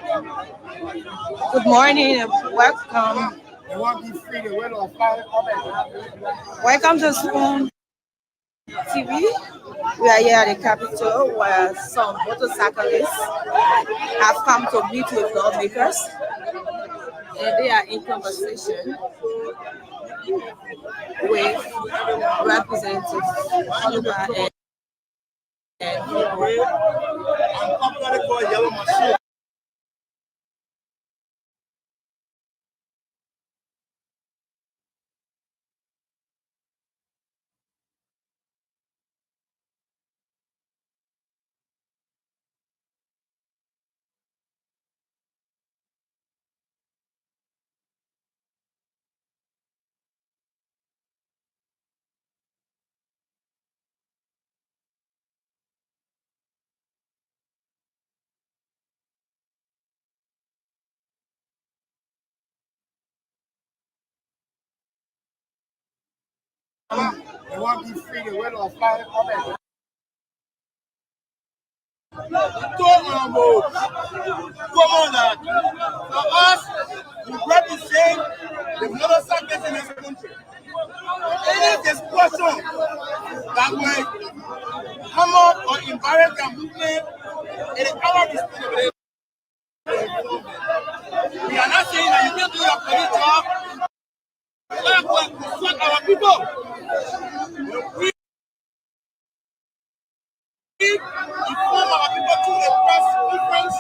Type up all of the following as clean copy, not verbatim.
Good morning and welcome. Welcome to Spoon TV. We are here at the Capitol where some motorcyclists have come to meet with lawmakers and they are in conversation with representatives all over and popularly called Yellow Machine. They want to be free to win or fly comment. Come on, for us, we represent the motorcyclists in this country. Any discussion that will come up or embarrass their movement, it is our responsibility. We are not saying that you can do your police job. We want our people. We inform our people through the press conference.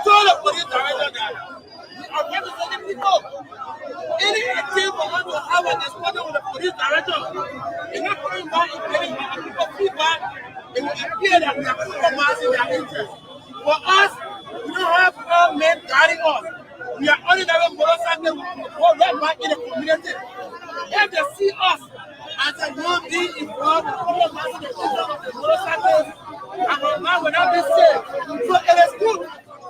Told the police director that we are representing people. Any attempt for us to have a discussion with the police director, is not coming back and getting our people feedback. It will appear that we are compromising their interests. For us, we don't have all men guarding us. We are ordinary motorcycles who go right back in the community. If they see us as a human being involved in compromising the interests of the motorcycles, our man will not be safe. So it is good.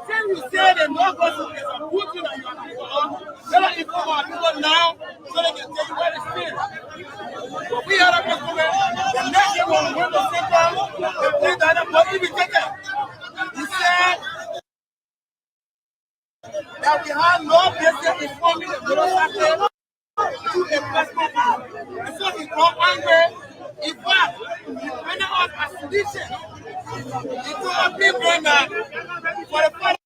Since we say the no gospel is a good thing that you are doing for us, let us inform our people now so they can tell you what it is. But we are not going the next year when we went to Central, the police that are not even taken. He said that we have no business informing the motorcycle to a press conference. And so he got angry. In fact, he rendered us as sedition. He told people that for the first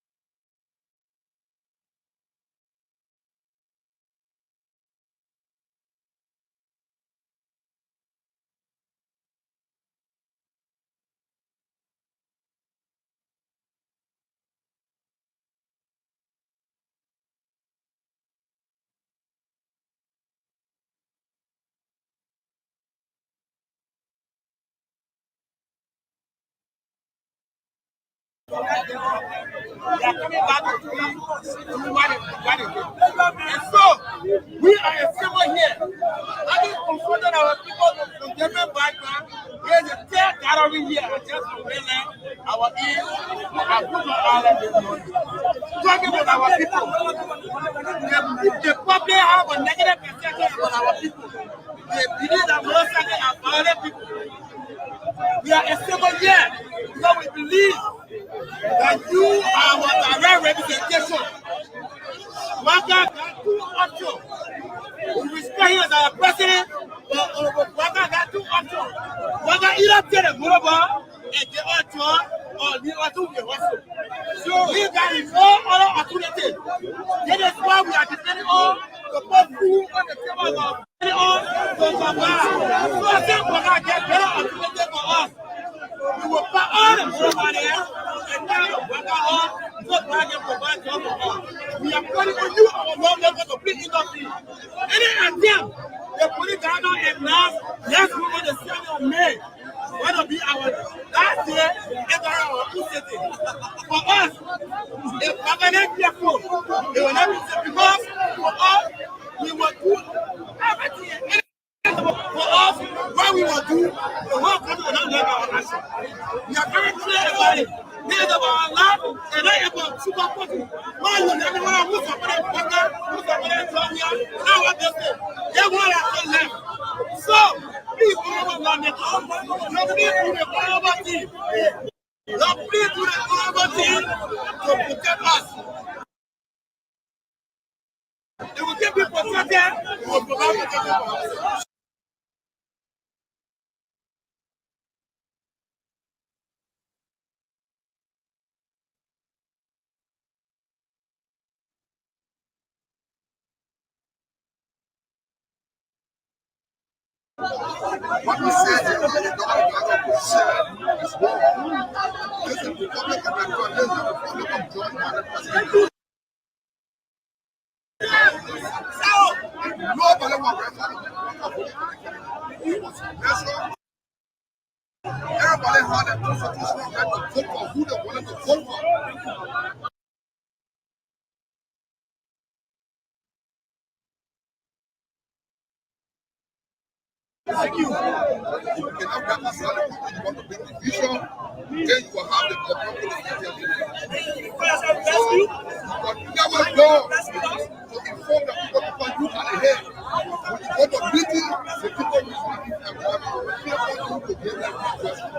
they are coming back to see what is it. And so, we are a symbol here. Having confronted our people from different backgrounds, there is a third gathering here at just for mainland, our east, our Puto Island this morning. Talking with our people. The public have a negative perception about our people. They believe that motorcycles are violent people. We are a symbol here because we believe that you are our direct representation. Waka got two options. We respect him as our president, but Waka got two options. Waka either take the global and get on tour or leave us to the hustle. So we got no other alternative. That is why we are depending on the put food on the table of to survive. So I think Waka get better alternative for us. We will put all the global there and now Waka on so Waka can provide job for us. We are calling on you, our lawmakers, to please industry. Any attempt they put it down and last, next moment the 7th of May, going to be our last day in our own city. For us, if Waka careful, it will not be safe because for us, we will do everything. For us, what we will do, the whole country will not let our action. We are very clear about it. This is about our life, And I have a super party. Man, everyone who's a better worker, who's a better employer, now what they say, everyone has to left. So, please, nobody to the Honorable team. Nobody to the Honorable team to protect us. They will give people protected, they will provide protection for us. What we said is that the government is wrong. This is the public of the public of John Madden. Nobody was everybody had a constitutional right to vote for who they wanted to vote for. Thank you. If you cannot reconcile it, you want to bring division, then you will have the problem with the so, but never go to inform the people you are ahead. When you go to meeting, the people will speak and people to get that question.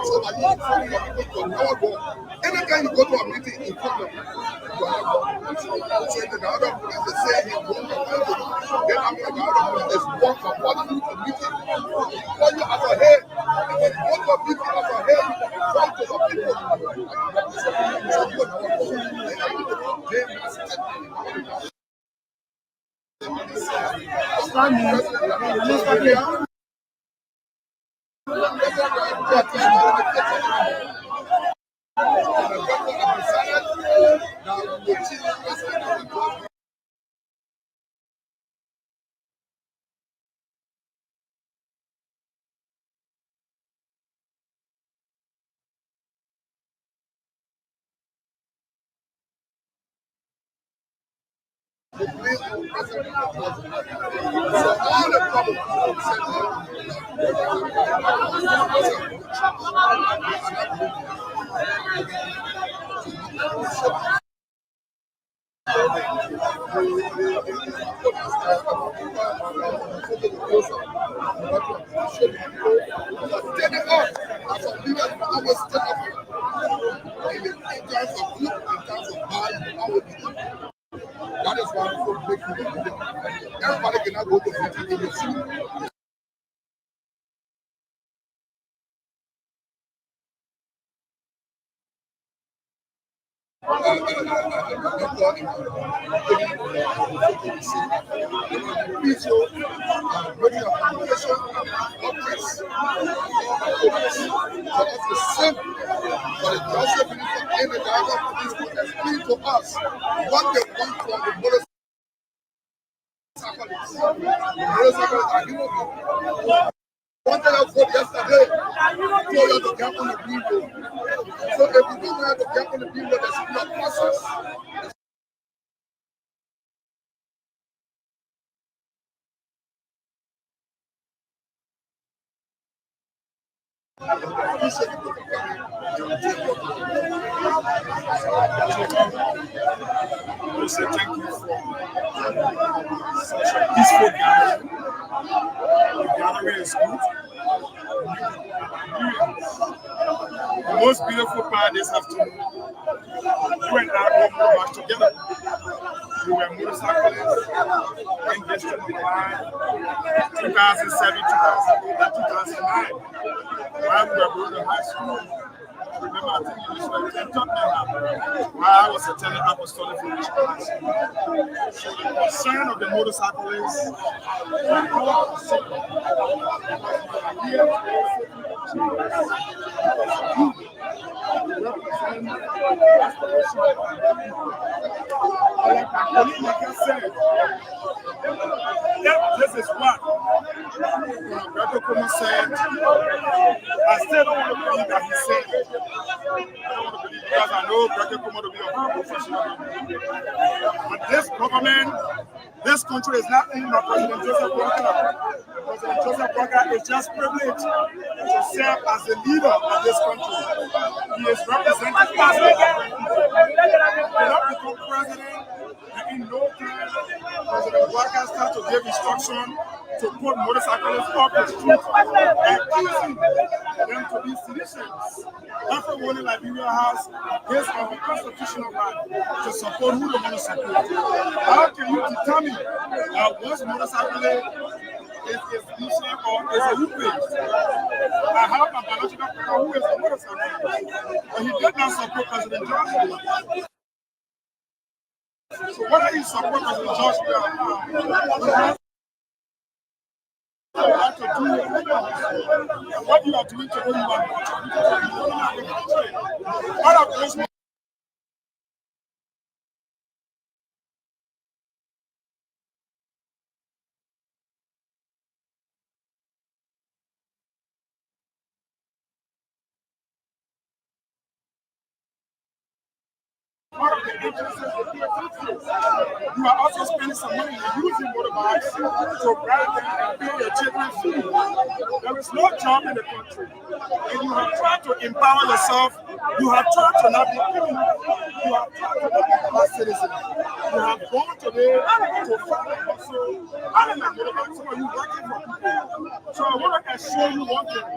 So that you inform your people to never go. Anytime you go to a meeting, inform them. You are not going. So the other police is saying you go to then I'm going to the other police is work for what you to meeting. When you have a head, and when you go to a meeting as a head, fight to the people. So you will never go. So all the problems that is why people make everybody cannot go to meeting. Explain to us what they want from the motorcyclists. The motorcyclists are human beings. Wanted to vote yesterday, told you to get on the people. So if you don't have to get on the people, there's no process. I say thank you for such a peaceful gathering. The gathering is good. The most beautiful part this afternoon, you and I were back together. We were motorcyclists in District of 2007, 2008, 2009. While we were going to high school, remember, I think you used to while I was attending Apostolic Village High School. So the concern of the motorcyclists like I said, this is what Brother Kuma said. I still don't want to believe that he said it. I don't want to believe it because I know Brother Kuma to be a professional. But this government, this country is not owned by President Joseph Walker. President Joseph Walker is just privileged to serve as the leader of this country. He is representing us become president, and in no time, President Walker started to give instruction to put motorcyclists off the street and accusing them to be citizens. Everyone in Liberia has his or her constitutional right to support who they want to support. How can you determine that one's motorcyclist is a citizen or is a youth? I have a biological father who is a motorcyclist, but he did not support President Joshua. So whether he supports President Joshua or not, you have to do it. And what you are doing today, you are contributing to the country. All of this part of the agencies to pay taxes. You are also spending some money using motorbikes to ride them and pay your children food. There is no job in the country. And you have tried to empower yourself. You have tried to not be criminal. You have tried to not be a citizen. You have gone today to find a hustle. I don't know, some of you working for people. So I want to assure you one thing.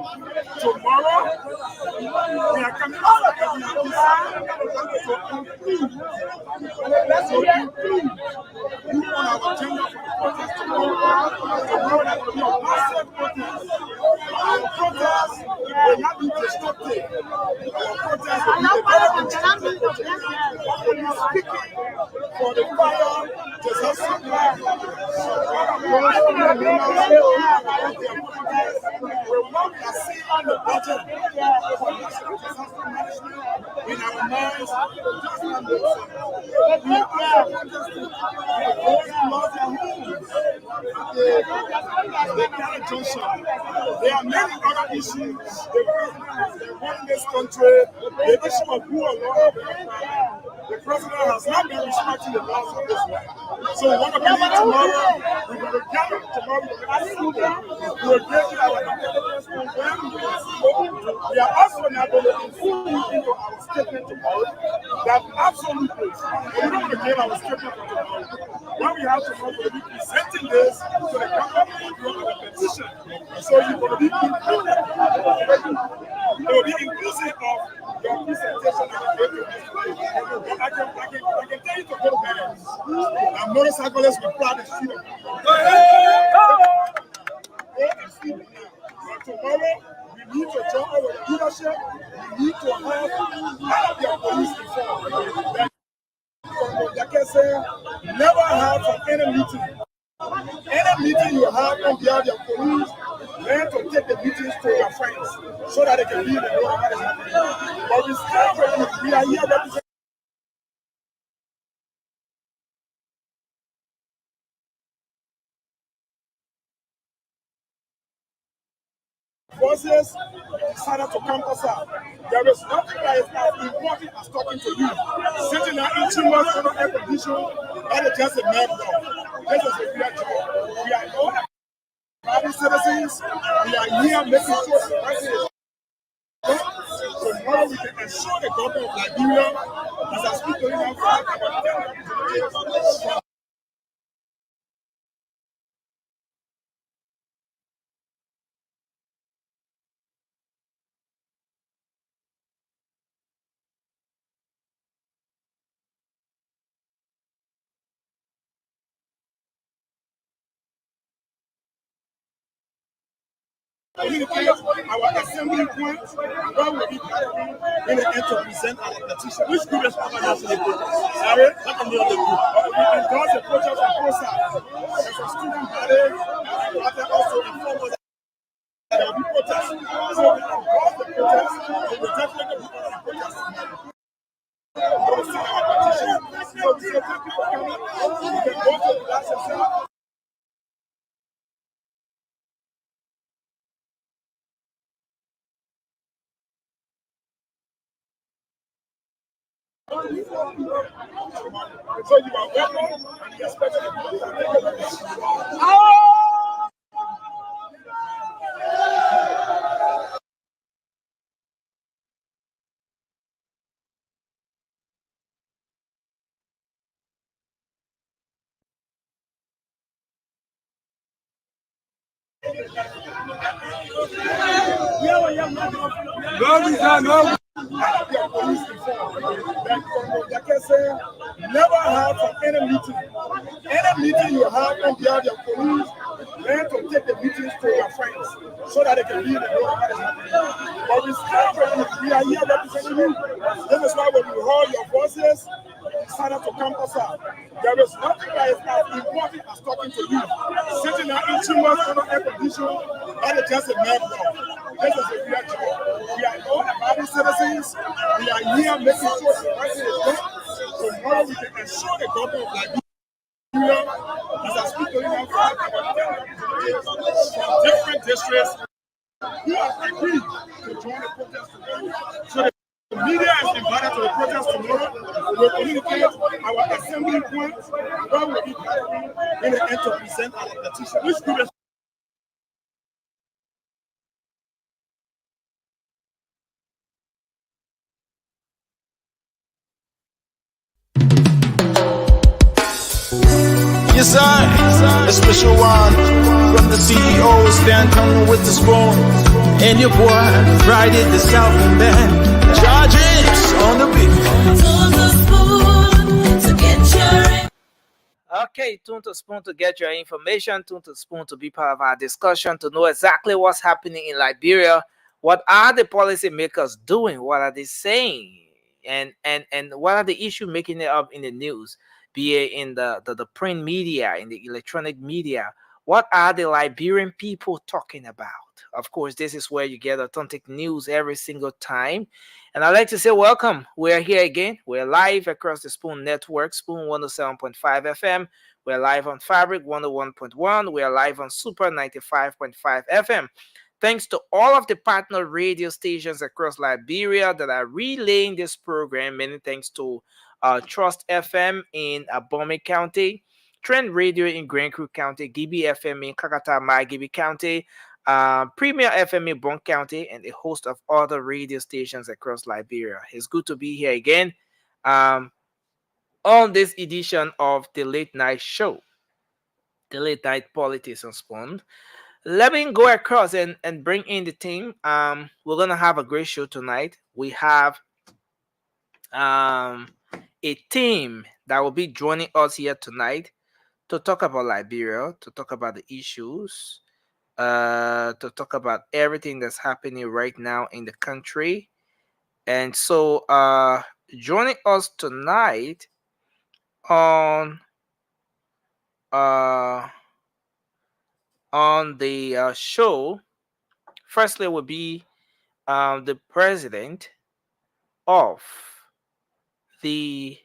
Tomorrow, we are coming out and we have decided to conclude. So conclude. You on our agenda for the protest tomorrow. Tomorrow there will be a massive protest. Our protest will not be destructive. Our protest will be a very constructive protest. We will be speaking for the fire disaster plan. We will not be seeing the budget for national disaster management in our minds. We are also protesting for those who lost their homes. The Canada Junction. There are many other issues. The president has run this country. The issue of rule of law. The president has not been respecting the laws of this land. So we want to believe tomorrow, we're going to gather tomorrow, we will give you our intelligence program. We are also now going to include into our statement tomorrow that absolutely, we're not going to give our statement for tomorrow. What we have tomorrow, we're going to be presenting this to the government through our petition. So you're going to be included. It will be inclusive of your presentation and the I can tell you to go to bed. And motorcyclists will proud to see them. But tomorrow, we need to join our leadership. We need to have all of your police informed. Like I said, never have from any meeting. Any meeting you have on behalf of your police, learn to take the meetings to your friends so that they can leave and know what is happening. But we stand with you. We are here representing. Forces decided to come aside. There is nothing that is as important as talking to you. Sitting there eating much on air condition, that is just a mad job. This is a real job. We are all private citizens. We are here making sure the right is. So now we can assure the government of Liberia, as I speak to you now, about 10 communicate our assembly point where we be gathering in the end to present our petition. Which group is organizing the protest? Sorry, not the other group. We endorse the protest on ProSA. There's a student body, and also inform us that there will be protests. So we endorse the protest, and we definitely be on the protest. We will see our petition. So we say thank you for coming. You can go to the class yourself. So you are welcome and you expect to be Their police informed. Like I said, never have from any meeting. Any meeting you have on behalf of your police, learn to take the meetings to your friends so that they can be in the know what is happening. But we stand with you. We are here representing you. This is why when you heard your voices, decided to come outside. There is nothing that is as important as talking to you. Sitting there in 2 months under air condition, that is just a mere job. This is a real job. We are all about citizens. We are here making sure the right thing is done. Tomorrow we can ensure the government of Liberia, as I speak to you now, from different districts who have agreed to join the protest today. So the media is invited to the protest tomorrow. We'll communicate our assembly points, where we'll be gathering in the end to present our petition. Which group is Yes, I, a special one from the CEO, stand coming with the spoon. And your boy, Friday the South and then charges on the beat. Okay, tune to Spoon to get your information, tune to Spoon to be part of our discussion, to know exactly what's happening in Liberia. What are the policymakers doing? What are they saying? And what are the issues making it up in the news, be it in the print media, in the electronic media? What are the Liberian people talking about? Of course, this is where you get authentic news every single time. And I'd like to say welcome. We're here again. We're live across the Spoon Network, Spoon 107.5 FM. We're live on Fabric 101.1. We're live on Super 95.5 FM. Thanks to all of the partner radio stations across Liberia that are relaying this program. Many thanks to Trust FM in Abome County, Trend Radio in Grand Creek County, Gibi FM in Kakata, Gibi County, Premier FM in Bon County, and a host of other radio stations across Liberia. It's good to be here again on this edition of the Late Night Show, the Late Night Politics on Spoon. Let me go across and bring in the team. We're going to have a great show tonight. We have a team that will be joining us here tonight to talk about Liberia, to talk about the issues, to talk about everything that's happening right now in the country. And so joining us tonight on the show, firstly will be the president of the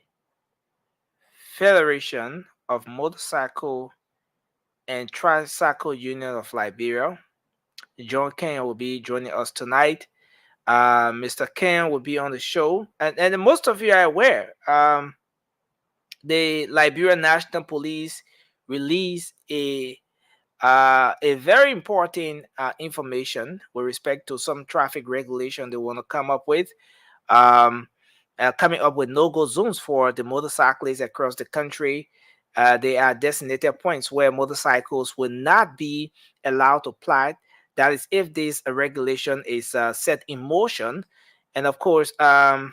Federation of Motorcycle and Tricycle Union of Liberia. John Ken will be joining us tonight. Mr. Ken will be on the show, and most of you are aware. The Liberia National Police released a very important information with respect to some traffic regulation they want to come up with. Coming up with no-go zones for the motorcyclists across the country. They are designated points where motorcycles will not be allowed to ply. That is, if this regulation is set in motion. And of course, the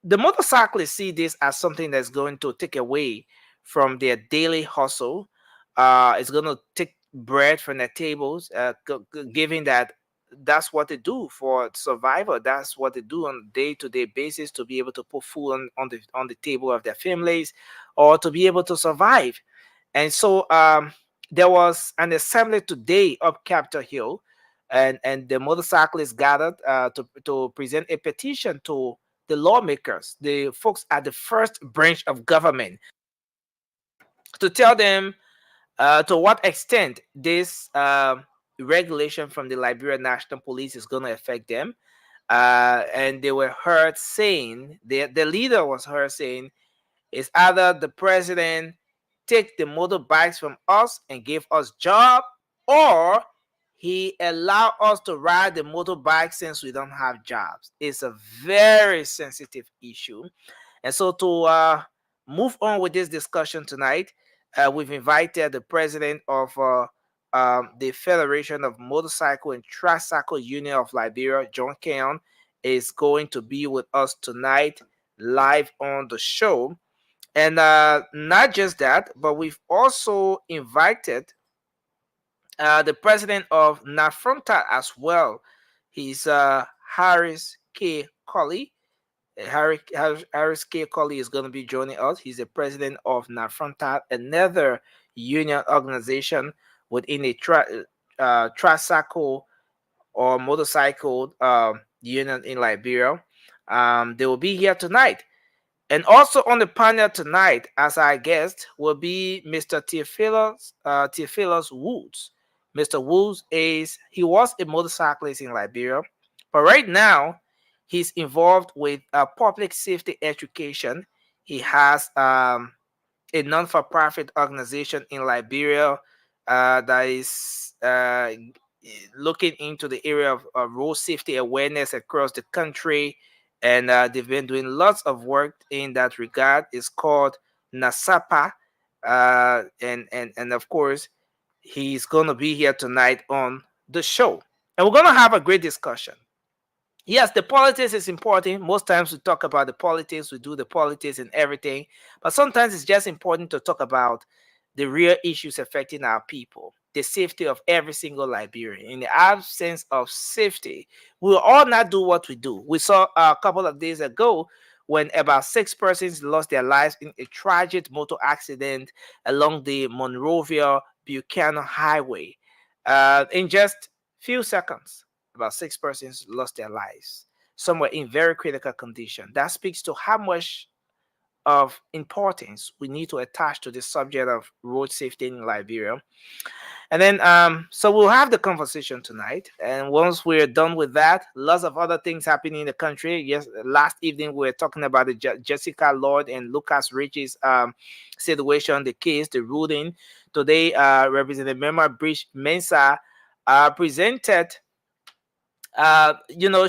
motorcyclists see this as something that's going to take away from their daily hustle. It's going to take bread from their tables, given that that's what they do for survival. That's what they do on a day-to-day basis to be able to put food on the table of their families, or to be able to survive. And so there was an assembly today up Capitol Hill, and the motorcyclists gathered to present a petition to the lawmakers, the folks at the first branch of government, to tell them to what extent this regulation from the Liberia National Police is going to affect them. And they were heard saying, the leader was heard saying, it's either the president take the motorbikes from us and give us job, or he allow us to ride the motorbike since we don't have jobs. It's a very sensitive issue. And so to move on with this discussion tonight, we've invited the president of the Federation of Motorcycle and Tricycle Union of Liberia, John Keon, is going to be with us tonight live on the show. And not just that, but we've also invited the president of NAFRONTA as well. He's Harris K. Colley. Harris K. Colley is going to be joining us. He's the president of NAFRONTA, another union organization within a tricycle or motorcycle union in Liberia. They will be here tonight. And also on the panel tonight, as our guest, will be Mr. Theophilus Woods. Mr. Woods he was a motorcyclist in Liberia, but right now he's involved with public safety education. He has a non-for-profit organization in Liberia that is looking into the area of road safety awareness across the country. And they've been doing lots of work in that regard. It's called NASAPA. And of course, he's going to be here tonight on the show. And we're going to have a great discussion. Yes, the politics is important. Most times we talk about the politics, we do the politics and everything. But sometimes it's just important to talk about the real issues affecting our people, the safety of every single Liberian. In the absence of safety, we will all not do what we do. We saw a couple of days ago when about 6 persons lost their lives in a tragic motor accident along the Monrovia-Buchanan Highway. In just few seconds, about 6 persons lost their lives. Some were in very critical condition. That speaks to how much of importance we need to attach to the subject of road safety in Liberia. And then so we'll have the conversation tonight, and once we're done with that, lots of other things happening in the country. Yes, last evening we were talking about the Jessica Lord and Lucas Rich's situation, the case, the ruling. Today Representative Member Bridge Mensah presented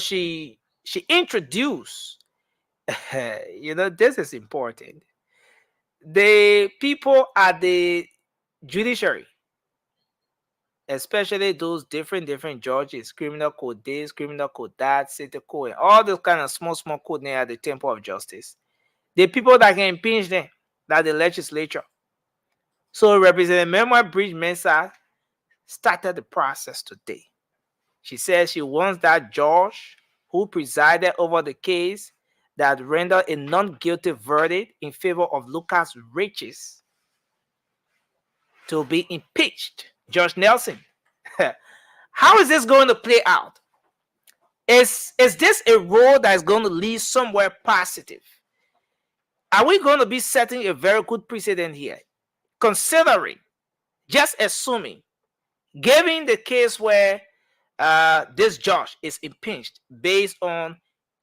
she introduced this is important. The people at the judiciary, especially those different judges, criminal code this, criminal code that, city code, and all those kind of small code there at the Temple of Justice. The people that can impinge them, that the legislature. So Representative Member Bridge Mensah started the process today. She says she wants that judge who presided over the case that rendered a non-guilty verdict in favor of Lucas Riches to be impeached. Judge Nelson. How is this going to play out? Is this a road that is going to lead somewhere positive? Are we going to be setting a very good precedent here? Considering, just assuming, given the case where this judge is impeached based on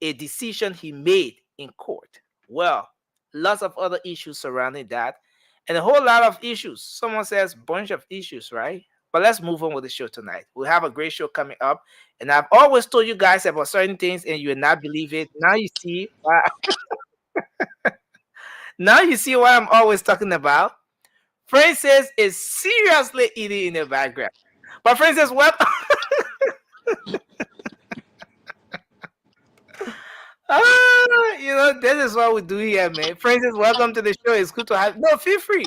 a decision he made in court. Well, lots of other issues surrounding that, and a whole lot of issues. Someone says bunch of issues, right? But let's move on with the show tonight. We have a great show coming up, and I've always told you guys about certain things, and you will not believe it. Now you see. Now you see what I'm always talking about. Francis is seriously eating in the background. But Francis, what? This is what we do here, man. Francis, welcome to the show. It's good to have. No, feel free.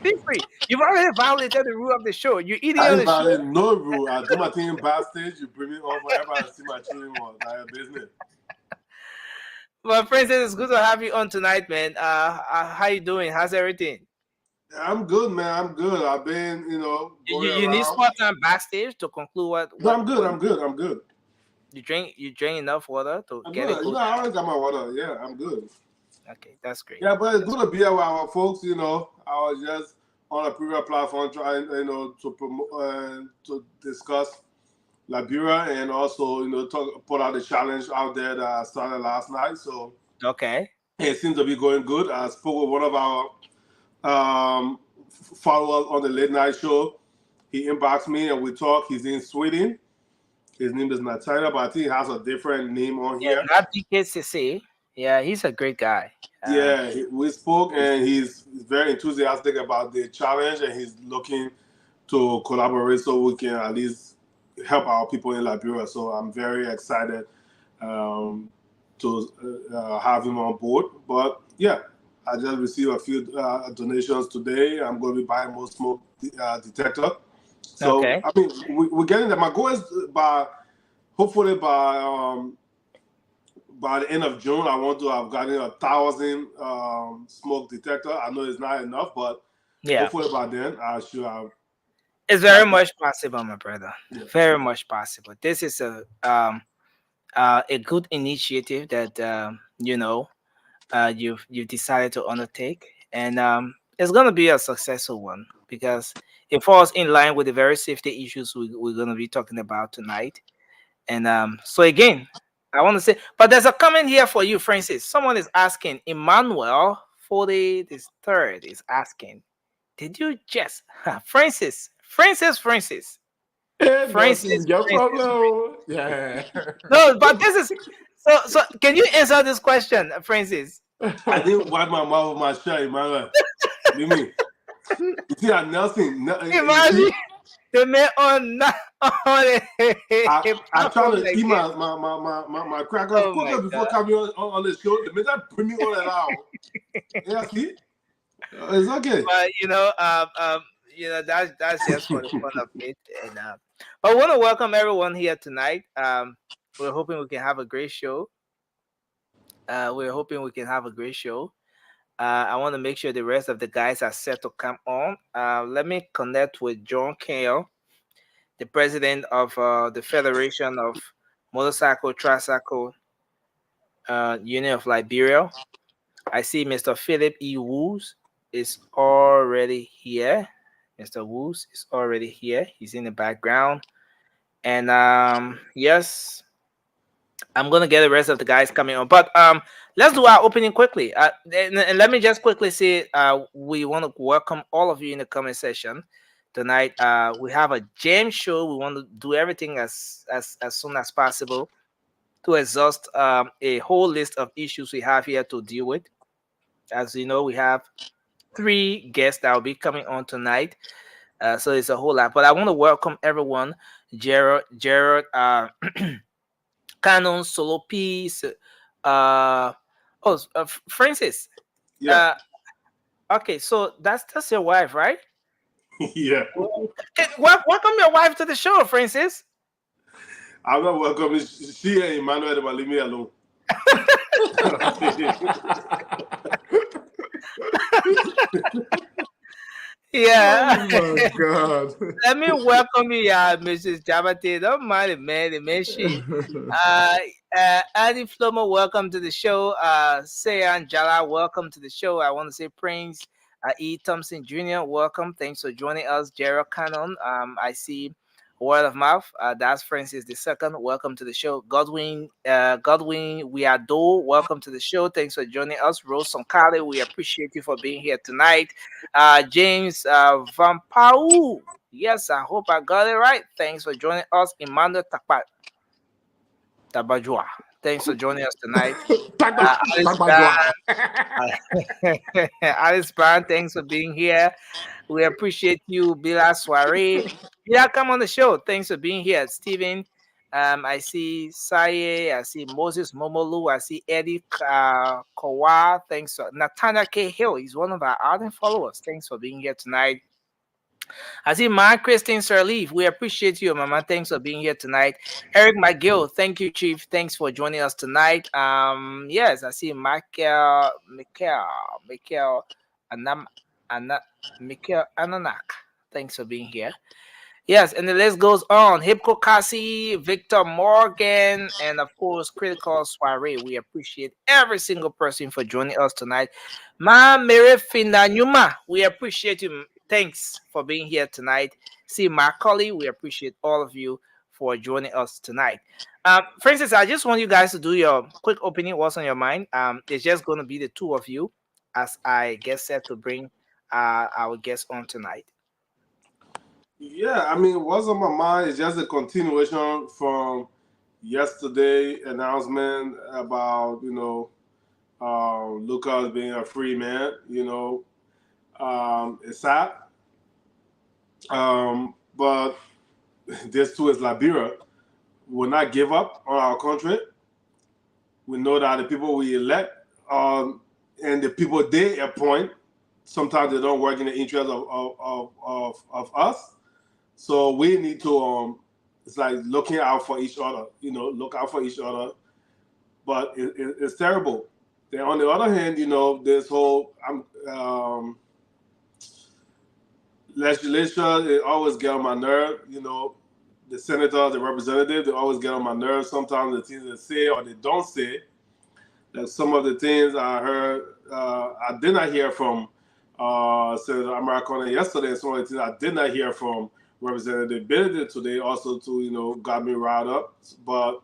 Feel free. You've already violated the rule of the show. You're eating on the show. I didn't no rule. I do my thing backstage. You bring me over wherever I see my children. Like business. Well, Francis, it's good to have you on tonight, man. How you doing? How's everything? I'm good, man. I'm good. I've been, You need more time backstage to conclude what. No, I'm good. You drink enough water to get good. it. I always got my water. Yeah, I'm good. Okay, that's great. Yeah, but it's good to be here with our folks. I was just on a previous platform trying, to promote, to discuss Liberia and also, put out the challenge out there that I started last night. So okay, it seems to be going good. I spoke with one of our followers on the late night show. He inboxed me and we talked. He's in Sweden. His name is Nathaniel, but I think he has a different name on here. Not DKCC. Yeah, he's a great guy. We spoke, and he's very enthusiastic about the challenge, and he's looking to collaborate so we can at least help our people in Liberia. So I'm very excited to have him on board. But yeah, I just received a few donations today. I'm going to be buying more smoke detector. So Okay. I mean, we're getting there. My goal is hopefully by the end of June, I want to have gotten 1,000 smoke detector. I know it's not enough, but Yeah, hopefully by then I should have. it's very much possible, my brother. Yeah. Very much possible. This is a good initiative that you've decided to undertake, and it's going to be a successful one because it falls in line with the very safety issues we're going to be talking about tonight. And so again, I want to say, but there's a comment here for you, Francis. Someone is asking, Emmanuel 40 this third is asking, did you just Francis? Francis. Hey, Francis, nothing, your Francis. problem. Yeah. No, but this is so. Can you answer this question, Francis? I didn't wipe my mouth with my shirt, Emmanuel. Leave me. You see that Nelson? Imagine the man on I tried to eat my crackers Oh my quicker before coming on the show. The minute bring me on and out. Yeah, see? It's okay. But that's just for the fun of it. And but I want to welcome everyone here tonight. We're hoping we can have a great show. I want to make sure the rest of the guys are set to come on. Let me connect with John Kale, the president of the Federation of Motorcycle Tricycle Union of Liberia. I see Mr. Philip E. Woos is already here. Mr. Woos is already here. He's in the background. And yes, I'm gonna get the rest of the guys coming on. But let's do our opening quickly. And let me just quickly say we want to welcome all of you in the comment section tonight. We have a jam show. We want to do everything as soon as possible to exhaust a whole list of issues we have here to deal with. As you know, we have 3 guests that will be coming on tonight. So it's a whole lot. But I want to welcome everyone. Jared, Canon, Solo Peace, Francis. Yeah. Okay, so that's your wife, right? Yeah. Okay, welcome your wife to the show, Francis. I'm not welcoming. She and Emmanuel, they leave me alone. Yeah. Oh my God. Let me welcome you, Mrs. Jabate. Don't mind the man, the machine. Andy Flomo, welcome to the show. Sayan Jala, welcome to the show. I want to say Prince E. Thompson Jr., welcome. Thanks for joining us. Gerald Cannon, I see Word of Mouth. That's Francis the Second. Welcome to the show. Godwin Weado, welcome to the show. Thanks for joining us. Rose Sonkale, we appreciate you for being here tonight. James Vampau. Yes, I hope I got it right. Thanks for joining us. Emmanuel Tabajua. Thanks for joining us tonight. Alice Brown, thanks for being here. We appreciate you, Bila Soiree. Yeah, come on the show. Thanks for being here, Stephen. I see Saye, I see Moses Momolu, I see Eddie Kawa. Thanks for Nathaniel K. Hill. He's one of our ardent followers. Thanks for being here tonight. I see Mark Christine Sirleaf. We appreciate you, Mama. Thanks for being here tonight. Eric McGill. Thank you, Chief. Thanks for joining us tonight. Yes, I see Michael Ananak. Thanks for being here. Yes, and the list goes on. Hipko Kasi, Victor Morgan, and of course, Critical Soiree. We appreciate every single person for joining us tonight. Ma Merefinda Nyuma, we appreciate you. Thanks for being here tonight. See Macaulay, we appreciate all of you for joining us tonight. Francis, I just want you guys to do your quick opening. What's on your mind? It's just going to be the two of you, as I get set to bring our guests on tonight. Yeah, I mean, what's on my mind is just a continuation from yesterday announcement about, Lucas being a free man, it's sad. But this too is Liberia. Will not give up on our country. We know that the people we elect and the people they appoint, sometimes they don't work in the interest of us. So we need to, it's like looking out for each other, look out for each other. But it's terrible. Then on the other hand, this whole legislation, it always get on my nerve. The senators, the representatives, they always get on my nerves. Sometimes the things they say or they don't say. Like some of the things I heard, I did not hear from Senator Americano yesterday. Some of the things I did not hear from Representative Benedict today also got me riled up. But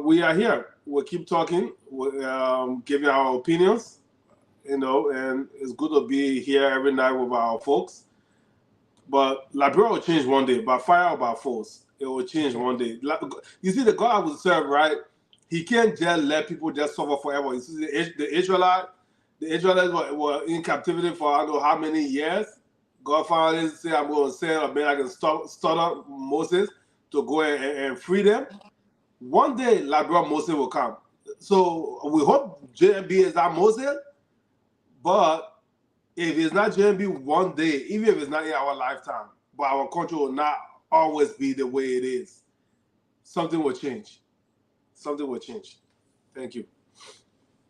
we are here. We'll keep talking, giving our opinions, and it's good to be here every night with our folks. But Liberia will change one day, by fire or by force. It will change one day. You see, the God I will serve, right? He can't just let people just suffer forever. You see, the Israelites were in captivity for I don't know how many years. God finally said, I'm going to send a man I can start up Moses to go and free them. One day, Liberia Moses will come. So we hope JMB is that Moses, but if it's not JMB one day, even if it's not in our lifetime, but our country will not always be the way it is. Something will change. Something will change. Thank you.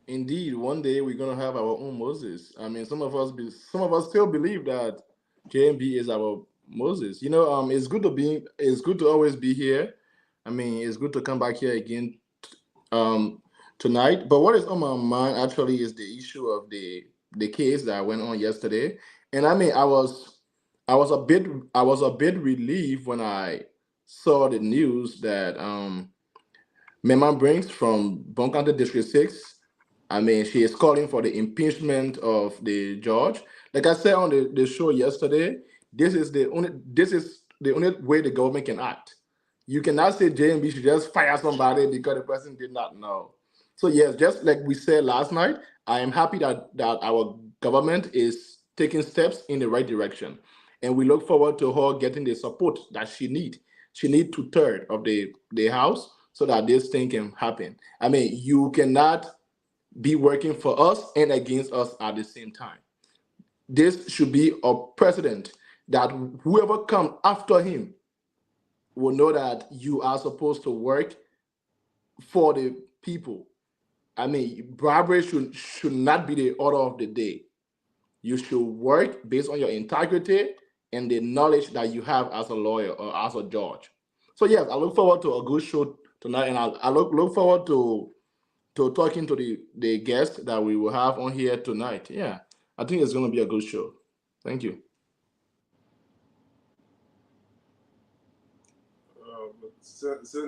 Indeed, one day we're gonna have our own Moses. I mean, some of us still believe that JMB is our Moses. It's good to always be here. I mean, it's good to come back here again um tonight. But what is on my mind actually is the issue of the case that went on yesterday. And I mean, I was a bit relieved when I saw the news that Mema Brings from County District 6. I mean, she is calling for the impeachment of the judge. Like I said on the show yesterday, this is the only way the government can act. You cannot say JMB should just fire somebody because the person did not know. So yes, just like we said last night, I am happy that our government is taking steps in the right direction. And we look forward to her getting the support that she need. She need two-thirds of the house so that this thing can happen. I mean, you cannot be working for us and against us at the same time. This should be a precedent that whoever comes after him will know that you are supposed to work for the people. I mean, bribery should not be the order of the day. You should work based on your integrity and the knowledge that you have as a lawyer or as a judge. So yes, I look forward to a good show tonight, and I look forward to talking to the guest that we will have on here tonight. Yeah, I think it's going to be a good show. Thank you.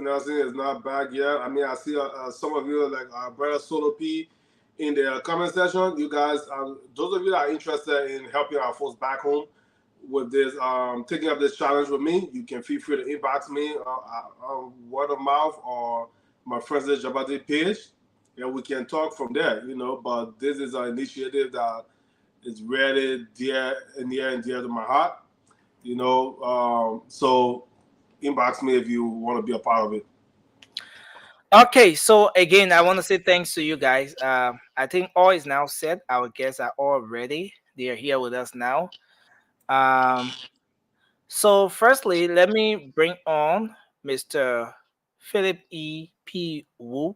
Nelson is not back yet. I mean, I see some of you, like brother Solo P, in the comment section. You guys, those of you that are interested in helping our folks back home with this, taking up this challenge with me, you can feel free to inbox me on word of mouth or my Francis Jabati page, and we can talk from there. But this is an initiative that is really dear and near and dear to my heart. So inbox me if you want to be a part of it. Okay, so again, I want to say thanks to you guys. I think all is now set. Our guests are all ready. They are here with us now. So firstly, let me bring on Mr. Philip E. P. Woos.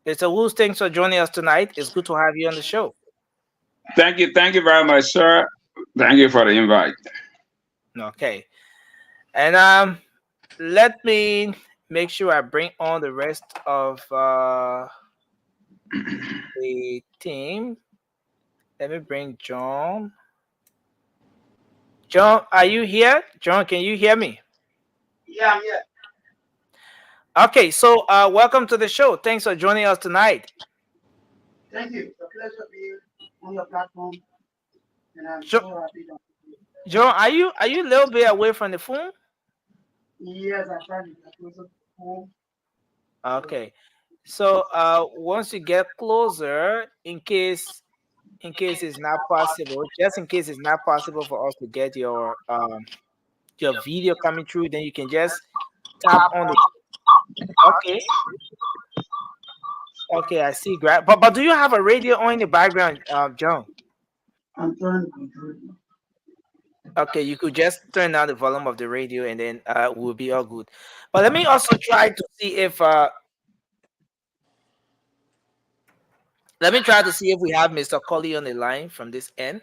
Mr. Woos, thanks for joining us tonight. It's good to have you on the show. Thank you very much, sir. Thank you for the invite. Okay, and let me make sure I bring on the rest of the team. Let me bring John. John, are you here? John, can you hear me? Yeah, I'm here. Okay, so welcome to the show. Thanks for joining us tonight. Thank you. It's a pleasure being on your platform, and I'm so happy that. John, are you a little bit away from the phone? Yes, I tried to get closer to home. Okay, so once you get closer, in case in case it's not possible, just in case it's not possible for us to get your video coming through, then you can just tap on the. Okay, okay, I see. But do you have a radio on in the background, John? Okay, you could just turn down the volume of the radio, and then we'll be all good. But let me also try to see if we have Mr. Colley on the line from this end.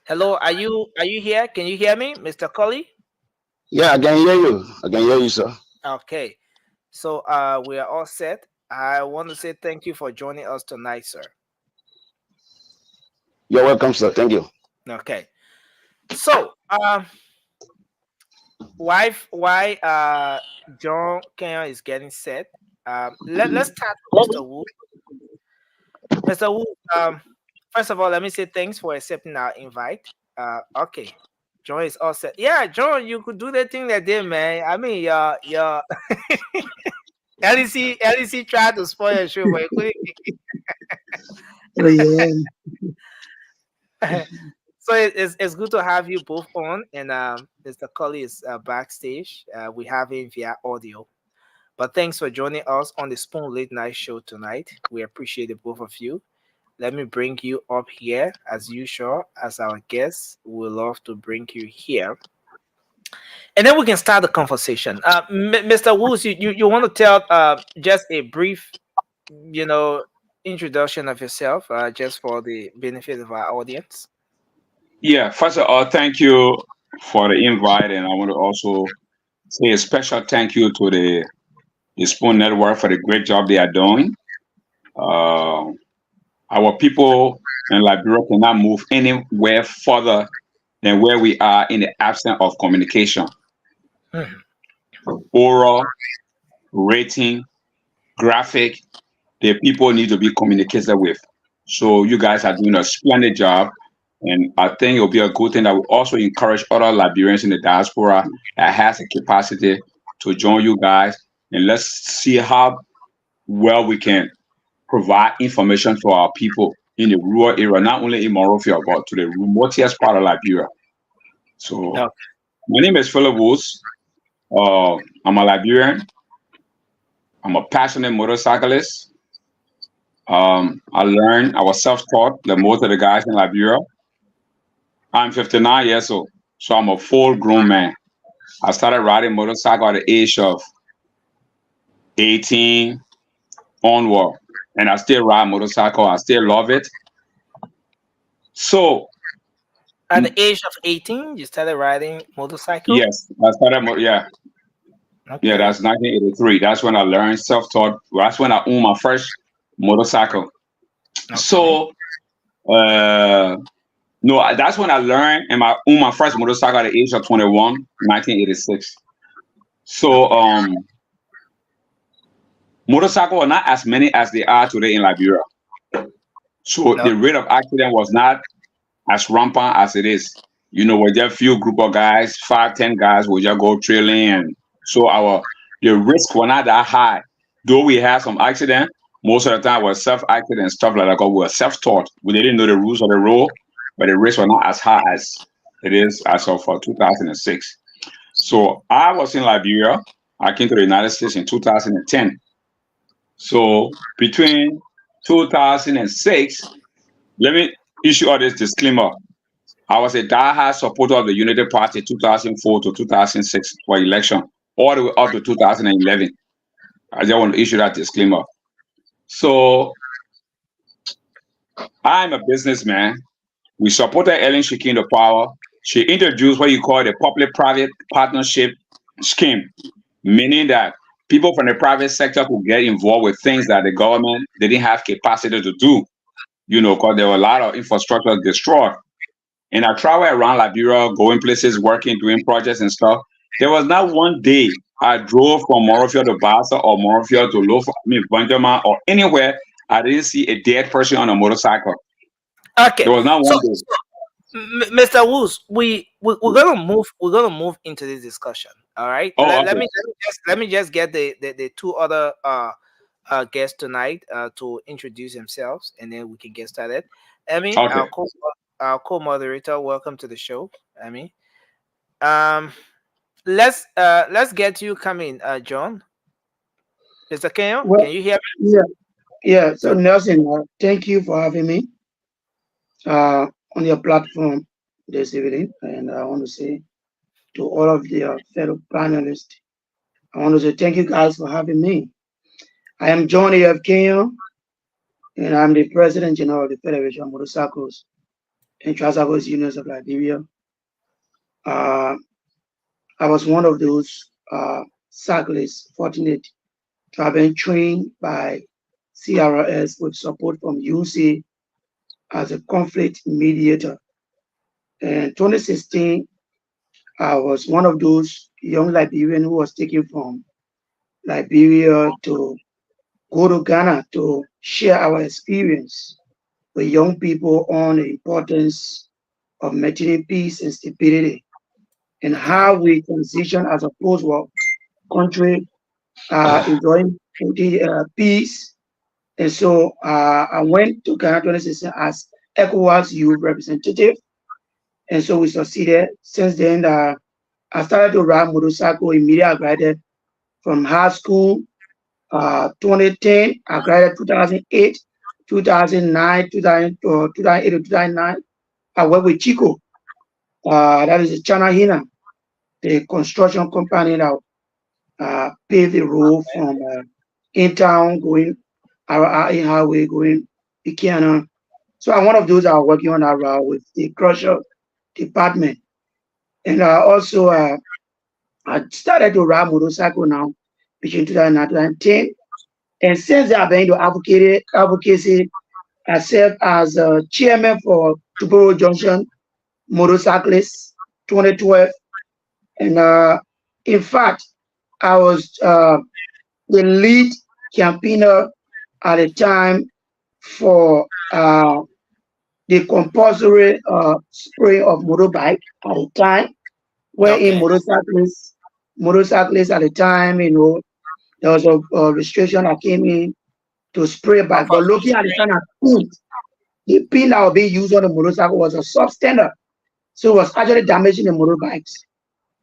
Hello, are you here? Can you hear me, Mr. Colley? Yeah, I can hear you. I can hear you, sir. Okay, so we are all set. I want to say thank you for joining us tonight, sir. You're welcome, sir. Thank you. Okay, so why John Kenyon is getting set. Let's start with Mr. Wu. Mr. Wu, first of all, let me say thanks for accepting our invite. Okay, John is all set. Yeah, John, you could do the thing that did, man. I mean, your LEC tried to spoil your show, but you couldn't. So it's good to have you both on, and Mr. Colley is backstage. We have him via audio. But thanks for joining us on the Spoon Late Night Show tonight. We appreciate the both of you. Let me bring you up here as usual as our guests. We love to bring you here, and then we can start the conversation. Mr. Woods, you want to tell just a brief, introduction of yourself, just for the benefit of our audience. Yeah, first of all, thank you for the invite, and I want to also say a special thank you to the Spoon Network for the great job they are doing. Our people in Liberia cannot move anywhere further than where we are in the absence of communication. Oral, written, graphic, the people need to be communicated with. So you guys are doing a splendid job. And I think it'll be a good thing that will also encourage other Liberians in the diaspora that has the capacity to join you guys. And let's see how well we can provide information for our people in the rural area, not only in Monrovia, but to the remotest part of Liberia. So, my name is Philip Woods. I'm a Liberian. I'm a passionate motorcyclist. I was self-taught, like most of the guys in Liberia. I'm 59 years old, so I'm a full-grown man. I started riding motorcycle at the age of 18 onward, and I still ride motorcycle. I still love it. So, at the age of 18, you started riding motorcycle? Yes, I started. Yeah, okay. Yeah, that's 1983. That's when I learned self-taught. That's when I owned my first motorcycle. Okay. So, no, that's when I learned and I owned my first motorcycle at the age of 21, 1986. So, motorcycles are not as many as they are today in Liberia. So the rate of accident was not as rampant as it is. With just a few group of guys, 5-10 guys will just go trailing, and so the risk were not that high. Though we had some accident, most of the time was self-accident and stuff like that because we were self-taught. We didn't know the rules of the road, but the risk was not as high as it is as of 2006. So I was in Liberia. I came to the United States in 2010. So between 2006, let me issue all this disclaimer. I was a diehard supporter of the Unity Party 2004 to 2006 for election, all the way up to 2011. I just want to issue that disclaimer. So I'm a businessman. We supported Ellen Shiki into power. She introduced what you call the public-private partnership scheme, meaning that people from the private sector could get involved with things that the government didn't have capacity to do, because there were a lot of infrastructure destroyed. And I traveled around Liberia, going places, working, doing projects and stuff. There was not one day I drove from Monrovia to Bassa or Monrovia to Benjamin or anywhere. I didn't see a dead person on a motorcycle. Okay. There was not one day. Mr. Woods, we're gonna move into this discussion. All right. Oh, okay. Let me just get the two other guests tonight to introduce themselves, and then we can get started. Emmy, Okay. our co-moderator, welcome to the show. Emmy, um, let's get you coming, John. Mr. Kenyo, Well, can you hear yeah, yeah. So me? Nelson, thank you for having me on your platform this evening, and I want to say to all of the fellow panelists, I want to say thank you guys for having me. I am John A.F. Kenyo, and I'm the President General of the Federation of Motorcycles and Tricycles Unions of Liberia. Uh, I was one of those cyclists fortunate to have been trained by CRS with support from UC as a conflict mediator. In 2016, I was one of those young Liberians who was taken from Liberia to go to Ghana to share our experience with young people on the importance of maintaining peace and stability and Okay. how we transition as a post-war country enjoying peace. And so I went to Ghana 2016 as ECOWAS youth representative. And so we succeeded. Since then, I started to ride motorcycle immediately. I graduated from high school, 2010. I graduated 2008, 2009, 2008 to 2009. I worked with Chico. That is China Hina, the construction company that paved the road from in town going our highway going Ikiana. So I'm one of those that are working on that route with the crusher department. And also I started to ride motorcycle now between 2009 and 2010. And since I've been into advocacy, I served as chairman for Tuporo Junction Motorcyclists 2012. And in fact, I was the lead campaigner at the time for the compulsory spraying of motorbike at the time, wherein Okay. motorcyclists at the time, there was a restriction that came in to spray bike. But looking at the kind of paint, the paint that was being used on the motorcycle was a substandard. So it was actually damaging the motorbikes.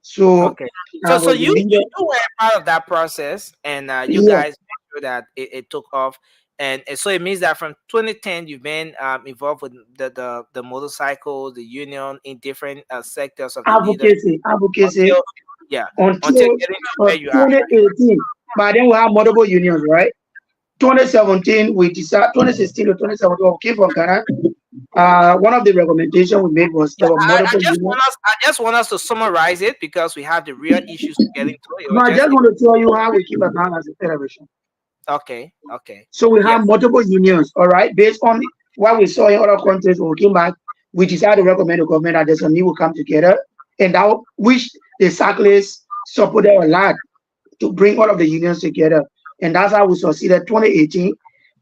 So Okay. I So was the you leader. were part of that process, and you Yeah, guys made sure that it took off, and so it means that from 2010 you've been involved with the motorcycle, the union in different sectors of the leadership advocacy until yeah until until getting to where you are. 2018. But then we have multiple unions, right? 2017, we decided, 2016 to 2017, we came from Ghana. One of the recommendations we made was Yeah, there were multiple unions. I just want us to summarize it because we have the real issues to get into it. It No, was I just just want to tell you how we keep about as a federation. okay. Okay. So we Yeah. have multiple unions, all right, based on what we saw in other countries when we came back, we decided to recommend the government that there's a need will come together, and that which the cyclists supported a lot to bring all of the unions together. And that's how we succeeded 2018,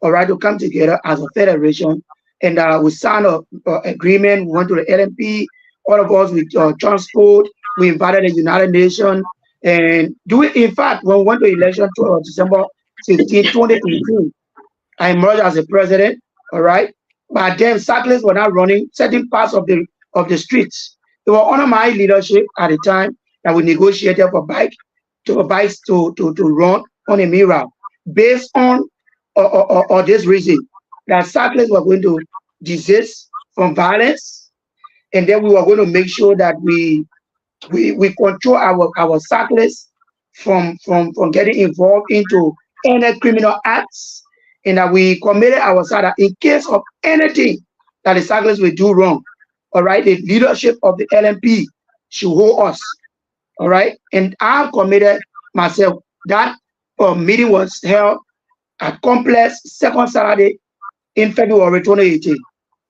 all right, to come together as a federation. And we signed a agreement. We went to the LMP, all of us with transport. We invited the United Nations. And in fact, when we went to election to December 16, 2018, I emerged as a president, all right? But then cyclists were not running certain parts of the streets. They were under my leadership at the time that we negotiated for bikes to run on a mirror based on or this reason that cyclists were going to desist from violence, and then we were going to make sure that we control our cyclists from getting involved into any criminal acts, and that we committed ourselves that in case of anything that the cyclists will do wrong, all right, the leadership of the LMP should hold us, all right. And I've committed myself. That meeting was held at Complex second Saturday in February 2018,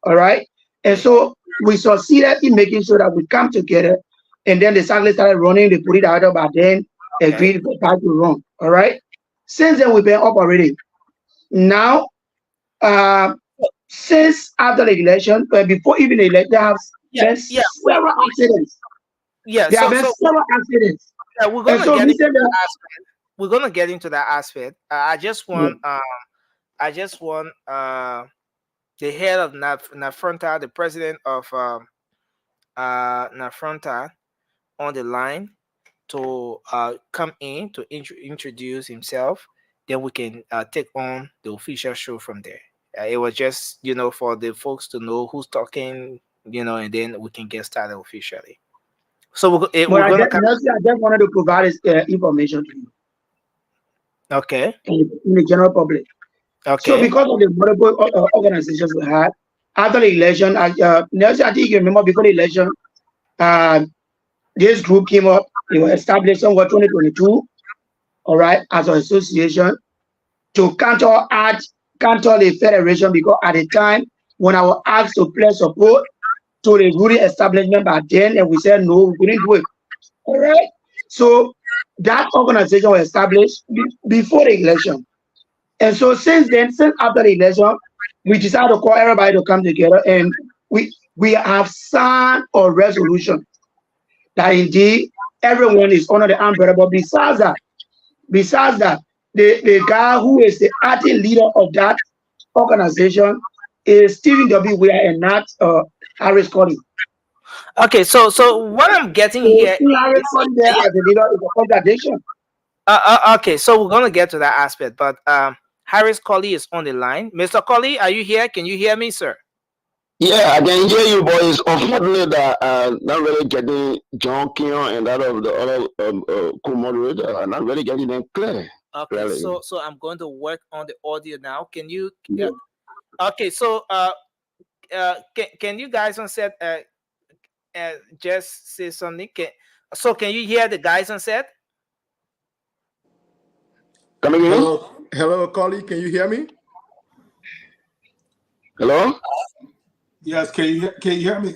all right. And so we succeeded in making sure that we come together, and then the cyclists started running. They put it out, but then agreed to back to run, all right. Since then, we've been operating. Now, since after the election, before even the election, there have been several accidents. Yeah. There have been several accidents. Yeah, we're gonna And so get into recently, that aspect. we're gonna get into that aspect. I just want the head of Nafronta, the president of Nafronta, on the line to come in to introduce himself. Then we can take on the official show from there. It was just, for the folks to know who's talking, and then we can get started officially. So we're I gonna just wanted to provide information to you. Okay. In the general public. Okay. So because of the multiple organizations we had after the election, Nelson, I think you remember before the election, this group came up. It was established somewhere 2022, all right, as an association to counter the federation, because at the time when I was asked to pledge support to the ruling establishment back then, and we said no, we couldn't do it. All right. So that organization was established before the election. And so since after the election, we decided to call everybody to come together, and we have signed a resolution that indeed everyone is under the umbrella. But besides that, the guy who is the acting leader of that organization is Stephen W. Weir and not Harris Colley. Okay, so what I'm getting here Harris Colley there as a leader is a contradiction. Okay, so we're gonna get to that aspect, but Harris Colley is on the line. Mr. Colley, are you here? Can you hear me, sir? Yeah, I can hear you, boys. Unfortunately, that not really getting John Keon and that of the other co-moderator. I'm not really getting them clear. Okay, really. so I'm going to work on the audio now. Can you? Okay, so can you guys on set just say something? Can you hear the guys on set? Come again? Hello, Colley. Can you hear me? Hello? Yes, can you hear me?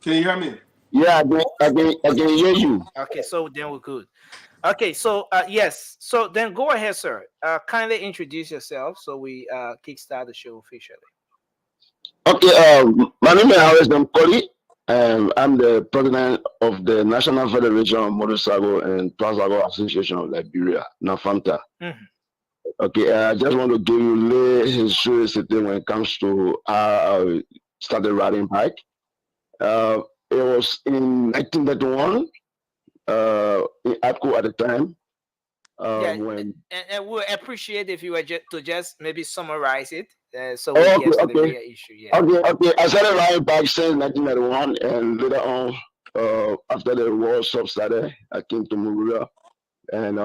Can you hear me? Yeah, I can hear you. Okay, so then we're good. Okay, so yes, so then go ahead, sir. Kindly introduce yourself so we kickstart the show officially. Okay, my name is Harris Colley. I'm the president of the National Federation of Motorcycle and Tricycle Association of Liberia, NAFAMTA. Mm-hmm. Okay, I just want to give you a little history when it comes to how I started riding bike. It was in 1931 in Atco at the time. And we'll appreciate if you were just maybe summarize it so we get to the real issue. Yeah. Okay. I started riding bike since 1991, and later on, after the war subsided, I came to Monrovia, and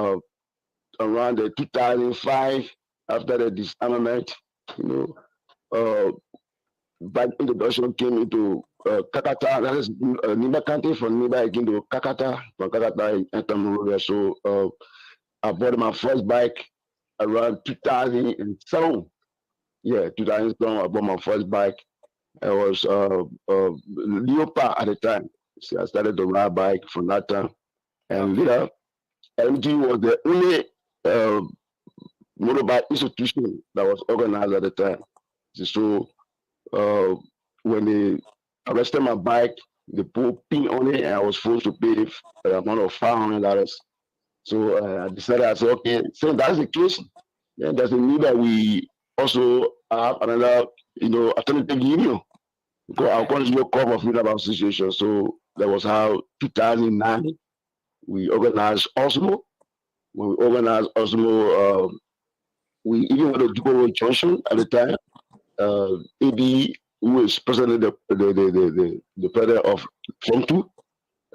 around the 2005, after the disarmament, bike introduction came into Kakata. That is Niba County. From Niba, I came to Kakata. From Kakata, I entered Monrovia. So I bought my first bike around 2007. Yeah, 2007, I bought my first bike. It was Leopard at the time. So I started to ride bike from that time. And later, MG was the only motorbike institution that was organized at the time. So when they arrested my bike, they put pin on it, and I was forced to pay an amount of $500. So I decided, I said, okay, since that's the case, then there's a need that we also have another, alternative union. Because our country is no Corp of Freedom Association. So that was how 2009 we organized Osmo. When we organized Osmo, we even went to Dubois Junction at the time. AD, who was president the president of Fontu,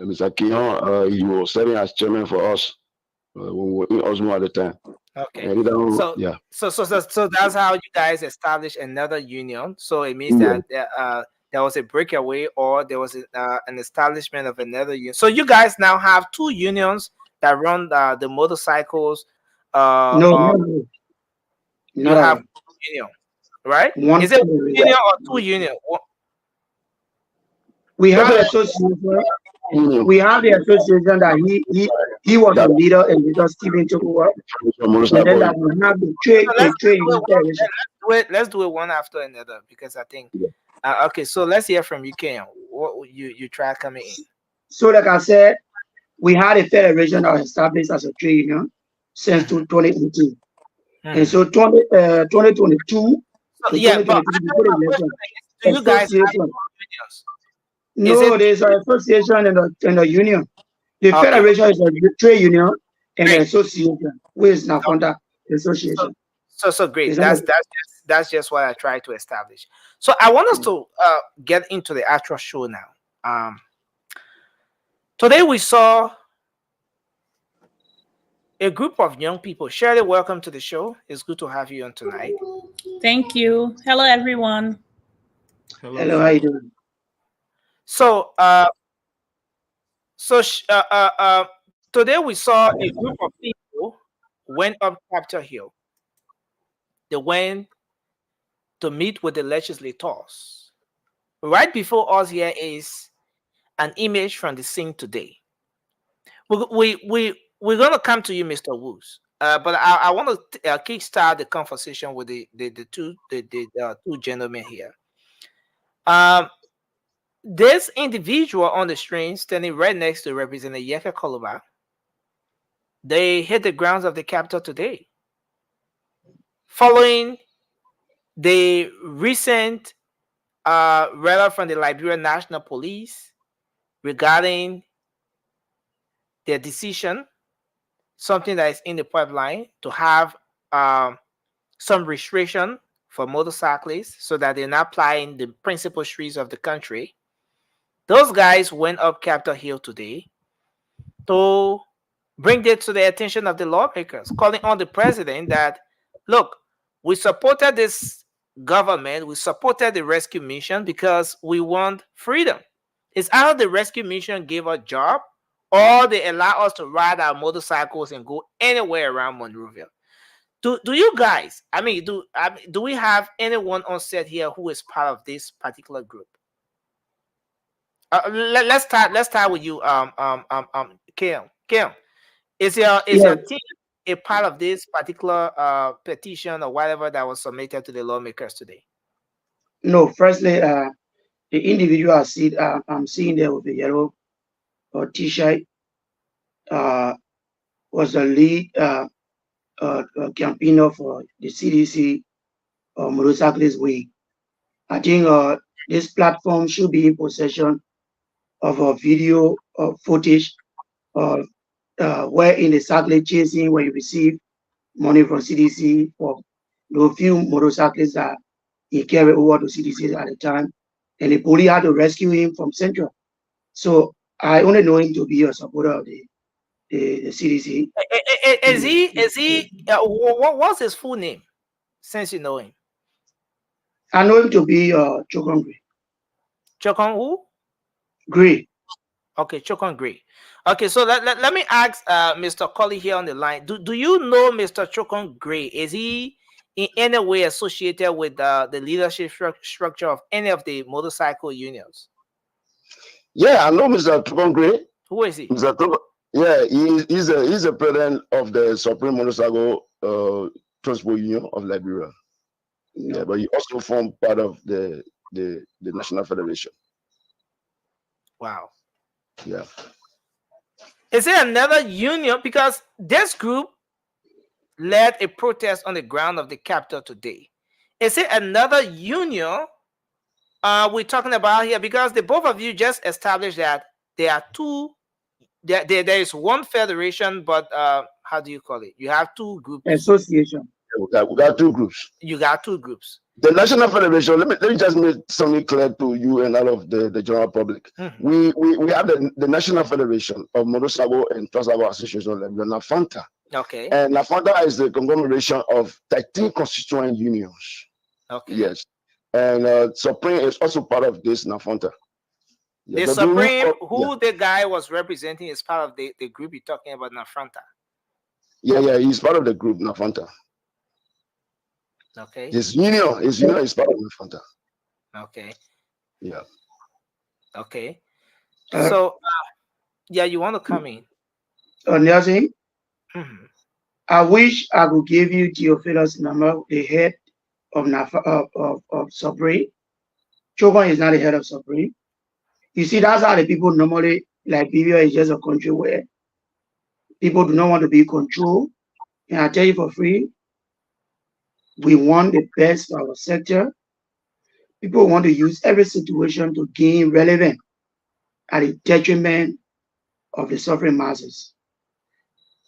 Mr. Keon, he was serving as chairman for us when we were in Osmo at the time. Okay. So that's how you guys established another union. So it means that there was a breakaway, or there was an establishment of another union. So you guys now have two unions that run the motorcycles. No. You have two union, right? Is it one union or two union? We have the association. We have the association that he was a leader, and we just Stephen took over. And then that we have the trade. Let's do it one after another, because I think. Okay, so let's hear from you, Ken. What you try coming in? So, like I said, we had a federation that was established as a trade union. since 2018. And so 2022 to yeah, but 2023 before the election, do you guys have association. unions? No, there's an association and a union. The federation is a trade union and an association, which is NAFONTA association. So great. That's just what I try to establish. So I want us to get into the actual show now. Today we saw a group of young people. Shirley, welcome to the show. It's good to have you on tonight. Thank you. Hello, everyone. Hello, how you doing? So, today we saw a group of people went up Capitol Hill. They went to meet with the legislators. Right before us here is an image from the scene today. We're gonna come to you, Mr. Woods. But I want to kickstart the conversation with the two gentlemen here. This individual on the screen standing right next to Representative Yeka Koloba, they hit the grounds of the Capitol today, following the recent letter from the Liberian National Police regarding their decision, something that is in the pipeline, to have some restriction for motorcyclists so that they're not plying the principal streets of the country. Those guys went up Capitol Hill today to bring it to the attention of the lawmakers, calling on the president that, look, we supported this government, we supported the rescue mission because we want freedom. It's either the rescue mission gave us a job or they allow us to ride our motorcycles and go anywhere around Monroeville. Do you guys, do we have anyone on set here who is part of this particular group? Let's start with you, Kim. Kim, is your team a part of this particular petition or whatever that was submitted to the lawmakers today? No, firstly, the individual I'm seeing there with the yellow T-shirt was the lead campaigner for the CDC Motorcyclist Week. I think this platform should be in possession of a video footage where in the cyclist chasing, where you receive money from CDC for the few motorcyclists that he carried over to CDC at the time, and the police had to rescue him from Central. So I only know him to be a supporter of the CDC. Is he? What's his full name? Since you know him, I know him to be Chokon Gray. Chokon who? Gray. Okay, Chokon Gray. Okay, so let me ask Mr. Colley here on the line. Do you know Mr. Chokon Gray? Is he in any way associated with the leadership structure of any of the motorcycle unions? Yeah, I know Mr. Chokon Gray. Who is he? Mr. Chokon, yeah, he's a president of the Supreme Motorcycle Transport Union of Liberia. Yeah, but he also formed part of the National Federation. Wow. Yeah. Is there another union? Because this group led a protest on the ground of the Capitol today. Is it another union we're talking about here? Because the both of you just established that there are two. There is one federation, but how do you call it? You have two groups. Association. Yeah, we got two groups. You got two groups. The National Federation, let me just make something clear to you and all of the general public. Mm-hmm. We have the National Federation of Motorcycle and Transport Association, the NAFONTA. Okay. And NAFONTA is the conglomeration of 13 constituent unions. Okay. Yes. And Supreme is also part of this NAFONTA. Yeah, the Supreme, who the guy was representing, is part of the group you're talking about, NAFONTA. Yeah, he's part of the group NAFONTA. Okay. His union is part of NAFONTA. Okay. Yeah. Okay. So, yeah, you want to come in? Nelson, I wish I could give you Theophilus number, the head of Supreme. Chokon is not the head of Supreme. You see, that's how the people normally, like Libya is just a country where people do not want to be controlled. And I tell you for free, we want the best for our sector. People want to use every situation to gain relevance at the detriment of the suffering masses.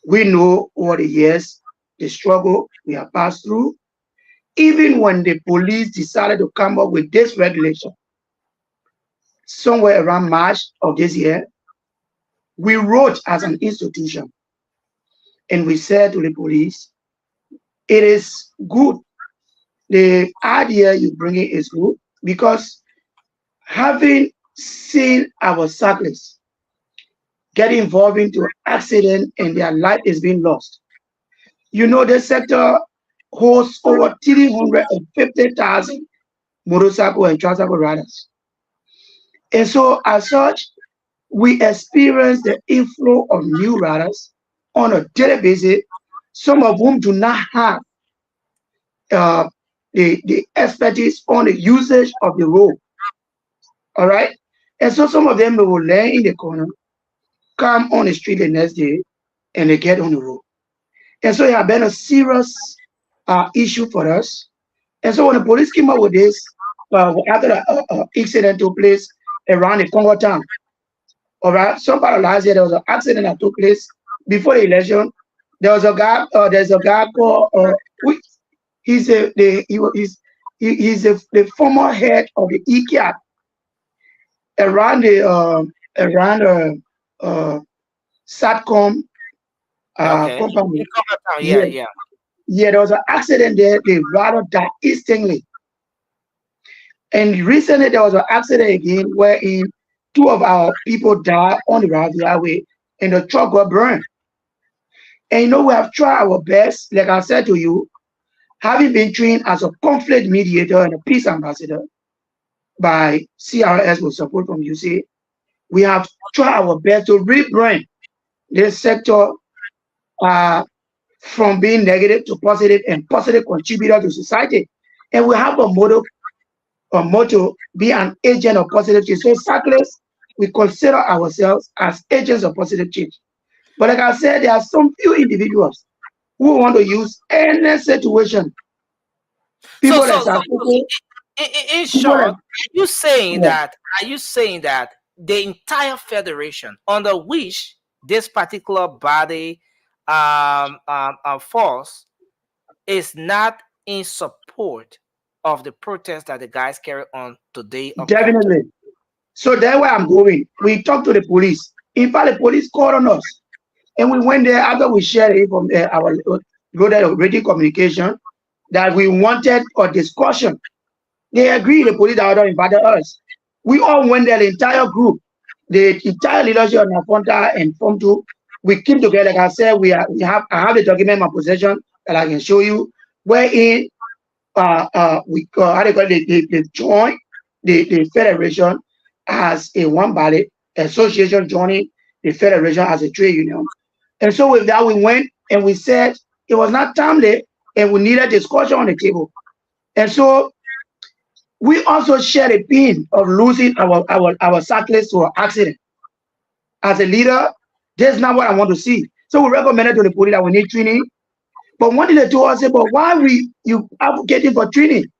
We know over the years, the struggle we have passed through. Even when the police decided to come up with this regulation, somewhere around March of this year, we wrote as an institution and we said to the police, it is good. The idea you bring in is good because having seen our cyclists get involved into accident and their life is being lost. You know, this sector hosts over 350,000 motorcycle and tricycle riders. And so as such, we experience the inflow of new riders on a daily basis, some of whom do not have the expertise on the usage of the road. All right. And so some of them will lay in the corner, come on the street the next day, and they get on the road. And so it has been a serious issue for us. And so when the police came up with this, after the incident took place around the Congo town, all right, some part of last year there was an accident that took place before the election. There was a guy. There's a guy called. He's the former head of the ECAT around the Satcom company. Yeah. Yeah, there was an accident there. The rider died instantly. And recently there was an accident again wherein 2 of our people died on the highway and the truck got burned. And you know, we have tried our best, like I said to you, having been trained as a conflict mediator and a peace ambassador by CRS with support from UC, we have tried our best to rebrand this sector from being negative to positive and positive contributor to society. And we have a motto, be an agent of positive change. So cyclists, we consider ourselves as agents of positive change. But like I said, there are some few individuals who want to use any situation. People in short, are you saying that the entire federation under which this particular body falls is not in support of the protest that the guys carry on today? Definitely. So that's where I'm going. We talked to the police. In fact, the police called on us. And we went there after we shared it from our written communication that we wanted a discussion. They agreed, the police that invited us. We all went there, the entire group, the entire leadership of Nafonta and Form 2. We came together, like I said, I have the document in my possession that I can show you, wherein we joined the federation as a one body, association joining the federation as a trade union. And so with that, we went and we said it was not timely and we needed discussion on the table. And so we also shared a pain of losing our cyclists to an accident. As a leader, this is not what I want to see. So we recommended to the police that we need training. But one thing they told us, but why you advocating for training?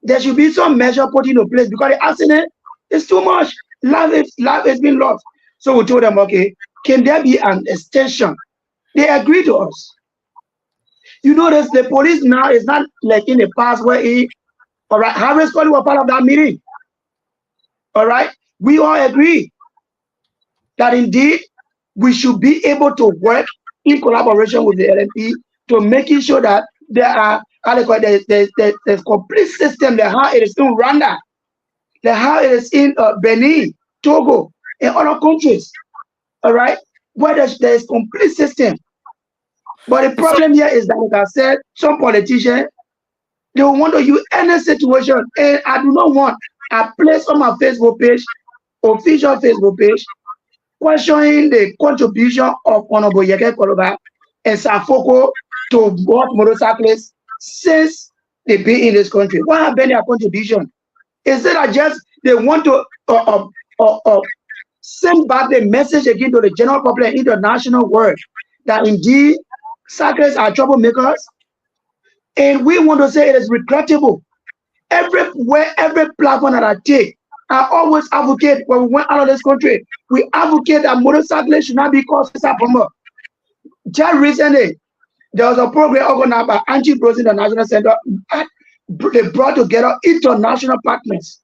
There should be some measure put into place because the accident is too much. Life has been lost. So we told them, okay, can there be an extension? They agreed to us. You notice the police now is not like in the past where all right, Harris Colley was part of that meeting. All right, we all agree that indeed we should be able to work in collaboration with the LNP to making sure that there's complete system, the how it is in Rwanda, the how it is in Benin, Togo, and other countries. All right, where there's complete system. But the problem here is that, like I said, some politicians, they want to use any situation, and I do not want. I place on my Facebook page, official Facebook page, questioning the contribution of Honorable Yeke Koloba and Safoko to both motorcyclists since they've been in this country. What have been their contribution? Is it that just they want to send back the message again to the general public and international world that indeed cyclists are troublemakers, and we want to say it is regrettable. Everywhere, every platform that I take, I always advocate when we went out of this country. We advocate that motorcyclists should not be called bomber. Just recently, there was a program organized by Anti-Bros International Center. They brought together international partners.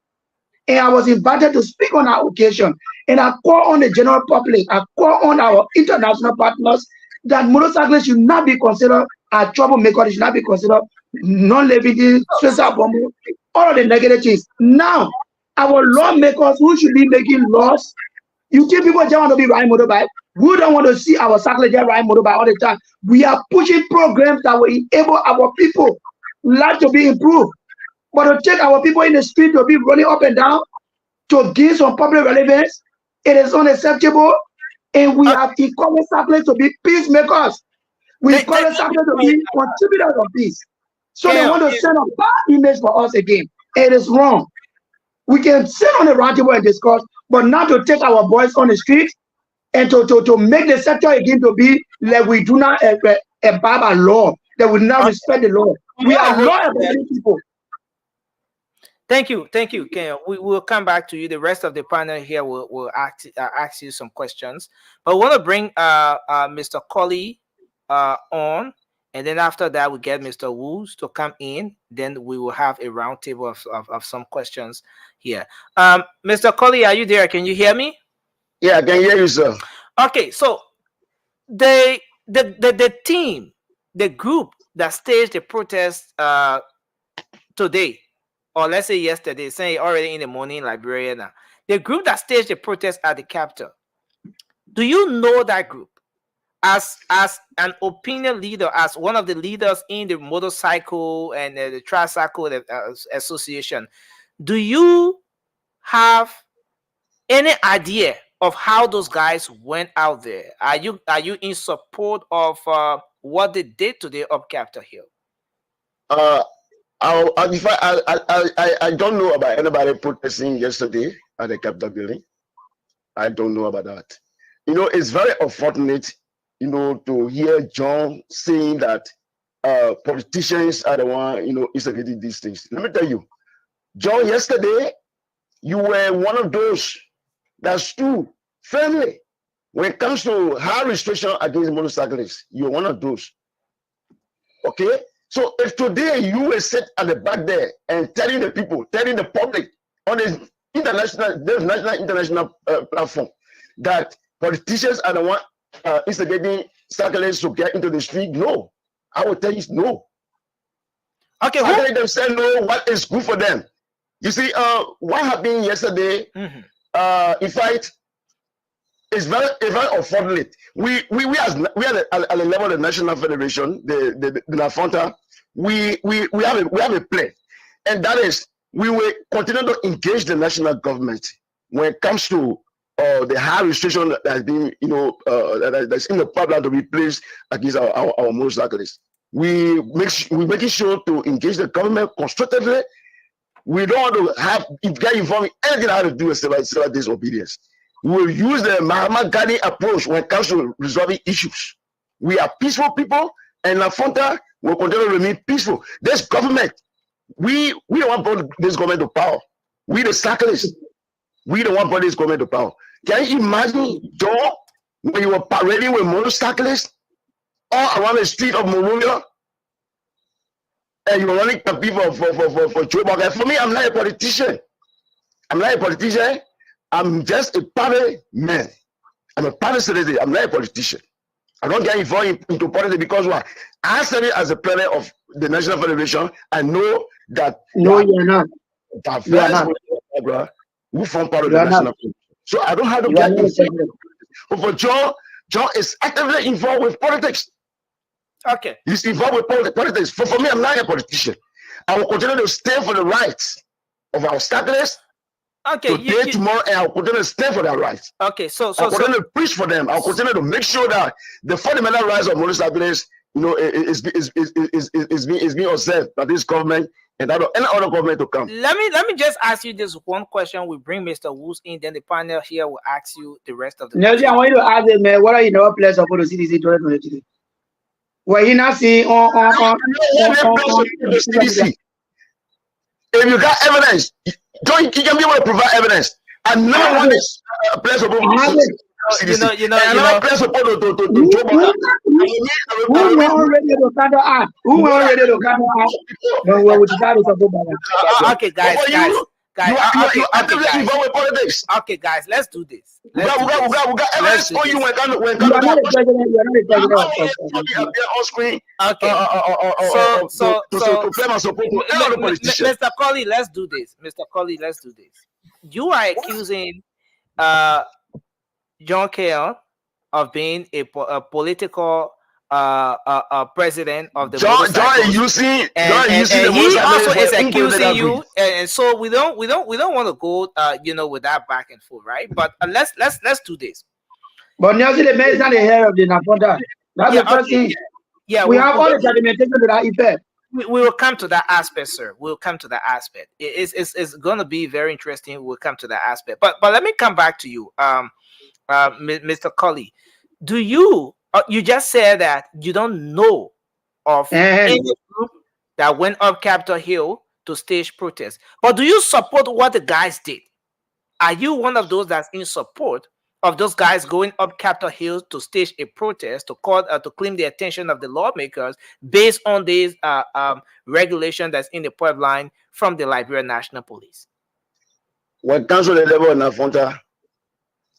And I was invited to speak on our occasion. And I call on the general public, I call on our international partners that motorcyclists should not be considered a troublemaker, they should not be considered non-living, suicide bomber, all of the negative things. Now, our lawmakers who should be making laws, you think people just want to be riding motorbike? We don't want to see our cyclists just riding motorbike all the time. We are pushing programs that will enable our people life to be improved. But to take our people in the street to be running up and down to gain some public relevance, it is unacceptable. And we have encouraged cyclists to be peacemakers. We encourage cyclists to be contributors of peace. So they want to send a bad image for us again. It is wrong. We can sit on the roundtable and discuss, but not to take our voice on the street and to make the sector again to be like we do not abide by law, that we do not respect the law. We are law-abiding people. Thank you, Ken. We will come back to you. The rest of the panel here will ask you some questions. But we want to bring Mr. Colley on, and then after that we get Mr. Woos to come in. Then we will have a roundtable of some questions here. Mr. Colley, are you there? Can you hear me? Yeah, I can hear you, sir. Okay, so the team, the group that staged the protest today, or let's say yesterday, saying already in the morning in Liberia now, the group that staged the protest at the Capitol, do you know that group as an opinion leader, as one of the leaders in the motorcycle and the tricycle association? Do you have any idea of how those guys went out there? Are you in support of what they did today up Capitol Hill? I don't know about anybody protesting yesterday at the Capitol building. I don't know about that. You know, it's very unfortunate, you know, to hear John saying that politicians are the one, you know, instigating these things. Let me tell you, John, yesterday, you were one of those that stood firmly when it comes to high restriction against motorcyclists. You're one of those. Okay? So if today you will sit at the back there and telling the people, telling the public on the international platform that politicians are the one instigating cyclists to get into the street, no. I will tell you no. Okay, cyclists themselves know what is good for them. You see, what happened yesterday, in fact, it's very unfortunate. We are at the level of the National Federation, the NAFONTA, we have a plan, and that is we will continue to engage the national government when it comes to the high restriction that has been, you know, that's in the pipeline to be placed against our motorcyclists. We're making sure to engage the government constructively. We don't want to get involved in anything that has to do with civil disobedience. We will use the Mahatma Gandhi approach when it comes to resolving issues. We are peaceful people, and NAFONTA will continue to remain peaceful. This government, we don't want to put this government to power. We the cyclists, we don't want to put this government to power. Can you imagine, John, when you were parading with motorcyclists all around the street of Monrovia, and you were running people for Joe Biden? For me, I'm not a politician. I'm not a politician. I'm just a party man. I'm a party citizen. I'm not a politician. I don't get involved into politics because what? I said it as a president of the National Federation. I know that. No, you're not. You are not. Who form part of the National Federation. So I don't have to get involved. But for John is actively involved with politics. Okay. He's involved with politics. For me, I'm not a politician. I will continue to stand for the rights of our cyclists. Okay, today, tomorrow, and I'll continue to stand for their rights. Okay, so I'll continue to preach for them. I'll continue to make sure that the fundamental rights of motorcyclists, you know, is being observed by this government and that of any other government to come. Let me just ask you this one question. We bring Mr. Woos in, then the panel here will ask you the rest of the. Nelson, I want you to ask them, man, what are you in our place of the CDC 2023? Were you not seeing on the CDC? If you got evidence, you can be able to provide evidence. And now one is place support CDC. Another place support to Joe Biden. Who were ready to cut out? Who were ready to cut out? No, we will try to support Biden. Okay, guys. Okay, guys, let's do this. We got evidence on you when you are not the president. You are not the president. On screen. Okay. So play my support to any other politician. Mr. Colley, let's do this. Mr. Colley, let's do this. You are accusing John Keon of being a political president of the John using he also is accusing you, and so we don't want to go with that back and forth, right? But let's do this. But Nelson, the man is not the head of the Nafonda. That's the first thing. Yeah, we have all the documentation to that effect. We will come to that aspect, sir. We'll come to that aspect. It's going to be very interesting. We'll come to that aspect. But let me come back to you, Mr. Colley. Do you just said that you don't know of any group that went up Capitol Hill to stage protests, but do you support what the guys did? Are you one of those that's in support of those guys going up Capitol Hill to stage a protest to claim the attention of the lawmakers based on this regulation that's in the pipeline from the Liberian National Police? When it comes to the level of Nafonda,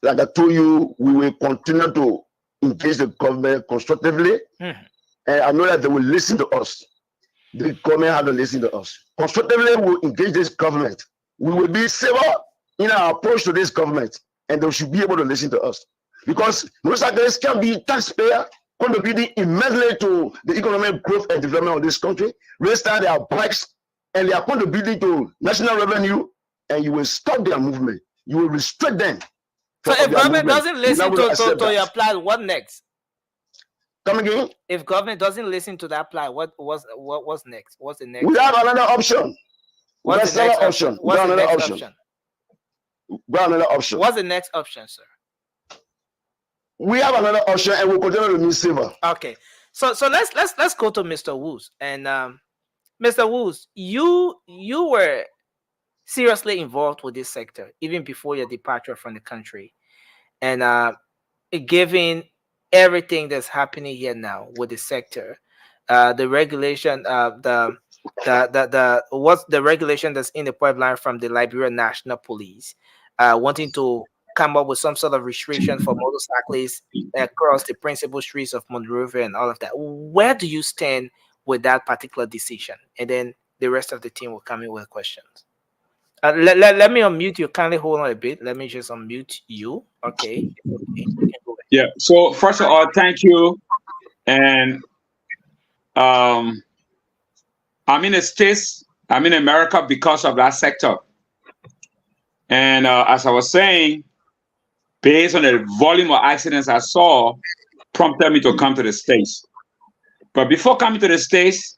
like I told you, we will continue to engage the government constructively, and I know that they will listen to us. The government has to listen to us. Constructively, we will engage this government. We will be civil in our approach to this government, and they should be able to listen to us. Because most of us can be taxpayer contributing immensely to the economic growth and development of this country, raise their bikes, and they are contributing to national revenue, and you will stop their movement. You will restrict them. So if government doesn't listen to your plan, what next? Come again? If government doesn't listen to that plan, what's next? What's the next? We have another option. What's the next option? What's the next option? Another option. What's the next option, sir? We have another option, and we'll continue to move silver. Okay. So let's go to Mr. Woos. And Mr. Woos, you were seriously involved with this sector even before your departure from the country, and given everything that's happening here now with the sector, the regulation, what's the regulation that's in the pipeline from the Liberian National Police, wanting to come up with some sort of restriction for motorcyclists across the principal streets of Monrovia and all of that. Where do you stand with that particular decision? And then the rest of the team will come in with questions. Let me unmute you. Kindly hold on a bit. Let me just unmute you. Okay. Yeah. So first of all, thank you. And I'm in the States. I'm in America because of that sector. And as I was saying, based on the volume of accidents I saw, prompted me to come to the States. But before coming to the States,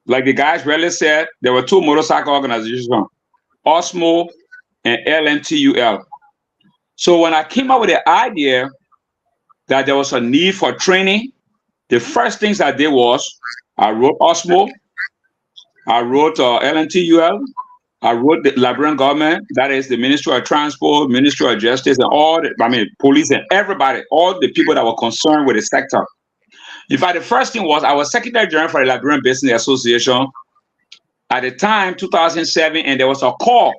like the guys really said, there were two motorcycle organizations, Osmo and LMTUL. So when I came up with the idea that there was a need for training, the first things I did was I wrote Osmo, I wrote LMTUL, I wrote the Liberian government, that is the Ministry of Transport, Ministry of Justice, and all the, police and everybody, all the people that were concerned with the sector. In fact, the first thing was I was Secretary General for the Liberian Business Association at the time, 2007, and there was a call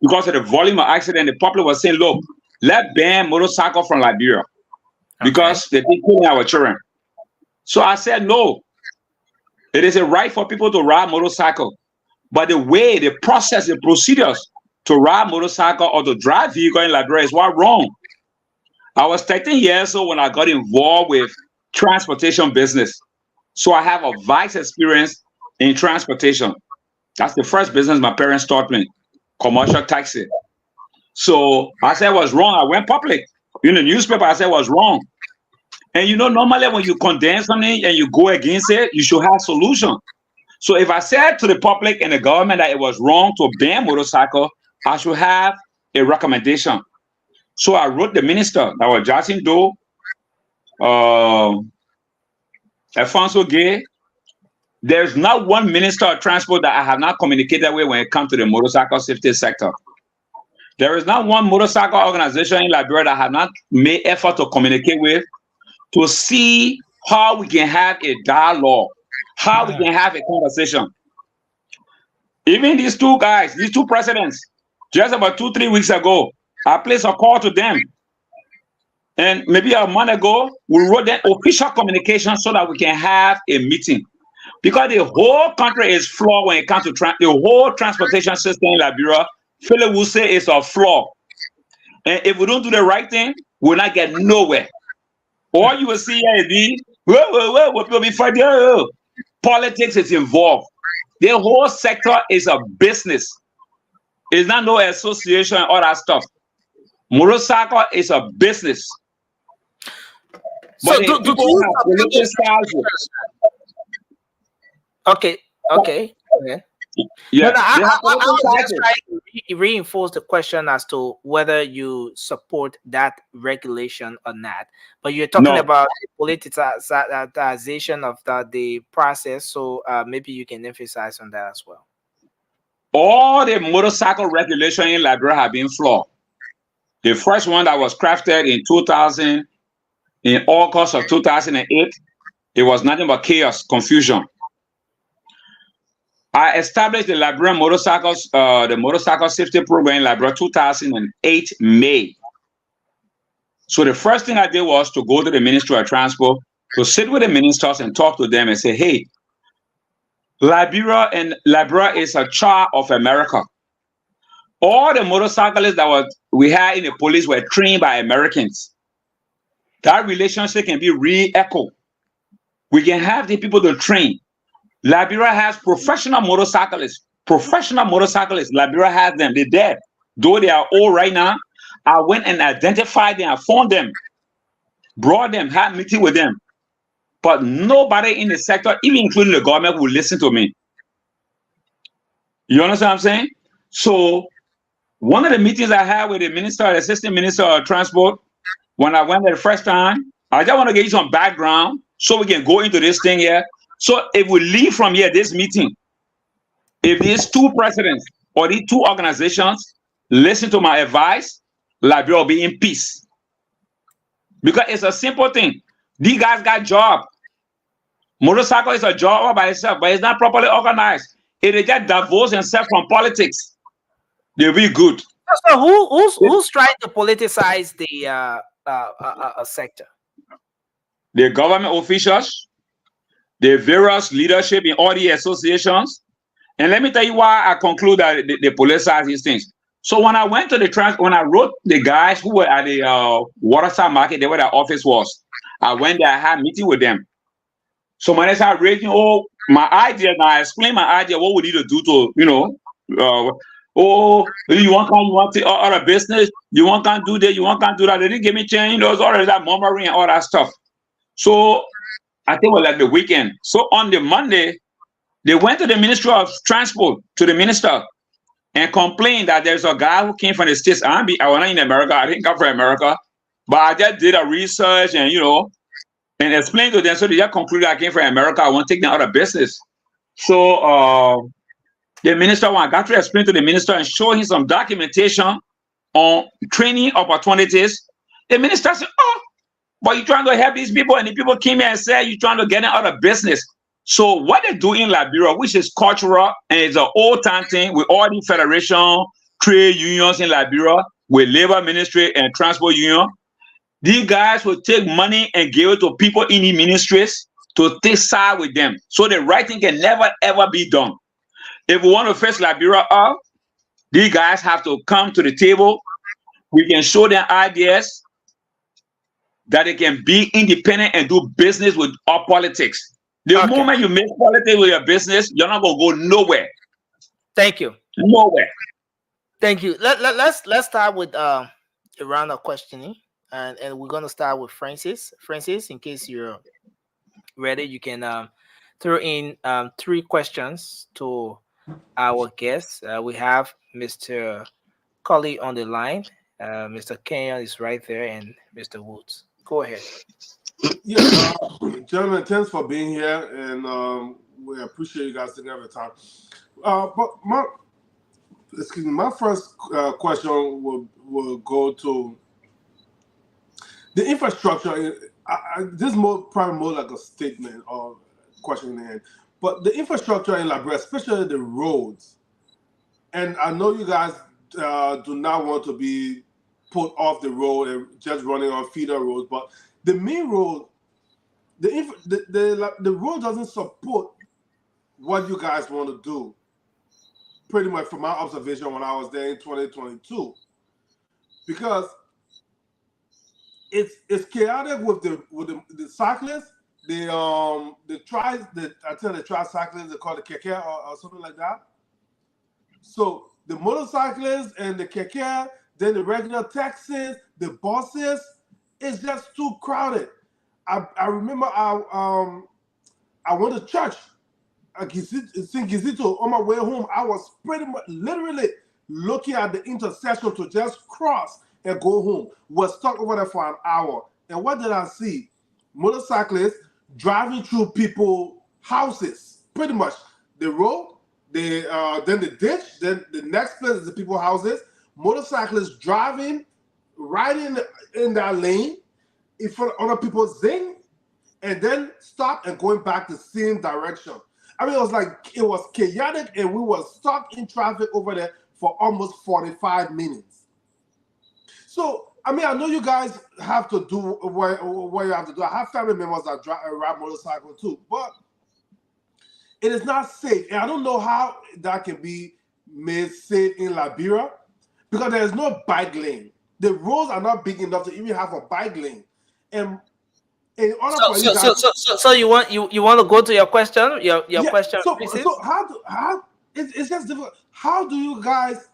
because of the volume of accident. The public was saying, look, let's ban motorcycle from Liberia because they're killing our children. So I said, no, it is a right for people to ride motorcycle. But the way, the process, the procedures to ride motorcycle or to drive vehicle in Liberia is what wrong. I was 13 years old when I got involved with transportation business. So I have a vast experience in transportation. That's the first business my parents taught me, commercial taxi. So I said I was wrong. I went public. In the newspaper, I said I was wrong. And you know, normally when you condemn something and you go against it, you should have a solution. So if I said to the public and the government that it was wrong to ban motorcycle, I should have a recommendation. So I wrote the minister, that was Justin Doe, Alfonso Gay, there's not one minister of transport that I have not communicated with when it comes to the motorcycle safety sector. There is not one motorcycle organization in Liberia that I have not made effort to communicate with to see how we can have a dialogue, how we can have a conversation. Even these two guys, these two presidents, just about 2-3 weeks ago, I placed a call to them. And maybe a month ago, we wrote them official communication so that we can have a meeting. Because the whole country is flawed when it comes to the whole transportation system in Liberia. Philip will say it's a flaw. And if we don't do the right thing, we'll not get nowhere. All you will see here is people be fighting. Politics is involved. The whole sector is a business. It's not no association and all that stuff. Motorcycle is a business. So But okay. Yeah, No, I was just trying to reinforce the question as to whether you support that regulation or not. But you're talking about the politicization of the process, so maybe you can emphasize on that as well. All the motorcycle regulation in Liberia have been flawed. The first one that was crafted in 2000, in August of 2008, it was nothing but chaos, confusion. I established the Liberian the motorcycle safety program in Liberia 2008 May. So the first thing I did was to go to the Ministry of Transport, to sit with the ministers and talk to them and say, hey, Liberia is a child of America. All the motorcyclists that we had in the police were trained by Americans. That relationship can be re-echoed. We can have the people to train. Liberia has professional motorcyclists. Liberia has them. They're dead. Though they are old right now, I went and identified them. I found them, brought them, had meeting with them. But nobody in the sector, even including the government, will listen to me. You understand what I'm saying? So one of the meetings I had with the assistant minister of transport, when I went there the first time, I just want to get you some background so we can go into this thing here. So if we leave from here, this meeting, if these two presidents or these two organizations listen to my advice, Liberia will be in peace. Because it's a simple thing. These guys got job. Motorcycle is a job all by itself, but it's not properly organized. If they just divorce themselves from politics, they'll be good. So who's trying to politicize the sector? The government officials, the various leadership in all the associations. And let me tell you why I conclude that they politicize these things. So when I went to when I wrote the guys who were at the Waterside Market, they were their office was. I went there, I had a meeting with them. So when I started rating, my idea, now I explained my idea, what we need to do to, you want to other business, you want to do that, you want to do that. They didn't give me change, those all of that murmuring and all that stuff. So I think it was like the weekend. So on the Monday, they went to the Ministry of Transport, to the minister, and complained that there's a guy who came from the States. I was not in America, I didn't come from America, but I just did a research and, and explained to them. So they just concluded I came from America, I want to take them out of business. So the minister, when I got to explain to the minister and show him some documentation on training opportunities, the minister said, but you're trying to help these people, and the people came here and said you're trying to get them out of business. So what they do in Liberia, which is cultural and it's an old time thing with all the federation, trade unions in Liberia, with labor ministry and transport union, these guys will take money and give it to people in the ministries to take side with them. So the right thing can never ever be done. If we want to face Liberia up, these guys have to come to the table. We can show them ideas that they can be independent and do business with our politics. The moment you make politics with your business, you're not gonna go nowhere. Thank you. Nowhere. Thank you. Let's start with a round of questioning, and we're gonna start with Francis. Francis, in case you're ready, you can throw in 3 questions to our guests. We have Mr. Colley on the line. Mr. Kenyon is right there, and Mr. Woods. Go ahead. Yeah, gentlemen, thanks for being here, and we appreciate you guys taking every time. But my first question will go to the infrastructure. This is probably more like a statement or question in the end. But the infrastructure in Liberia, especially the roads, and I know you guys do not want to be put off the road and just running on feeder roads, but the main road, the road doesn't support what you guys want to do. Pretty much from my observation when I was there in 2022, because it's chaotic with the cyclists, the tricyclists, they call it keke or something like that. So the motorcyclists and the keke, then the regular taxis, the buses, it's just too crowded. I remember I went to church at Gizito. On my way home, I was pretty much literally looking at the intersection to just cross and go home. Was stuck over there for an hour. And what did I see? Motorcyclists driving through people's houses. Pretty much the road, then the ditch, then the next place is the people's houses. Motorcyclists driving right in that lane in front of other people, zing, and then stop and going back the same direction. I mean, it was chaotic, and we were stuck in traffic over there for almost 45 minutes. So, I mean, I know you guys have to do what you have to do. I have family members that ride motorcycle too, but it is not safe. And I don't know how that can be made safe in Liberia because there is no bike lane. The roads are not big enough to even have a bike lane. And in order for you guys, so you want to go to your question? Your question. So how it's just difficult. How do you guys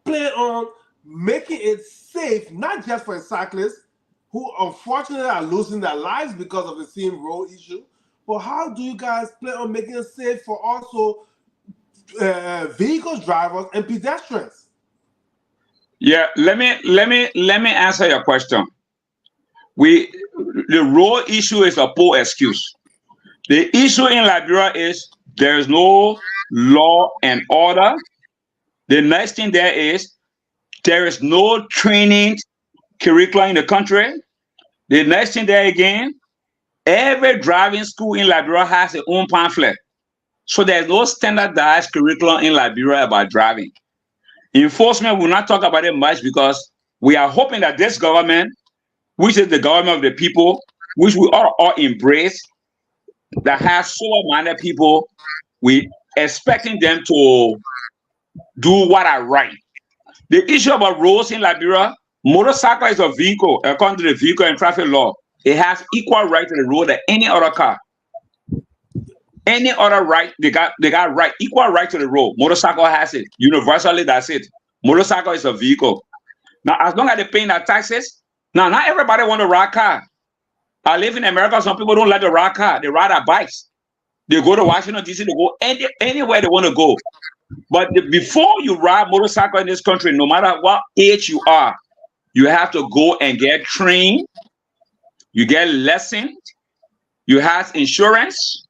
plan on making it safe, not just for cyclists who unfortunately are losing their lives because of the same road issue, but how do you guys plan on making it safe for also vehicle drivers and pedestrians? Yeah, let me answer your question. The road issue is a poor excuse. The issue in Liberia is there is no law and order. The next thing there is no training curriculum in the country. The next thing there again, every driving school in Liberia has its own pamphlet. So there's no standardized curriculum in Liberia about driving. Enforcement will not talk about it much because we are hoping that this government, which is the government of the people, which we all embrace, that has sober-minded people, we expecting them to do what are right. The issue about roads in Liberia, motorcycle is a vehicle. According to the vehicle and traffic law, it has equal right to the road as any other car. Any other right, they got right, equal right to the road. Motorcycle has it. Universally, that's it. Motorcycle is a vehicle. Now, as long as they're paying their taxes, now not everybody want to ride car. I live in America, some people don't like to ride car. They ride their bikes. They go to Washington, D.C., they go anywhere they want to go. But before you ride motorcycle in this country, no matter what age you are, you have to go and get trained. You get lessons. You have insurance.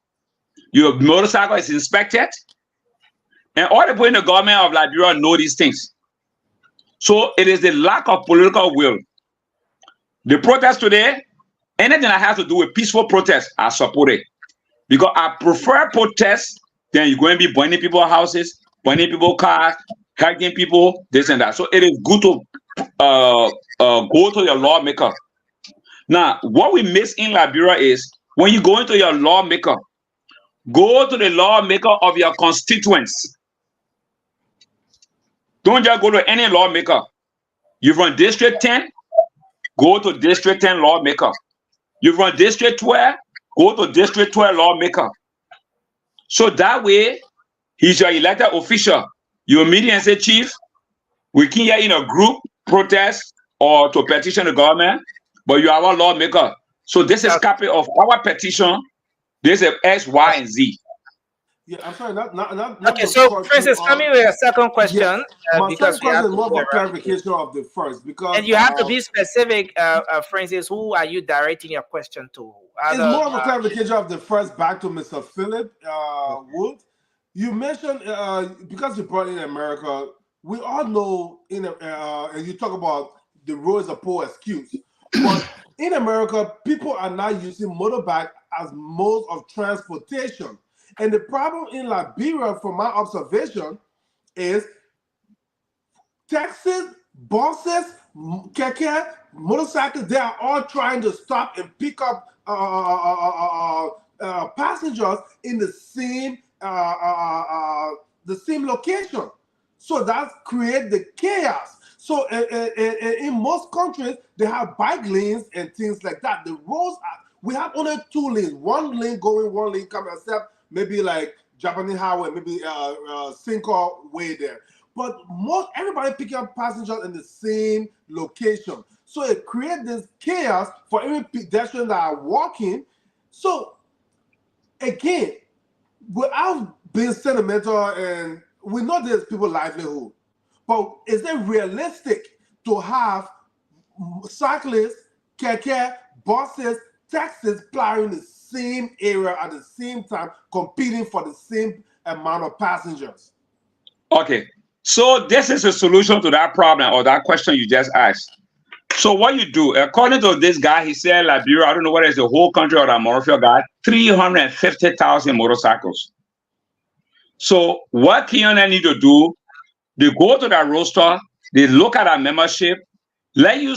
Your motorcycle is inspected. And all the people in the government of Liberia know these things. So it is the lack of political will. The protest today, anything that has to do with peaceful protest, I support it. Because I prefer protests than you're going to be burning people's houses, burning people's cars, hacking people, this and that. So it is good to go to your lawmaker. Now, what we miss in Liberia is when you go into your lawmaker, go to the lawmaker of your constituents. Don't just go to any lawmaker. You're from District 10, go to District 10 lawmaker. You're from District 12, go to District 12 lawmaker. So that way, he's your elected official. You meet and say, Chief, we can hear in a group protest or to petition the government, but you are our lawmaker. So this is a copy of our petition. This is X, Y, and Z. Yeah, I'm sorry, not Okay, the so part Francis, two. coming with a second question, Yes, my because second we have question is to more move of a around. clarification of the first because And you have to be specific, Francis. Who are you directing your question to? it's more of a clarification of the first back to Mr. Philip Wood. You mentioned because you brought in America, we all know and you talk about the road is a poor excuse, but in America, people are not using motorbike as mode of transportation. And the problem in Liberia, from my observation, is taxis, buses, keke, motorcycles, they are all trying to stop and pick up passengers in the same location. So that creates the chaos. So in most countries, they have bike lanes and things like that. The roads we have only 2 lanes, 1 lane going, 1 lane coming, except maybe like Japanese highway, maybe Cinco way there. But everybody picking up passengers in the same location. So it creates this chaos for every pedestrian that are walking. So again, without being sentimental, and we know there's people's livelihood, but is it realistic to have cyclists, keke, buses, taxis plowing the same area at the same time, competing for the same amount of passengers? Okay, so this is a solution to that problem or that question you just asked. So what you do, according to this guy, he said Liberia, I don't know whether it's the whole country or the Morphia guy, 350,000 motorcycles. So what Kiana need to do, they go to that roster, they look at our membership, let you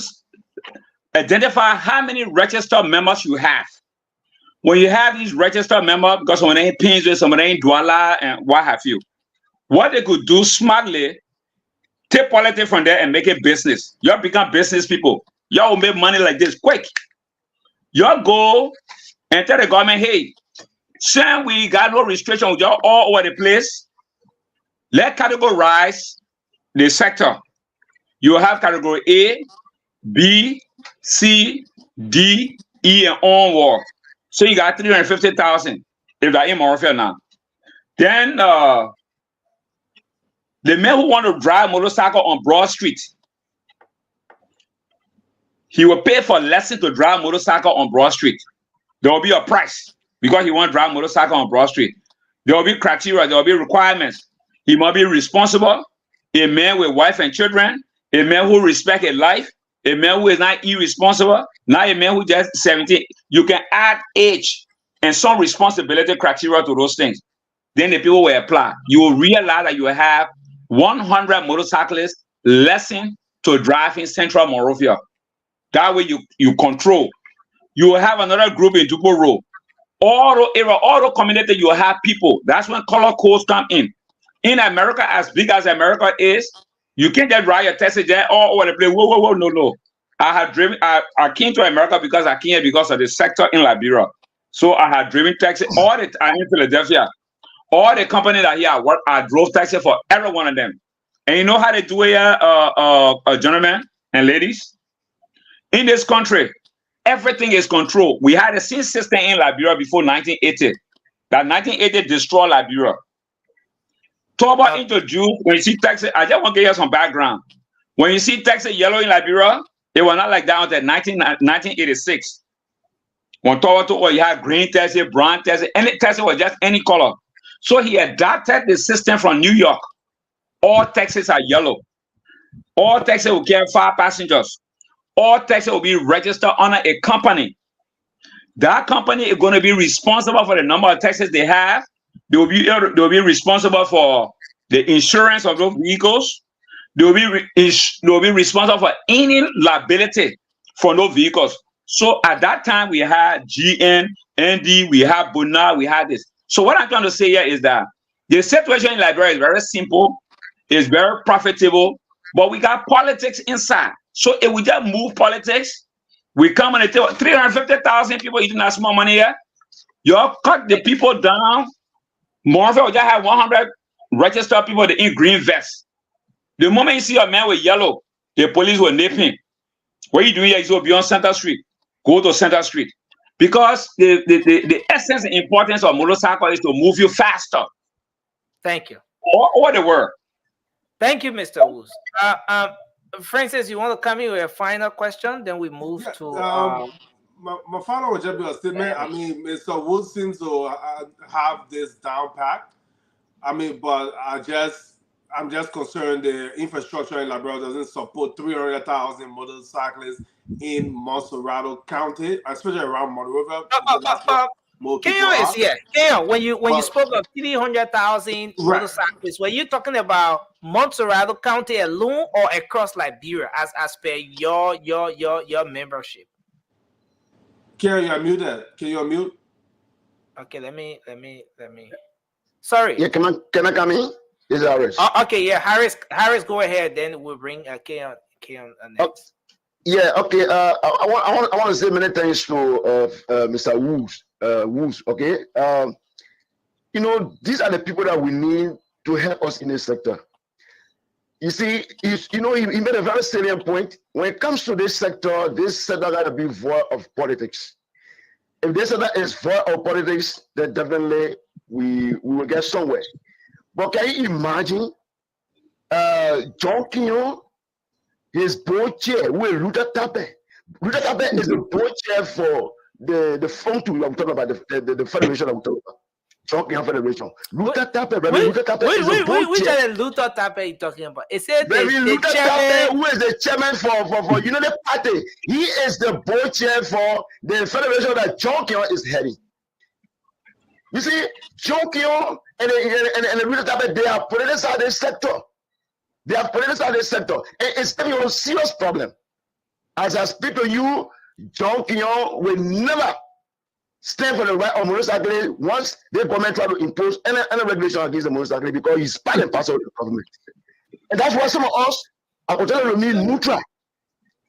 identify how many registered members you have. When you have these registered members, because some of them pins with some of them Douala and what have you, what they could do smartly, take politics from there and make it business. Y'all become business people. Y'all will make money like this quick. Y'all go and tell the government, hey, since we got no restriction with y'all all over the place, let's categorize the sector. You have category A, B, C, D, E, and onward. So you got 350,000 if they're in Morphia now. Then the man who want to drive motorcycle on Broad Street, he will pay for lesson to drive motorcycle on Broad Street. There will be a price because he want to drive motorcycle on Broad Street. There will be criteria, there will be requirements. He must be responsible, a man with wife and children, a man who respect a life, a man who is not irresponsible, not a man who just 17. You can add age and some responsibility criteria to those things. Then the people will apply. You will realize that you will have 100 motorcyclists lesson to drive in Central Monrovia. That way you control. You will have another group in Dupo Road. All the community, you will have people. That's when color codes come in. In America, as big as America is, you can't just ride your taxi there all over the place. Whoa, no. I came to America because I came here because of the sector in Liberia. So I had driven taxi all the time in Philadelphia. All the companies that here I work, I drove taxi for every one of them. And you know how they do it here, gentlemen and ladies? In this country, everything is controlled. We had a SIN system in Liberia before 1980. That 1980 destroyed Liberia. Talk about introduced, when you see taxi, I just want to give you some background. When you see taxi yellow in Liberia, it was not like that until 1986. When Toronto, you had green taxi, brown taxi, any taxi was just any color. So he adapted the system from New York. All taxis are yellow. All taxis will carry 5 passengers. All taxis will be registered under a company. That company is going to be responsible for the number of taxis they have. They will be responsible for the insurance of those vehicles. They will be responsible for any liability for those vehicles. So at that time, we had GN, ND, we had Buna, we had this. So what I'm trying to say here is that the situation in Liberia is very simple, it's very profitable, but we got politics inside. So if we just move politics, we come on the table, 350,000 people eating that small money here. You cut the people down. Morphia will just have 100 registered people in green vests. The moment you see a man with yellow, the police will nip him. What you doing here is go beyond Center Street. Go to Center Street. Because the essence and importance of motorcycle is to move you faster. Thank you. What the word? Thank you, Mr. Woods. Francis, you want to come in with a final question? Then we move to. My final would just be a statement. I mean, Mr. Woods seems to have this down pat. I mean, but I'm just concerned the infrastructure in Liberia doesn't support 300,000 motorcyclists in Monserrate County, especially around Monrovia. Keo is here. Keo, when you spoke of 300,000 motorcyclists, were you talking about Monserrate County alone or across Liberia as per your membership? Keo, you're muted. Can you unmute? Okay, let me. Sorry. Yeah, can I come in? This is Harris. Okay, yeah, Harris, go ahead. Then we'll bring Keo next. Yeah, okay. I want to say many thanks to Mr. Woods. Okay. You know, these are the people that we need to help us in this sector. You see, he made a very salient point. When it comes to this sector got to be void of politics. If this sector is void of politics, then definitely we will get somewhere. But can you imagine John Kinyo, his board chair with Ruta Tape? Ruta Tape is the board chair for the front I'm talking about, the federation I'm talking about. John Kinyo Federation. Ruta Tape, Ruta Tape is the board which chair. are the Ruta Tape you talking about? It said Ruta Tape, who is the chairman for the party. He is the board chair for the federation that John Kinyo is heading. You see, John Kinyo and the Ruta Tape, they are politicized this sector. They have politicized this sector. And it's a serious problem. As I speak to you, John Kinyo will never stand for the right of motorcyclists once the government try to impose any regulation against the motorcyclists because he's part and parcel of the government. And that's why some of us are going to remain neutral.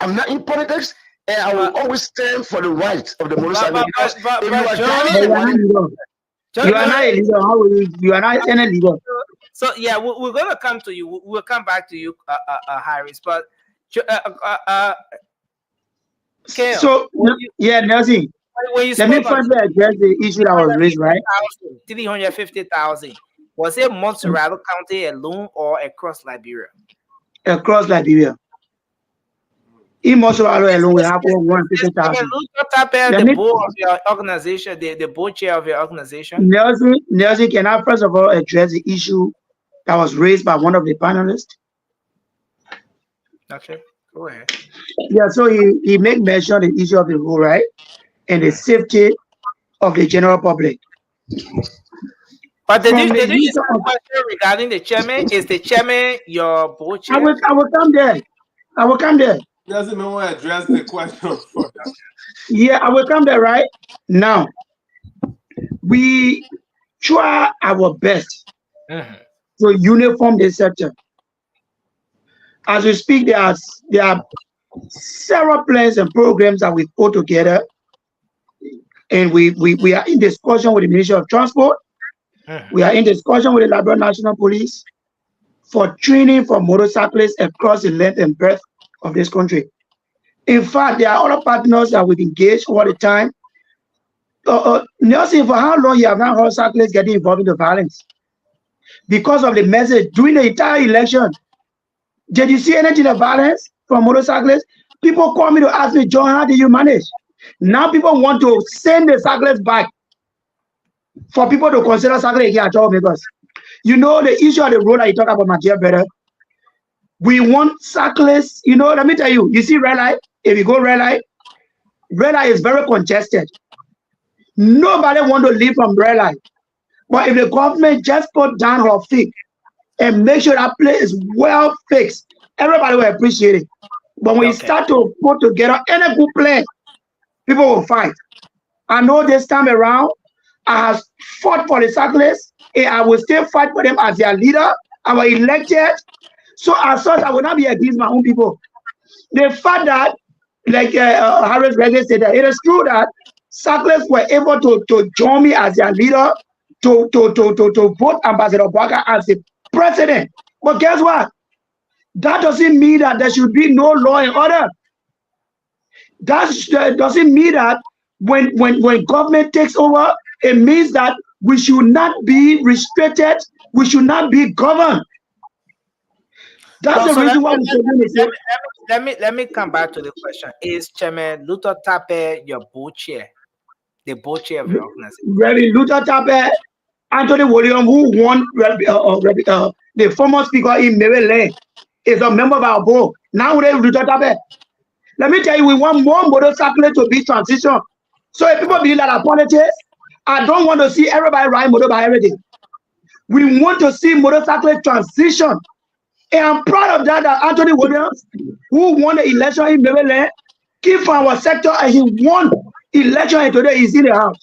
I'm not in politics, and I will always stand for the rights of the motorcyclists. You are not a leader. How will you are not any leader. So yeah, we're gonna come to you. We'll come back to you, Harris. But so yeah, Nelson. Let me first address the issue that was raised, right? 350,000. Was it Monserrate County alone or across Liberia? Across Liberia. In Monserrate alone, we have 150,000. The board of your organization, the board chair of your organization. Nelson, can I first of all address the issue that was raised by one of the panelists? Okay, go ahead. Yeah, so he made mention of the issue of the rule, right? And the safety of the general public. But did you ask a question regarding the chairman? Is the chairman your board chair? I will come there. Doesn't know what address the question for. Yeah, I will come there right now. We try our best to uniform the sector. As we speak, there are several plans and programs that we put together, and we are in discussion with the Ministry of Transport. We are in discussion with the Liberia National Police for training for motorcyclists across the length and breadth of this country. In fact, there are other partners that we've engaged all the time. Nelson, for how long you have not heard cyclists getting involved in the violence? Because of the message during the entire election. Did you see anything of violence from motorcyclists? People call me to ask me, John, how do you manage? Now people want to send the cyclists back for people to consider cycling here at all, because you know the issue of the road that you talk about, my dear brother. We want cyclists, let me tell you, you see red light, if you go red light is very congested. Nobody want to leave from red light. But if the government just put down her feet and make sure that place is well fixed, everybody will appreciate it. But when you start to put together any good plan, people will fight. I know this time around, I have fought for the cyclists, and I will still fight for them as their leader. I was elected. So as such, I will not be against my own people. The fact that, like Harris Reggae said, that it is true that cyclists were able to join me as their leader to vote Ambassador Bwaka as the president. But guess what? That doesn't mean that there should be no law and order. That doesn't mean that when government takes over, It means that we should not be restricted. We should not be governed. That's the reason why let me come back to the question. Is Chairman Luther Tappe your board chair? The board chair of your organization? Reverend Luther Tappe, Anthony William, who won the former speaker in Maryland, is a member of our board. Now we Luther Tappe. Let me tell you, we want more motorcyclists to be transition. So if people believe that politics, I don't want to see everybody ride motor by everything. We want to see motorcyclist transition. And I'm proud of that Anthony Williams, who won the election in Maryland, came from our sector and he won election and today he's in the house.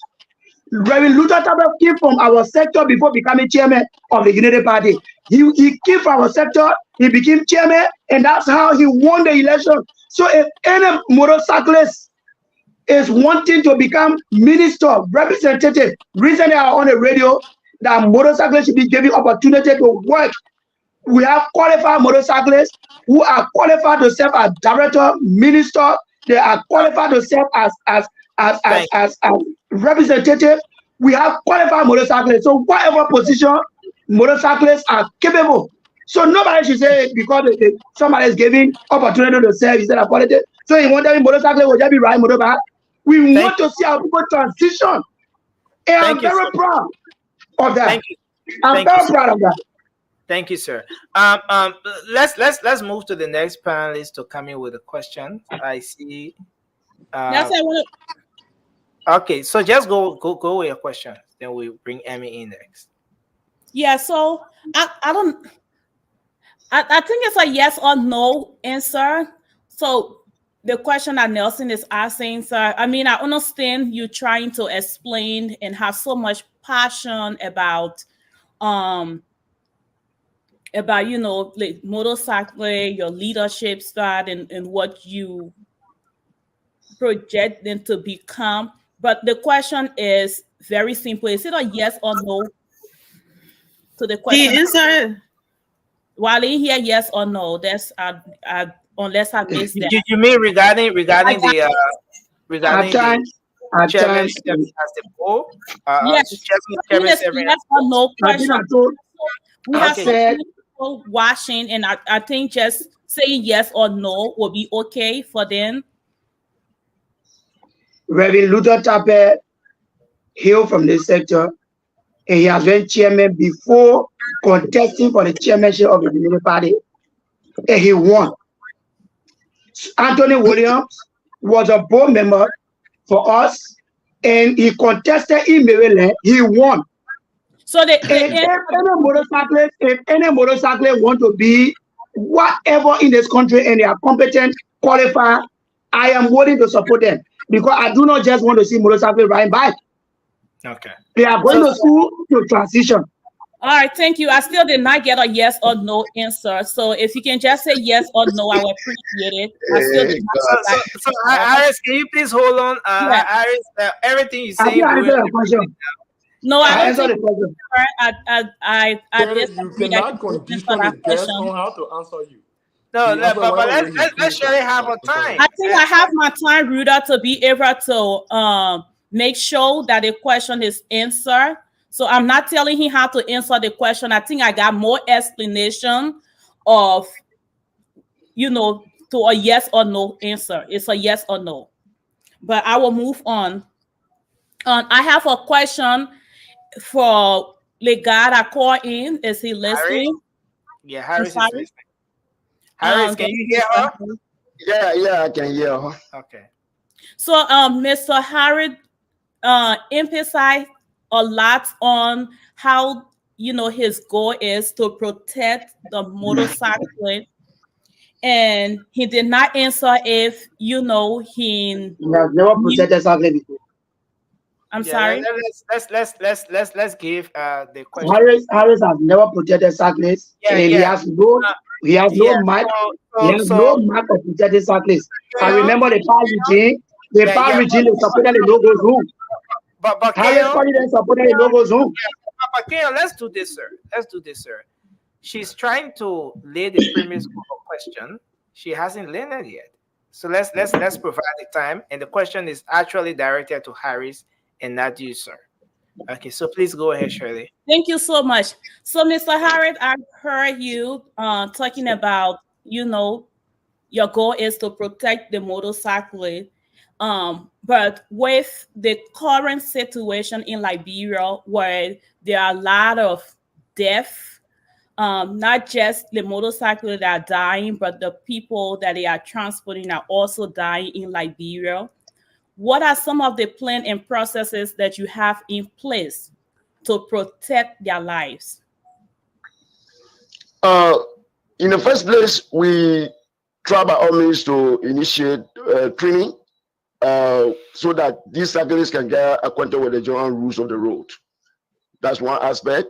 Reverend Luther Tappe came from our sector before becoming chairman of the Unity Party. He came from our sector, he became chairman, and that's how he won the election. So if any motorcyclist is wanting to become minister, representative, recently I on the radio that motorcyclists should be given opportunity to work. We have qualified motorcyclists who are qualified to serve as director, minister. They are qualified to serve as representative. We have qualified motorcyclists. So whatever position, motorcyclists are capable. So nobody should say because somebody is giving opportunity to serve instead of politics. So you want that motorcyclist will just be riding motorbike. We want to see our people transition. And I'm very proud of that. I'm very proud of that. Thank you, sir. Let's move to the next panelist to come in with a question. I see. Yes, I want to. Okay, so just go with your question. Then we bring Emmy in next. Yeah. So I don't. I think it's a yes or no answer. So the question that Nelson is asking, sir, I mean, I understand you trying to explain and have so much passion about like motorcycle, your leadership style and what you project them to become. But the question is very simple. Is it a yes or no to the question? The answer. Wally here, yes or no? That's unless I missed that. You mean regarding the chairman as the poll? Yes, yes or no question. We have said people watching, and I think just saying yes or no will be okay for them. Reverend Luther Tappe hail from this sector, and he has been chairman before contesting for the chairmanship of the Unity Party, and he won. Anthony Williams was a board member for us, and he contested in Maryland. He won. So if any motorcyclist want to be whatever in this country and they are competent, qualified, I am willing to support them because I do not just want to see motorcyclists riding bike. Okay. They are going to school to transition. All right, thank you. I still did not get a yes or no answer. So if you can just say yes or no, I would appreciate it. I still did not so Iris, can you please hold on? Iris, everything you say. No, I answer the question. You cannot condition the guest on how to answer you. No, but let's surely have a time. I think I have my time, Ruda, to be able to make sure that the question is answered. So I'm not telling him how to answer the question. I think I got more explanation of, to a yes or no answer. It's a yes or no. But I will move on. I have a question for Legard. I call in. Is he listening? Yeah, Harris is listening. Harris, can you hear her? Yeah, I can hear her. Okay. So, Mr. Harris emphasized a lot on how his goal is to protect the motorcycle, and he did not answer if he has never protected cycling before. I'm sorry. Let's give the question. Harris has never protected cyclists, and he has no mark. He has no mark of protected cyclists. I remember the past regime. The past regime supported the logos room. But Harris supported the logos room. But Keo, let's do this, sir. She's trying to lay the premise of a question. She hasn't learned it yet. So let's provide the time. And the question is actually directed to Harris and not you, sir. Okay, so please go ahead, Shirley. Thank you so much. So, Mr. Harris, I heard you talking about, your goal is to protect the motorcyclist. But with the current situation in Liberia, where there are a lot of deaths, not just the motorcyclists that are dying, but the people that they are transporting are also dying in Liberia. What are some of the plans and processes that you have in place to protect their lives? In the first place, we try by all means to initiate training so that these cyclists can get acquainted with the general rules of the road. That's one aspect.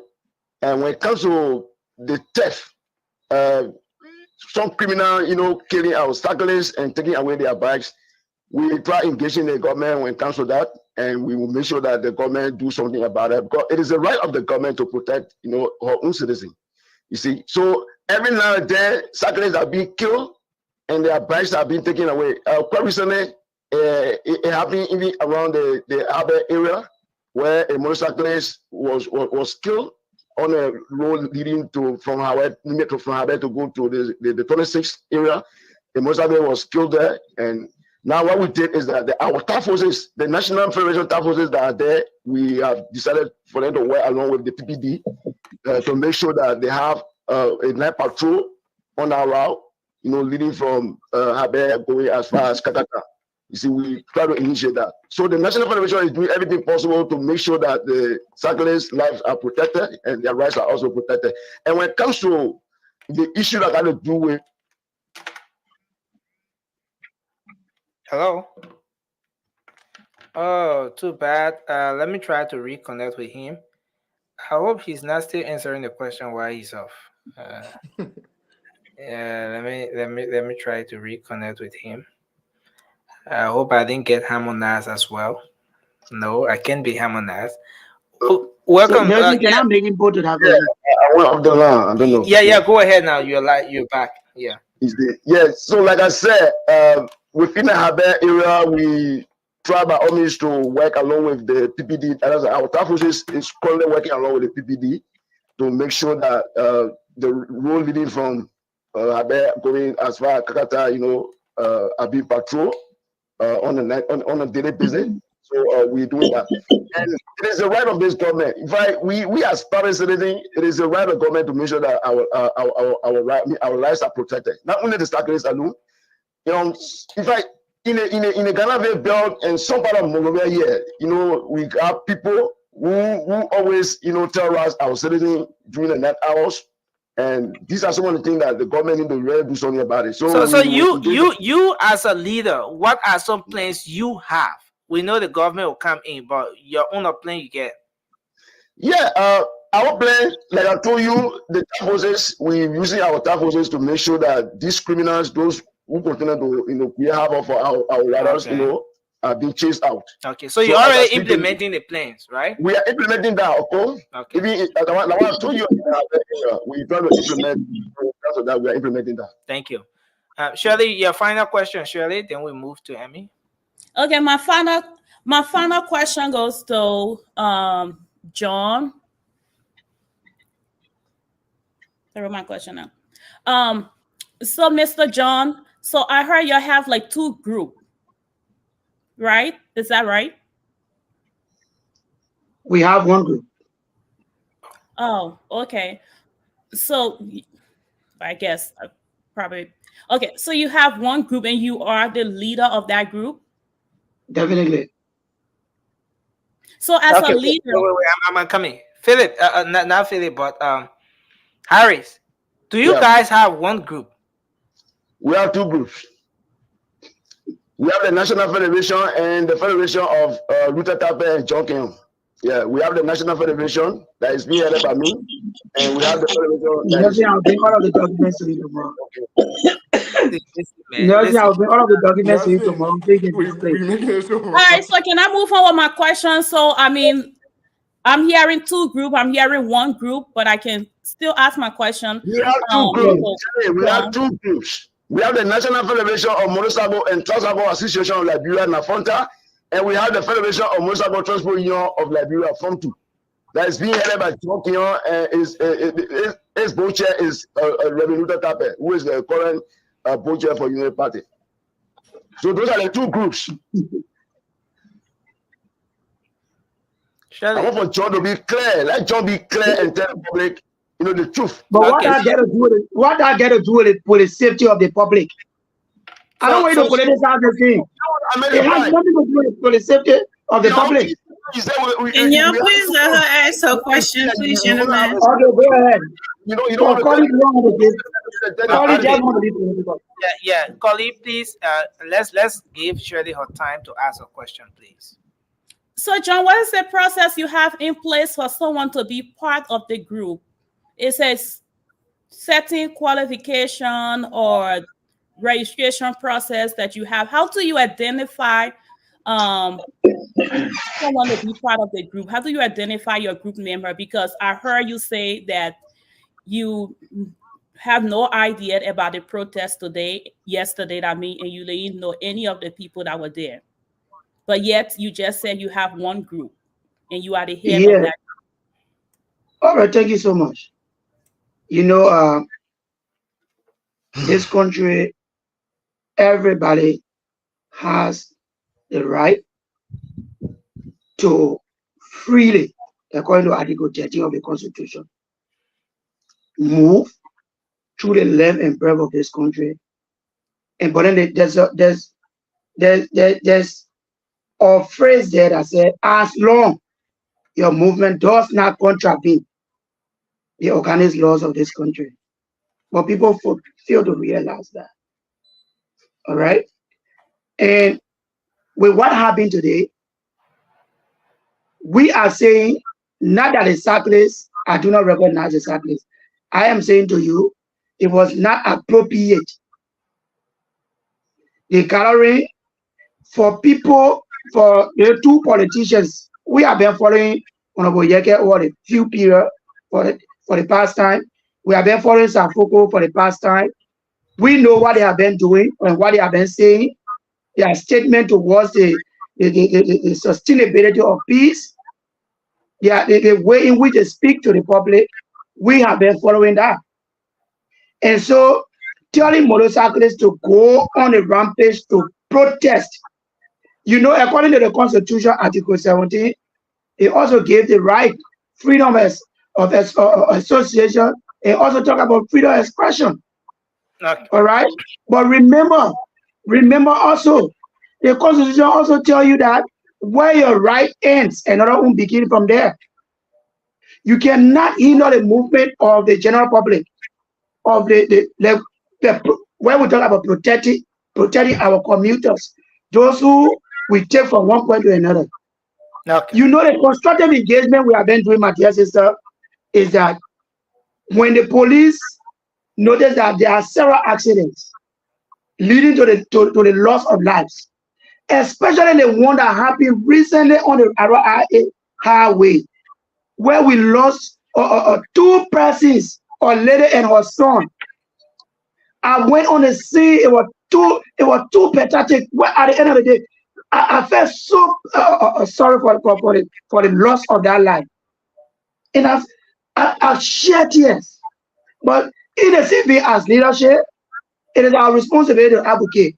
And when it comes to the theft, some criminal, killing our cyclists and taking away their bikes, we try engaging the government when it comes to that, and we will make sure that the government do something about it, because it is the right of the government to protect, her own citizens. You see, so every now and then, cyclists are being killed and their bikes are being taken away. Quite recently, it happened even around the Abe area, where a motorcyclist was killed on a road leading from Hawaii to go to the 26th area. The motorcyclist was killed there, and now what we did is that our task forces, the National Federation task forces that are there, we have decided for them to work along with the PPD to make sure that they have a night patrol on our route, leading from Habe going as far as Kataka. You see, we try to initiate that. So the National Federation is doing everything possible to make sure that the cyclists' lives are protected and their rights are also protected. And when it comes to the issue that got to do with... Hello? Oh, too bad. Let me try to reconnect with him. I hope he's not still answering the question while he's off. Yeah, let me try to reconnect with him. I hope I didn't get harmonized as well. No, I can't be harmonized. Welcome. So, can I make him go to that? I went off the line. I don't know. Yeah. Go ahead now. You're back. Yeah. Yeah. So, like I said, within the Habe area, we try by all means to work along with the PPD. Our task force is currently working along with the PPD to make sure that the road leading from Habe going as far as Kakata, are being patrolled on a daily basis. So we're doing that. And it is the right of this government. In fact, we as private citizens, it is the right of government to make sure that our lives are protected. Not only the cyclists alone. In fact, in a Ghana belt and some part of Monrovia here, we have people who always, terrorize our citizens during the night hours. And these are some of the things that the government need to really do something about it. So you as a leader, what are some plans you have? We know the government will come in, but your own plan you get. Yeah, our plan, like I told you, the task forces, we're using our task forces to make sure that these criminals, those who continue to, we have for our riders, are being chased out. Okay, so you're already implementing the plans, right? We are implementing that, of course. Okay. Even the one I told you, we try to implement. So that we are implementing that. Thank you, Shirley. Your final question, Shirley. Then we move to Emmy. Okay, my final question goes to John. That's my question now. So Mr. John, so I heard you have like 2 groups, right? Is that right? We have 1 group. Oh, okay. So I guess probably okay. So you have 1 group and you are the leader of that group? Definitely. So as a leader, wait, I'm coming. Philip, not Philip, but Harris. Do you guys have 1 group? We have 2 groups. We have the National Federation and the Federation of Luther Tape and John King. Yeah, we have the National Federation that is being headed by me, and we have the Federation. I'll bring all of the documents to you tomorrow. I'll bring all of the documents to you tomorrow. All right, so can I move on with my question? So, I mean, I'm hearing 2 groups. I'm hearing 1 group, but I can still ask my question. We have 2 groups. We have 2 groups. We have the National Federation of Motorcycle and Transport Association of Liberia, NAFONTA, And we have the Federation of Motorcycle Transport Union of Liberia, Form 2, that is being headed by John Kenyon, and his co-chair is Reverend Luther Tappe, who is the current co-chair for United Party. So those are the two groups. I want for John to be clear. Let John be clear and tell the public, the truth. But what I get to do with it? What I get to do with it for the safety of the public? I don't want you to politicize the thing. It has nothing to do with the safety of the public. Can you please let her ask her question, please, gentlemen? Okay, go ahead. Yeah, colleague, please. Let's give Shirley her time to ask a question, please. So, John, what is the process you have in place for someone to be part of the group? Is it setting qualification or registration process that you have? How do you identify someone to be part of the group? How do you identify your group member? Because I heard you say that you have no idea about the protest yesterday, and you didn't know any of the people that were there. But yet you just said you have one group and you are the head of that. All right, thank you so much. This country, everybody has the right to freely, according to Article 13 of the Constitution, move through the length and breadth of this country. And but then there's a phrase there that says, as long your movement does not contravene the organic laws of this country. But people fail to realize that. All right? And with what happened today, we are saying, not that the cyclists, I do not recognize the cyclists. I am saying to you, it was not appropriate. The gathering for people, for the two politicians, we have been following Honorable Yeke over the few period for the past time. We have been following Safoko for the past time. We know what they have been doing and what they have been saying. Their statement towards the sustainability of peace, the way in which they speak to the public, we have been following that. And so telling motorcyclists to go on a rampage to protest, according to the Constitution, Article 17, it also gave the right, freedom of association, and also talk about freedom of expression. Okay. All right? But remember also, the Constitution also tell you that where your right ends, another one begin from there. You cannot hinder the movement of the general public, of the where we talk about protecting our commuters, those who we take from one point to another. Okay. The constructive engagement we have been doing, Matthias, is that when the police notice that there are several accidents leading to the loss of lives, especially the one that happened recently on the highway, where we lost two persons, a lady and her son. I went on the scene. It was too pathetic. Well, at the end of the day, I felt so sorry for the loss of that life, and I shed tears. But in the CV as leadership, it is our responsibility to advocate.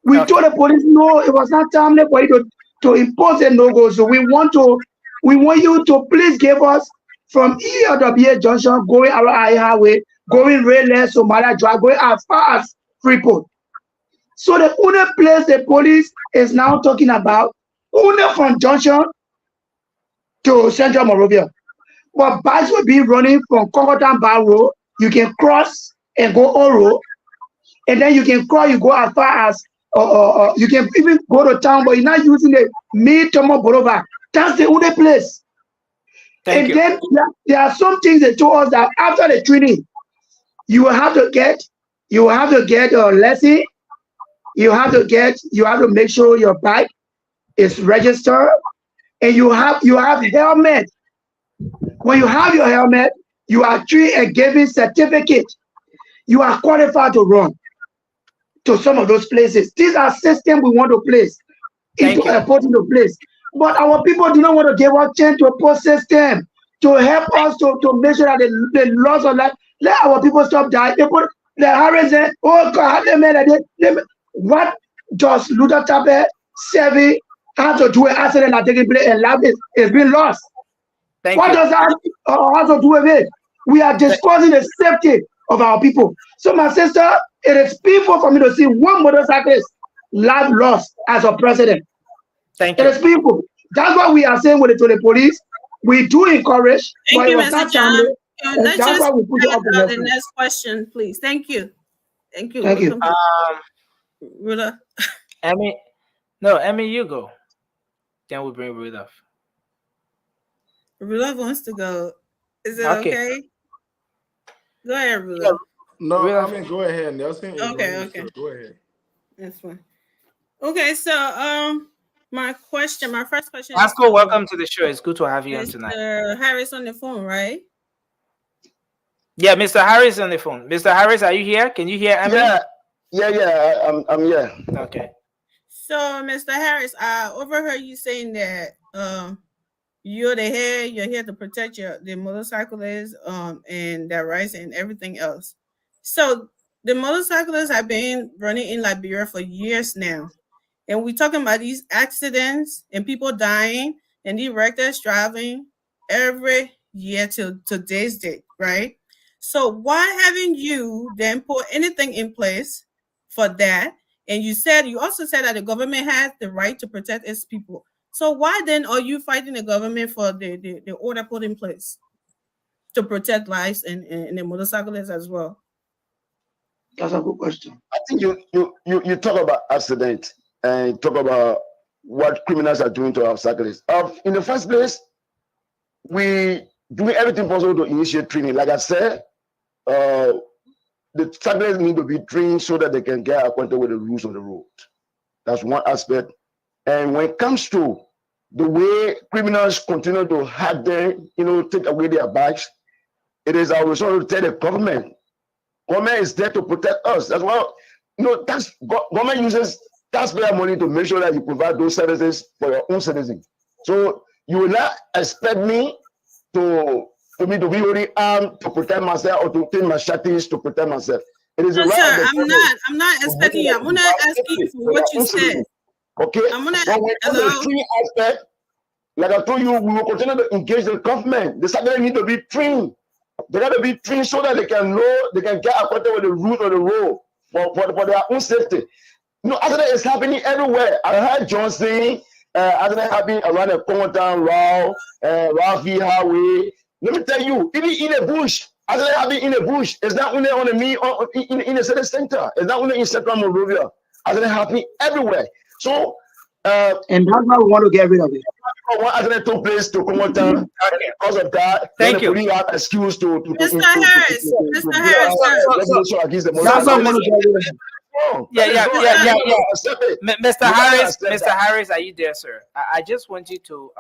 We told the police, no, it was not timely for you to impose a no-go. So we want you to please give us from ELWA Junction going around highway, going Railway, Somalia Drive, going as far as Freeport. So the only place the police is now talking about, only from Junction to Central Monrovia. But bikes will be running from Concordan Bar Road. You can cross and go Oro, and then you can cross, you go as far as you can even go to town, but you're not using the Mid-Tomo Boulevard. That's the only place. Then there are some things they told us that after the training, you will have to get a lesson. You have to make sure your bike is registered, and you have helmet. When you have your helmet, you are treated and given certificate. You are qualified to run to some of those places. These are systems we want to place. into put into place. But our people do not want to give us chance to oppose system to help us to make sure that the laws of life, let our people stop dying. They put the Harris, oh God, what does Luther Tappe Sevi have to do with accident that taking place and life is being lost? What does that have to do with it? We are discussing the safety of our people. So my sister, it is painful for me to see one motorcyclist life lost as a president. Thank you. It is painful. That's what we are saying with it to the police. We do encourage, but it was not timely. Let's just the next question, please. Thank you. Thank you. Thank you. Rudolph. Emmy, you go. Then we'll bring Rudolph. Rudolph wants to go. Is it okay? Go ahead, Rudolph. No, I mean go ahead. Nelson. Okay. So go ahead. That's fine. Okay, so my first question. Pascal, welcome to the show. It's good to have you on tonight. Mr. Harris on the phone, right? Yeah, Mr. Harris on the phone. Mr. Harris, are you here? Can you hear Emmy? Yeah. I'm here. Okay. So, Mr. Harris, I overheard you saying that you're here to protect the motorcyclists and their rights and everything else. So the motorcyclists have been running in Liberia for years now. And we're talking about these accidents and people dying and these reckless driving every year to today's date, right? So why haven't you then put anything in place for that? And you also said that the government has the right to protect its people. So why then are you fighting the government for the order put in place to protect lives and the motorcyclists as well? That's a good question. I think you talk about accident and talk about what criminals are doing to our cyclists. In the first place, we doing everything possible to initiate training. Like I said, the cyclists need to be trained so that they can get acquainted with the rules of the road. That's one aspect. And when it comes to the way criminals continue to hack them, take away their bikes, it is our responsibility to tell the government. Government is there to protect us. That's why, government uses taxpayer money to make sure that you provide those services for your own citizens. So you will not expect me to be only armed to protect myself or to take machetes to protect myself. It is no, sir, I'm not expecting you. I'm gonna ask you for what you said. Okay. I'm gonna aspect, like I told you, we will continue to engage the government. The cyclists need to be trained. They got to be trained so that they can get acquainted with the rules of the road for their own safety. Accident is happening everywhere. I heard John saying accident happening around the Congotown Route, Rafi Highway. Let me tell you, even in the bush, accident happening in the bush. It's not only on the in the city center. It's not only in Central Monrovia. Accident happening everywhere. So, and that's why we want to get rid of it. One accident took place to Congotown because of that. Thank you. We have excuse to Mr. Harris. Mr. Harris, Mr. Harris, are you there, sir? I just want you to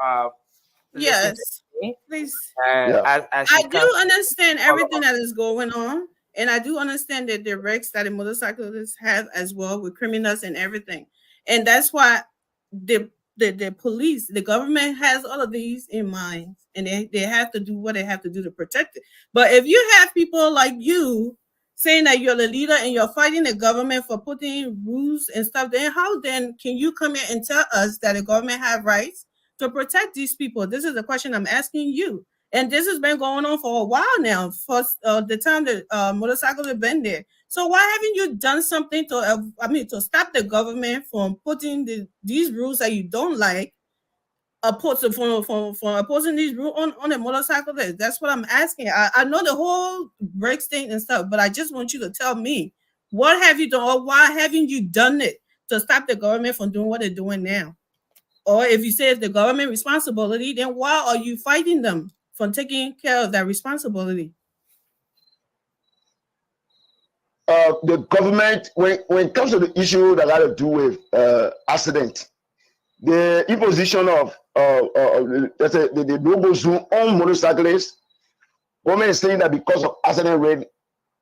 yes, please. I do understand everything that is going on, and I do understand that the risks that the motorcyclists have as well with criminals and everything, and that's why the police, the government has all of these in mind, and they have to do what they have to do to protect it. But if you have people like you saying that you're the leader and you're fighting the government for putting rules and stuff, then how then can you come here and tell us that the government have rights to protect these people? This is the question I'm asking you. And this has been going on for a while now, for the time that motorcycles have been there. So why haven't you done something to stop the government from putting these rules that you don't like, from opposing these rules on the motorcycle? That's what I'm asking. I know the whole break thing and stuff, but I just want you to tell me, what have you done, or why haven't you done it to stop the government from doing what they're doing now? Or if you say it's the government responsibility, then why are you fighting them from taking care of that responsibility? The government, when it comes to the issue that had to do with accident, the imposition of the no-go zone on motorcyclists, government is saying that because of accident rate,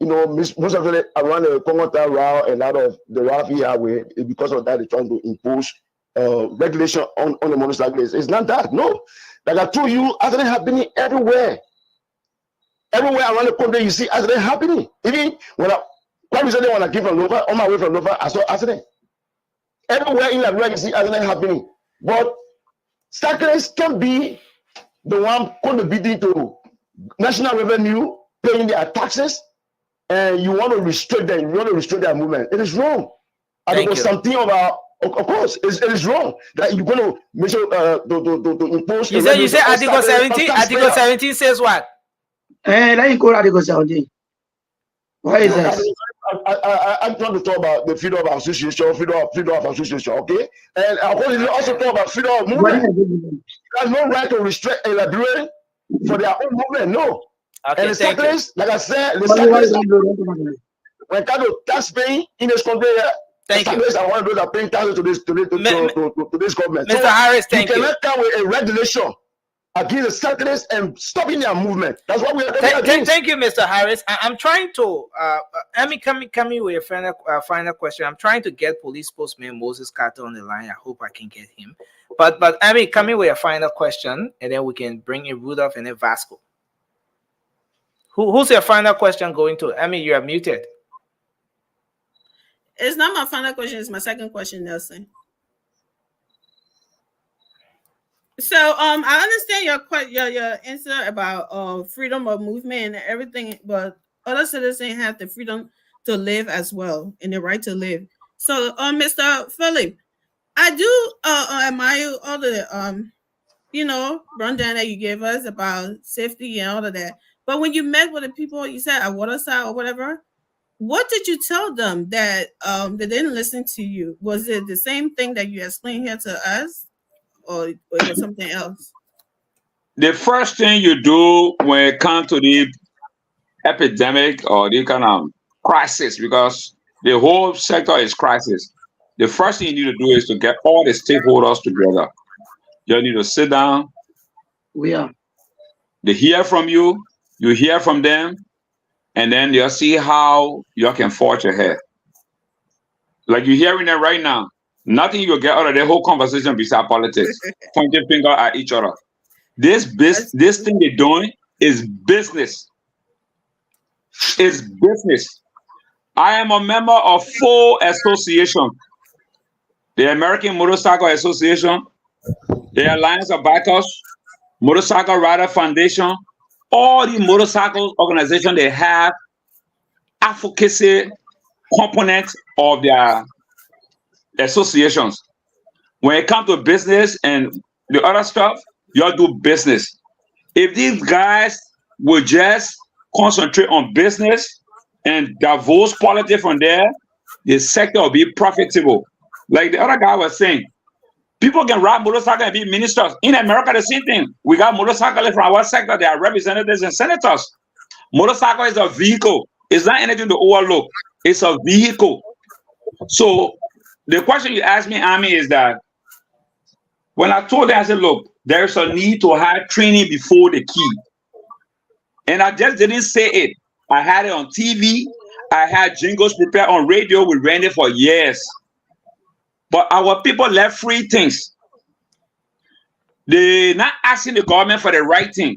most of it around the Congotown Route and out of the Rafi Highway, because of that, they're trying to impose regulation on the motorcyclists. It's not that. No. Like I told you, accident happening everywhere. Everywhere around the country, you see accident happening. Even when quite recently when I came from Nova, on my way from Nova, I saw accident. Everywhere in Liberia, you see accident happening. But cyclists can be the one contributing to national revenue, paying their taxes, and you want to restrict them, you want to restrict their movement. It is wrong. And it was something about, of course, it is wrong that you're going to make sure to impose. You say Article 17? Article 17 says what? Let me go Article 17. What is that? I'm trying to talk about the freedom of association, freedom of association, okay? And of course, you also talk about freedom of movement. There's no right to restrict a Liberian for their own movement, no. Okay, and the cyclists, like I said, the cyclists, when it comes to tax paying in this country, the cyclists are one of those that are paying taxes to this government. Mr. Harris, thank you. You cannot come with a regulation against the cyclists and stopping their movement. That's what we are doing. Thank you, Mr. Harris. I'm trying to let me come in with a final question. I'm trying to get police spokesman Moses Carter on the line. I hope I can get him. But I mean, come in with a final question, and then we can bring in Rudolph and then Vasco. Who's your final question going to? I mean, you are muted. It's not my final question. It's my second question, Nelson. So I understand your answer about freedom of movement and everything, but other citizens have the freedom to live as well and the right to live. So Mr. Philip, I do admire all the rundown that you gave us about safety and all of that. But when you met with the people, you said at Waterside or whatever, what did you tell them that they didn't listen to you? Was it the same thing that you explained here to us? Or it was something else? The first thing you do when it comes to the epidemic or the kind of crisis, because the whole sector is crisis, the first thing you need to do is to get all the stakeholders together. You need to sit down. They hear from you, you hear from them, and then you'll see how you can forge ahead. Like you're hearing it right now. Nothing you get out of the whole conversation besides politics, pointing finger at each other. This thing they're doing is business. It's business. I am a member of 4 associations: the American Motorcycle Association, the Alliance of Bikers, Motorcycle Rider Foundation. All the motorcycle organizations, they have advocacy components of their associations. When it comes to business and the other stuff, you do business. If these guys will just concentrate on business and divorce politics from there, the sector will be profitable. Like the other guy was saying, people can ride motorcycles and be ministers. In America, the same thing. We got motorcyclists from our sector. They are representatives and senators. Motorcycle is a vehicle. It's not anything to overlook. It's a vehicle. So the question you asked me, Ami, is that when I told them, I said, look, there's a need to have training before the key. And I just didn't say it. I had it on TV. I had jingles prepared on radio. We ran it for years. But our people left free things. They're not asking the government for the right thing.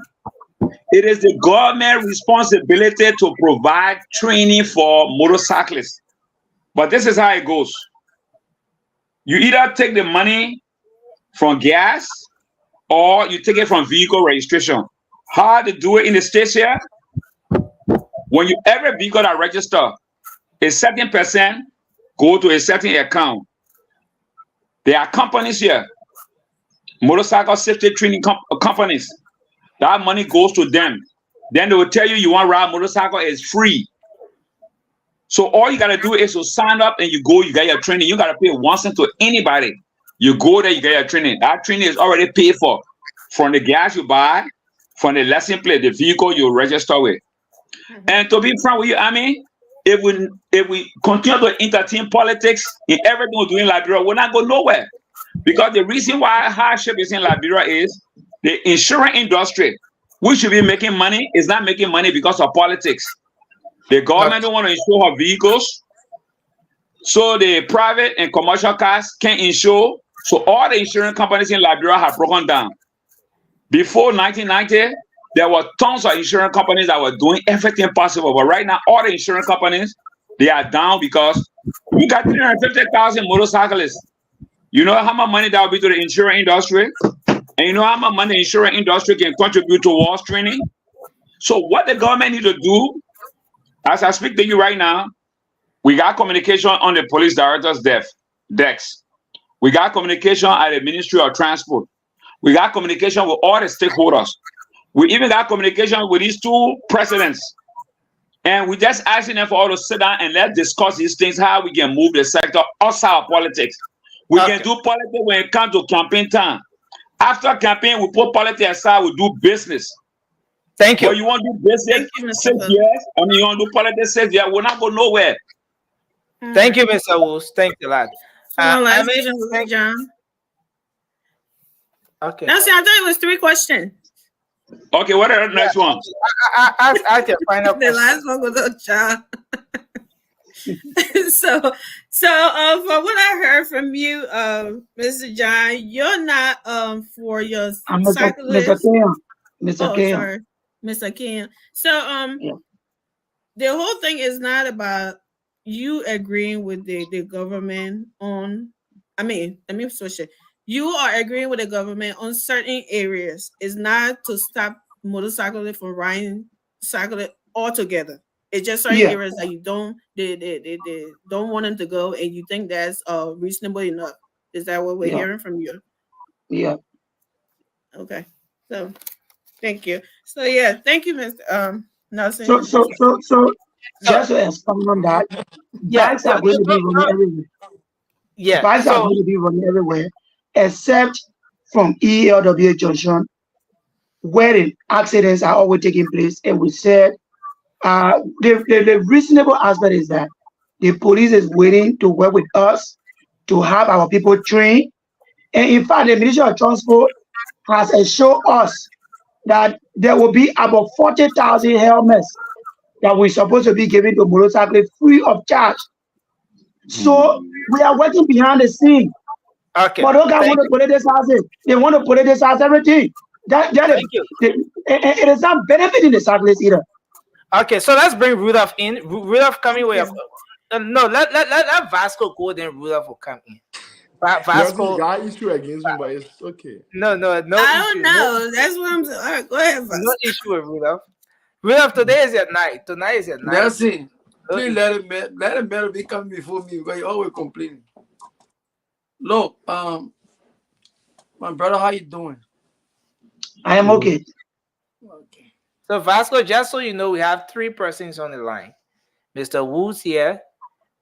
It is the government's responsibility to provide training for motorcyclists. But this is how it goes. You either take the money from gas or you take it from vehicle registration. How to do it in the States here? When you every vehicle that register, a certain percent go to a certain account. There are companies here, motorcycle safety training companies. That money goes to them. Then they will tell you want to ride motorcycle, is free. So all you got to do is to sign up and you go, you get your training. You got to pay 1 cent to anybody. You go there, you get your training. That training is already paid for. From the gas you buy, from the lesson plate, the vehicle you register with. And to be frank with you, I mean, if we continue to entertain politics in everything we do in Liberia, we're not going nowhere. Because the reason why hardship is in Liberia is the insurance industry, which should be making money, is not making money because of politics. The government don't want to insure her vehicles, so the private and commercial cars can't insure. So all the insurance companies in Liberia have broken down. Before 1990, there were tons of insurance companies that were doing everything possible. But right now, all the insurance companies, they are down because we got 350,000 motorcyclists. You know how much money that will be to the insurance industry? And you know how much money the insurance industry can contribute towards training? So what the government need to do, as I speak to you right now, we got communication on the police director's decks. We got communication at the Ministry of Transport. We got communication with all the stakeholders. We even got communication with these two presidents. And we just asking them for all to sit down and let's discuss these things, how we can move the sector outside of politics. We can do politics when it comes to campaign time. After campaign, we put politics aside, we do business. Thank you. But you want to do business 6 years, I mean, you want to do politics 6 years, we're not going nowhere. Thank you, Mr. Woods. Thank you a lot. Last question was John. Okay. Now, see, I thought it was 3 questions. Okay, what are the next one? Ask your final The question. last one was John. so from what I heard from you, Mr. John, you're not for your cyclist. Mr. Kim. Sorry, Mr. Kim. So the whole thing is not about you agreeing with the government on. You are agreeing with the government on certain areas. It's not to stop motorcyclists from riding cyclists altogether. It's just certain areas that you don't they don't want them to go, and you think that's reasonable enough. Is that what we're hearing from you? Yeah. Okay. So thank you. So thank you, Mr. Nelson. So just to expand on that, bikes are going to be running everywhere. Yeah. Bikes are going to be running everywhere, except from ELW junction, where the accidents are always taking place. And we said the reasonable aspect is that the police is waiting to work with us to have our people trained. And in fact, the Ministry of Transport has assured us that there will be about 40,000 helmets that we're supposed to be giving to motorcyclists free of charge. So we are working behind the scene. Okay. But those guys want to politicize it. They want to politicize everything. It is not benefiting the cyclists either. Okay, so let's bring Rudolph in. Rudolph, coming with no, let Vasco go, then Rudolph will come in. Vasco got issue against him, but it's okay. No. I don't know. That's what I'm saying. All right, go ahead, Vasco. No issue with Rudolph. Rudolph, today is your night. Tonight is your night. That's it. Please let him be coming before me because you always complaining. Look, my brother, how you doing? I am okay. Okay. So Vasco, just so you know, we have 3 persons on the line. Mr. Woods here,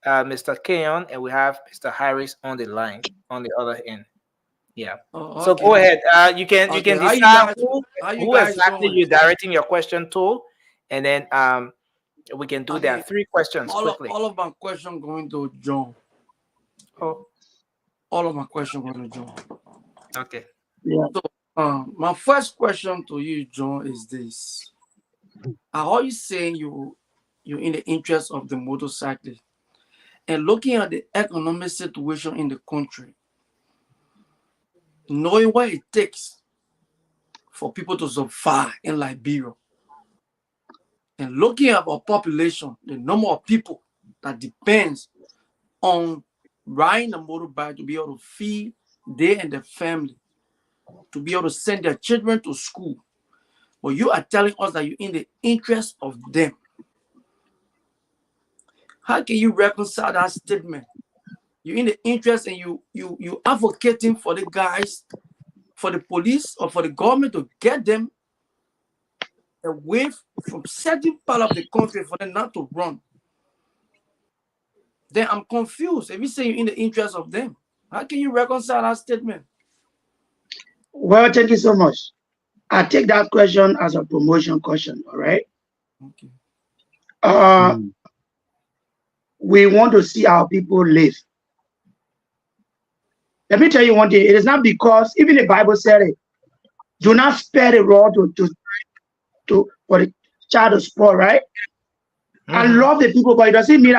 Mr. Keon, and we have Mr. Harris on the line on the other end. Yeah. Oh, so okay. go ahead. You can decide who exactly doing? you're directing your question to, and then we can do that 3 questions quickly. All of my questions going to John. Oh. All of my questions going to John. Okay. Yeah. So, my first question to you, John, is this: are you saying you're in the interest of the motorcyclist, and looking at the economic situation in the country, knowing what it takes for people to survive in Liberia, and looking at our population, the number of people that depends on riding a motorbike to be able to feed they and their family, to be able to send their children to school, but you are telling us that you're in the interest of them. How can you reconcile that statement? You're in the interest and you advocating for the guys, for the police or for the government to get them away from certain part of the country for them not to run. Then I'm confused. If you say you're in the interest of them, how can you reconcile that statement? Well, thank you so much. I take that question as a promotion question, all right? Okay. We want to see our people live. Let me tell you one thing. It is not because, even the Bible said it, do not spare the rod for the child to spoil, right? I love the people, but it doesn't mean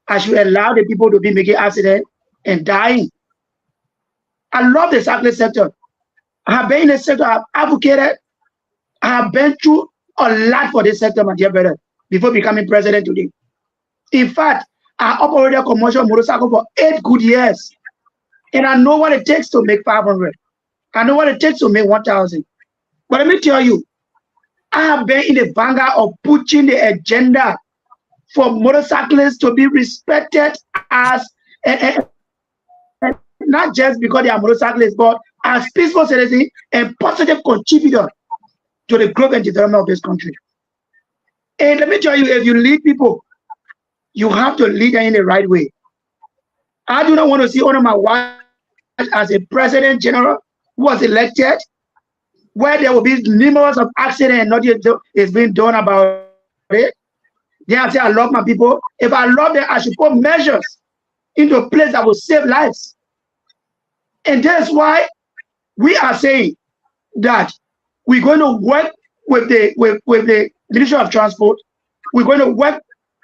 I should allow the people to be making accidents and dying. I love the cyclist sector. I have been in the sector, I've advocated, I have been through a lot for this sector, my dear brother, before becoming president today. In fact, I operated a commercial motorcycle for 8 good years. And I know what it takes to make 500. I know what it takes to make 1,000. But let me tell you, I have been in the vanguard of pushing the agenda for motorcyclists to be respected as, not just because they are motorcyclists, but as peaceful citizens and positive contributor to the growth and development of this country. And let me tell you, if you lead people, you have to lead them in the right way. I do not want to see one of my wives as a president general who was elected, where there will be numerous of accidents and nothing is being done about it. Then I say, I love my people. If I love them, I should put measures into a place that will save lives. And that's why we are saying that we're going to work with the Ministry of Transport. We're going to work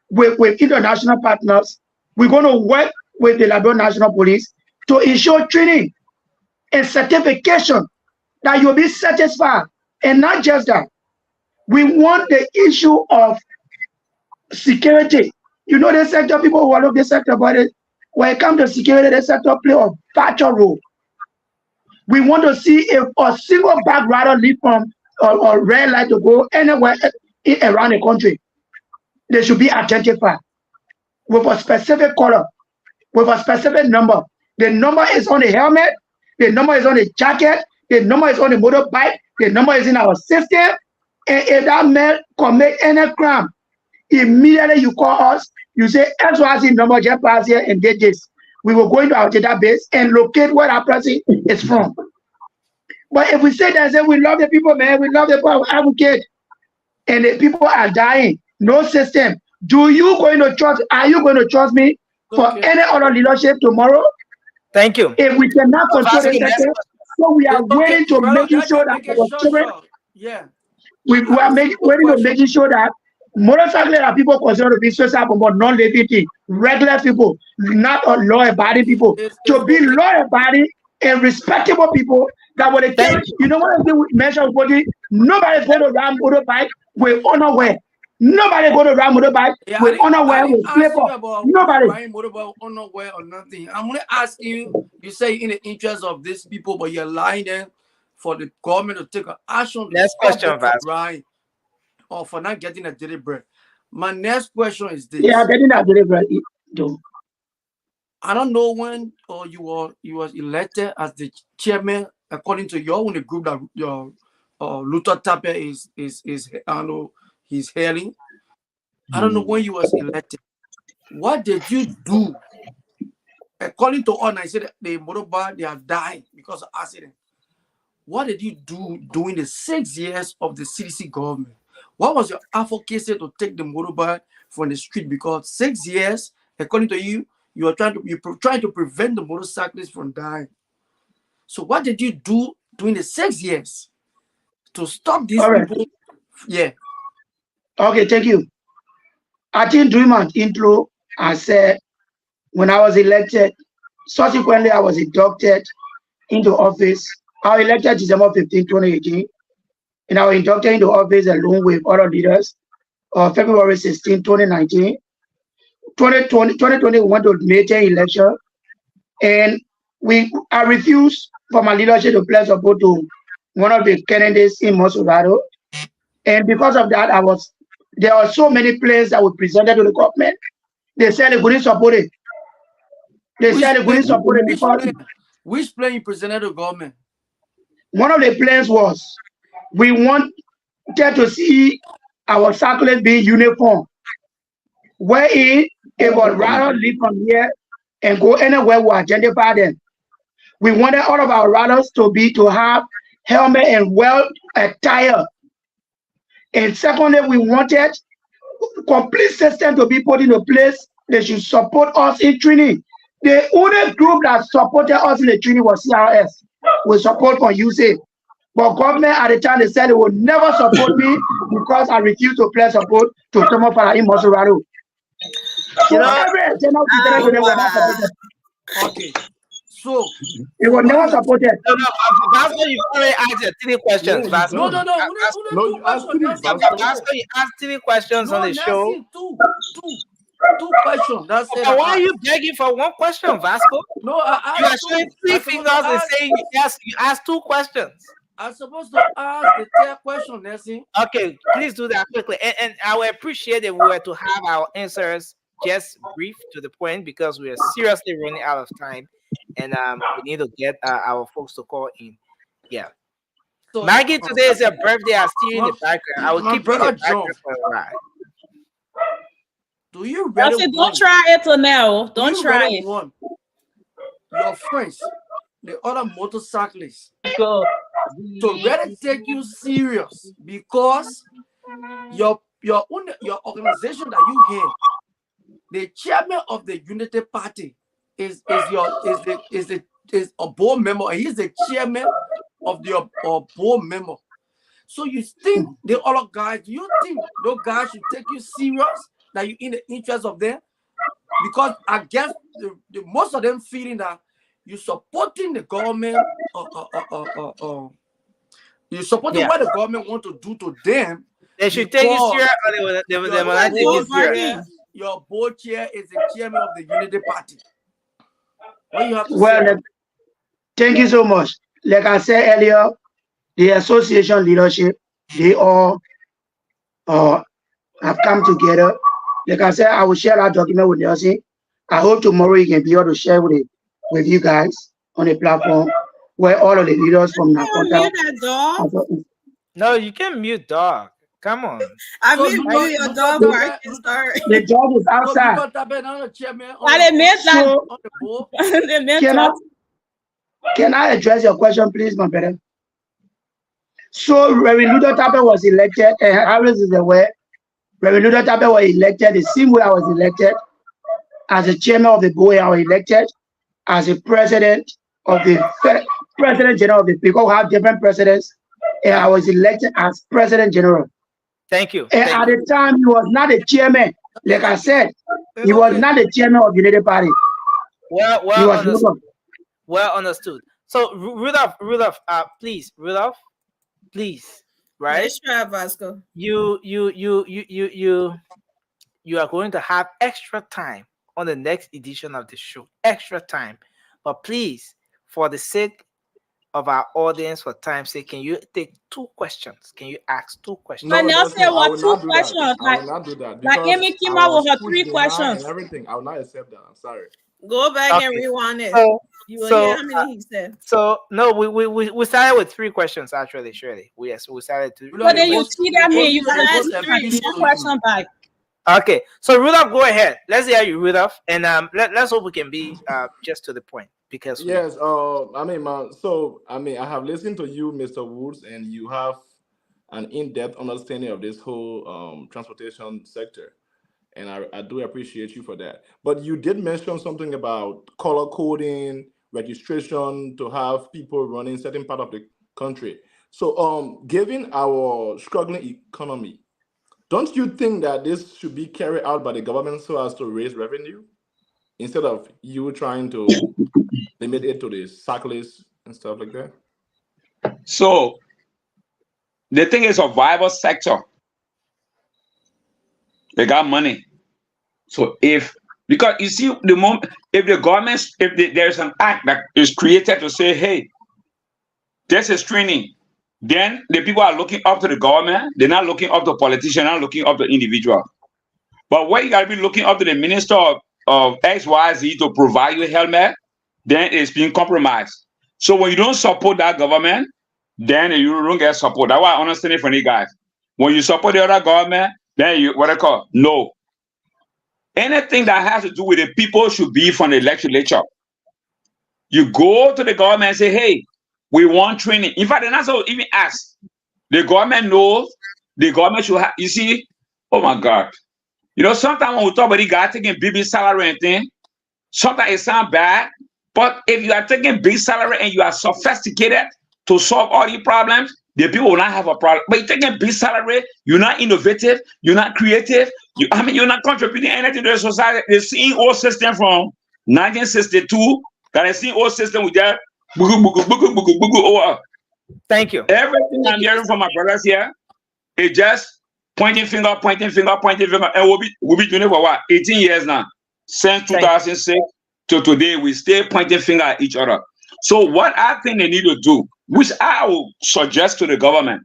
with international partners. We're going to work with the Liberia National Police to ensure training and certification that you'll be satisfied. And not just that, we want the issue of security. You know, the sector, people who are looking the sector, but when it comes to security, the sector play a vital role. We want to see if a single back rider leave from a red light to go anywhere around the country. They should be identified with a specific color, with a specific number. The number is on the helmet, the number is on the jacket, the number is on the motorbike, the number is in our system. And if that man commit any crime, immediately you call us, you say XYZ number just pass here and did this. We will go into our database and locate where that person is from. But if we say that, say we love the people, man, we love the people, advocate, and the people are dying, no system. Are you going to trust me for any other leadership tomorrow? Thank you. If we cannot control the sector, so we are waiting to making sure that our children, we are waiting to making sure that motorcyclists are people considered to be social but non-living thing, regular people, not law-abiding people, to be law-abiding and respectable people that would carry. You know what I do with measure body? Nobody's going to ride motorbike with underwear. Nobody go to ride motorbike with underwear with slipper. Nobody. Riding motorbike underwear or nothing. I'm going to ask you. You say in the interest of these people, but you're lying there for the government to take an action. Next question, right? Or for not getting a daily bread. My next question is this. Yeah, getting a daily bread. I don't know when you was elected as the chairman, according to your own group that your Luther Tapper is I know he's hailing. I don't know when you was elected. What did you do? According to all, I said the motorbike they have died because of accident. What did you do during the 6 years of the CDC government? What was your advocacy to take the motorbike from the street? Because 6 years, according to you, you are trying to prevent the motorcyclists from dying. So what did you do during the 6 years to stop these people? Yeah. Okay, thank you. I think during my intro, I said when I was elected, subsequently I was inducted into office. I was elected December 15, 2018. And I was inducted into office along with other leaders February 16, 2019. 2020 we went to May 10 election. And I refused for my leadership to pledge support to one of the candidates in Mosurado. And because of that, there are so many players that were presented to the government. They said they couldn't support it. They said they couldn't support it because which plan you presented to the government? One of the plans was we wanted to see our cyclists be uniform, wherein it would rather leave from here and go anywhere we identify them. We wanted all of our riders to have helmet and well attire. And secondly, we wanted complete system to be put into place. They should support us in training. The only group that supported us in the training was CRS with support from USAID. But government at the time, they said they would never support me because I refused to pledge support to Tomo Para in Mosurado. Okay. So It was never supported. No, Vasco, you already asked your 3 questions. Yeah, Vasco. no. No, you asked 3, Vasco. Vasco, you asked 3 questions on the show. Two questions. That's it. But why are you begging for 1 question, Vasco? No, I You are asked showing 3 fingers and saying you asked 2 questions. I'm supposed to ask the 3rd question, Nessie. Okay, please do that quickly. And I would appreciate if we were to have our answers just brief to the point, because we are seriously running out of time, and we need to get our folks to call in. Yeah. So, Maggie, today is her birthday. I see you in the background. I will my keep you in the brother background John. for a while. Do you I really said, don't want? try it till now. Don't you try really it. want your friends, the other motorcyclists, Go. to really take you serious, because your organization that you head, the chairman of the Unity Party is a board member, and he's the chairman of the board member. So you think the other guys, do you think those guys should take you serious, that you in the interest of them? Because I guess the most of them feeling that you're supporting the government, you're supporting what the government want to do to them. They should take you serious, or they will not take you serious. Your board chair is the chairman of the Unity Party. What you have to Well, thank you so much. Like I said earlier, the association leadership, they all have come together. Like I said, I will share that document with Nelson. I hope tomorrow you can be able to share with you guys on a platform where all of the leaders from Nakota. No, you can mute dog. Come on. I mean, mute your dog before I can start. The dog is outside. Can I address your question, please, my brother? So, Reverend Ludo Tabe was elected, and Harris is aware. Reverend Ludo Tabe was elected the same way I was elected. As a chairman of the board, I was elected as a president of the president general of the people who have different presidents, and I was elected as president general. Thank you. And at the time, he was not a chairman. Like I said, he was not the chairman of the Unity Party. Well understood. So, Rudolph, please, right? Let's try Vasco. You are going to have extra time on the next edition of the show. Extra time. But please, for the sake of our audience, for time's sake, can you take 2 questions? Can you ask 2 questions? But Nelson, what 2 questions? I will not do that. Like Amy came out with her 3 questions. And everything. I will not accept that. I'm sorry. Go back and rewind it. You will hear how many he said. So no, we started with 3 questions actually, Shirley. We started to. But then you see that me, you got 3 questions back. Okay, so Rudolph, go ahead. Let's hear you, Rudolph, and let's hope we can be just to the point, because yes, I have listened to you, Mr. Woods, and you have an in-depth understanding of this whole transportation sector, and I do appreciate you for that. But you did mention something about color coding, registration to have people running certain part of the country. So, given our struggling economy, don't you think that this should be carried out by the government so as to raise revenue, instead of you trying to limit it to the cyclists and stuff like that? So the thing is a viable sector. They got money. So because you see, the moment if the government, there's an act that is created to say, hey, this is training, then the people are looking up to the government. They're not looking up to politicians, not looking up to individual. But when you gotta be looking up to the minister of XYZ to provide you a helmet, then it's being compromised. So when you don't support that government, then you don't get support. That's why I understand it from you guys. When you support the other government, then you what I call no. Anything that has to do with the people should be from the legislature. You go to the government and say, hey, we want training. In fact, they're not so even ask. The government knows, the government should have, you see, oh my God. You know, sometimes when we talk about the guy taking big salary and thing, sometimes it sounds bad, but if you are taking big salary and you are sophisticated to solve all these problems, the people will not have a problem. But you're taking big salary, you're not innovative, you're not creative, you're not contributing anything to the society. The CEO system from 1962 Can I see old system with that? Over. Thank you. Everything I'm hearing from my brothers here is just pointing finger, and we'll be doing it for what? 18 years now. Since 2006 to today, we still pointing finger at each other. So what I think they need to do, which I will suggest to the government,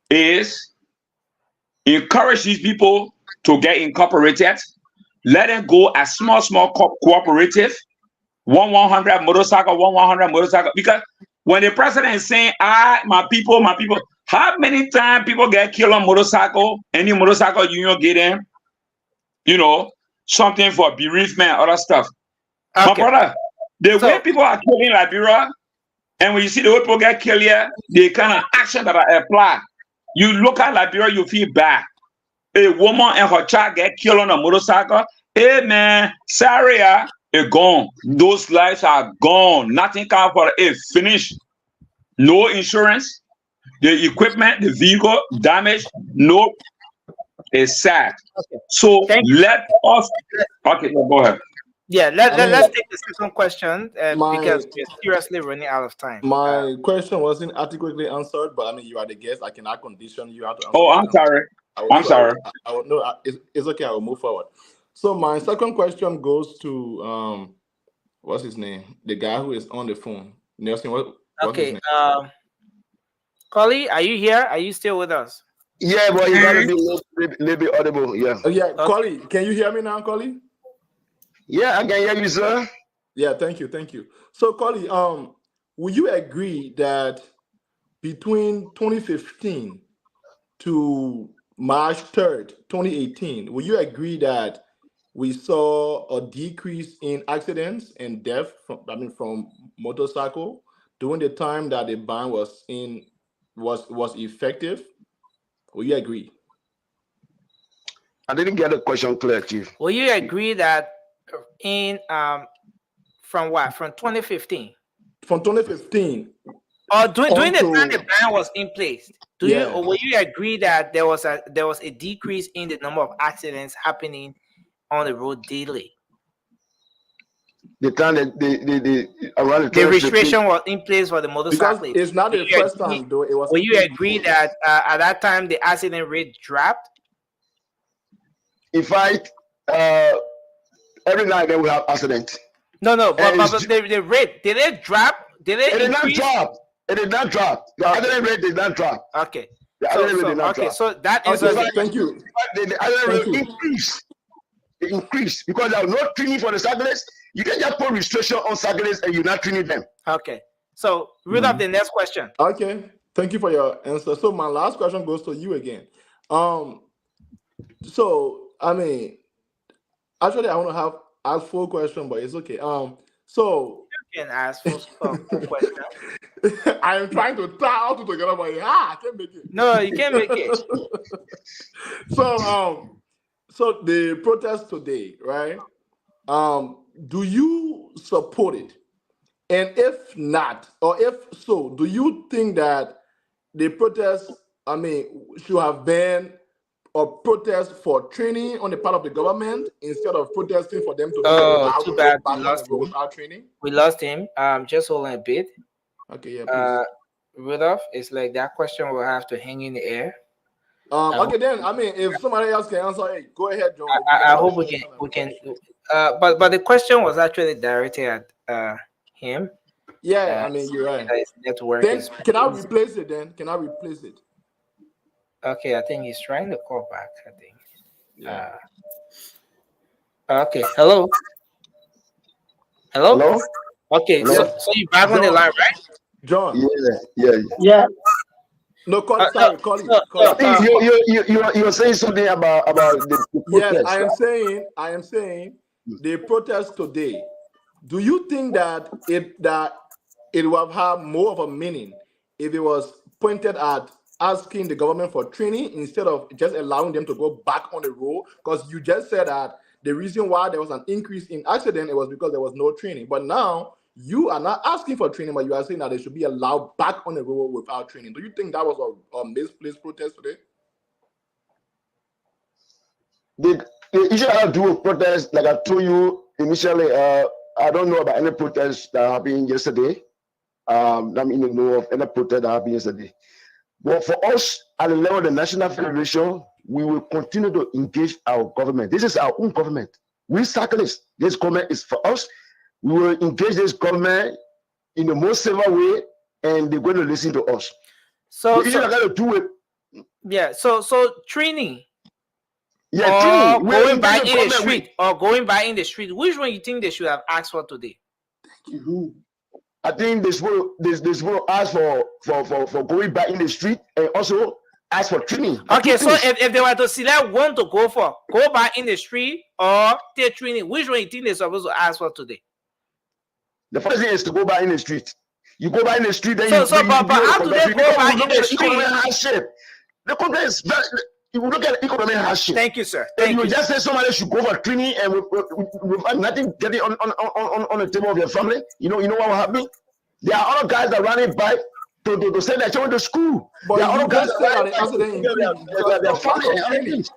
is encourage these people to get incorporated. Let them go as small cooperative. 100 motorcycle, 100 motorcycle. Because when the president is saying, my people, how many times people get killed on motorcycle? Any motorcycle union get in, something for bereavement, other stuff. Okay. My brother, the way people are killed in Liberia, and when you see the way people get killed here, the kind of action that I apply, you look at Liberia, you feel bad. A woman and her child get killed on a motorcycle. Hey man, sorry, it's gone. Those lives are gone. Nothing can for it. Finished. No insurance. The equipment, the vehicle damaged. No. It's sad. Okay. So let us. Okay, go ahead. Yeah, let's take the second question because we're seriously running out of time. My question wasn't adequately answered, but you are the guest. I cannot condition you how to answer. Oh, I'm sorry. I'm sorry. It's okay. I will move forward. So my second question goes to what's his name? The guy who is on the phone. Nelson, what's his name? Collie, are you here? Are you still with us? Yeah, but you gotta be a little bit audible. Yeah. Yeah, okay. Collie, can you hear me now, Collie? Yeah, I can hear you, sir. Yeah, thank you. So, Collie, would you agree that between 2015 to March 3rd, 2018, would you agree that we saw a decrease in accidents and death from motorcycle during the time that the ban was effective? Will you agree? I didn't get the question clear, Chief. Will you agree that from 2015? From 2015. Or during the time the ban was in place, will you agree that there was a decrease in the number of accidents happening on the road daily? The time the restriction was in place for the motorcyclists. Because it's not the first time, though. It was. Will you agree that at that time the accident rate dropped? In fact, every night they will have accident. No, but the rate, did it drop? Did it increase? It did not drop. The accident rate did not drop. Okay. So that is thank you. The accident rate increased. It increased because there was no training for the cyclists. You can just put restriction on cyclists and you're not training them. Okay. So read up the next question. Okay. Thank you for your answer. So my last question goes to you again. Actually, I want to ask 4 questions, but it's okay. So you can ask 4 questions. I am trying to tie all two together, but I can't make it. No, you can't make it. So the protest today, right? Do you support it? And if not, or if so, do you think that the protest, should have been a protest for training on the part of the government instead of protesting for them to be allowed too bad. without training? We lost him. Just hold on a bit. Okay, yeah, please. Rudolph, it's like that question will have to hang in the air. Okay, then if somebody else can answer, hey, go ahead, John. I hope we can. But the question was actually directed at him. Yeah, you're right. His network then can I replace it? Okay, I think he's trying to call back. I think. Yeah. Okay. Hello. Okay. Hello? So you're back on the line, right? John. Yeah. No, call you were saying something about the protest. Yes, I am saying the protest today. Do you think that it would have more of a meaning if it was pointed at asking the government for training instead of just allowing them to go back on the road? Because you just said that the reason why there was an increase in accident, it was because there was no training. But now you are not asking for training, but you are saying that they should be allowed back on the road without training. Do you think that was a misplaced protest today? The issue I do with protest, like I told you initially, I don't know about any protests that happened yesterday. I'm in the know of any protest that happened yesterday. But for us, at the level of the National Federation, we will continue to engage our government. This is our own government. We cyclists, this government is for us. We will engage this government in the most civil way, and they're going to listen to us. So, you got to do it. Yeah. So training. Yeah, or going by in the street, or going by in the street. Which one you think they should have asked for today? I think this will ask for going back in the street and also ask for training. Okay, so if they were to select one to go back in the street or take training, which one you think they're supposed to ask for today? The first thing is to go back in the street. You go back in the street, then but how do they go back in the street? The country is very. You look at economic hardship. Thank you, sir. Thank you. Just say somebody should go for training and with nothing getting on the table of your family. You know what will happen? There are other guys that run it back to send their children to school. But there are other guys that their family and other things.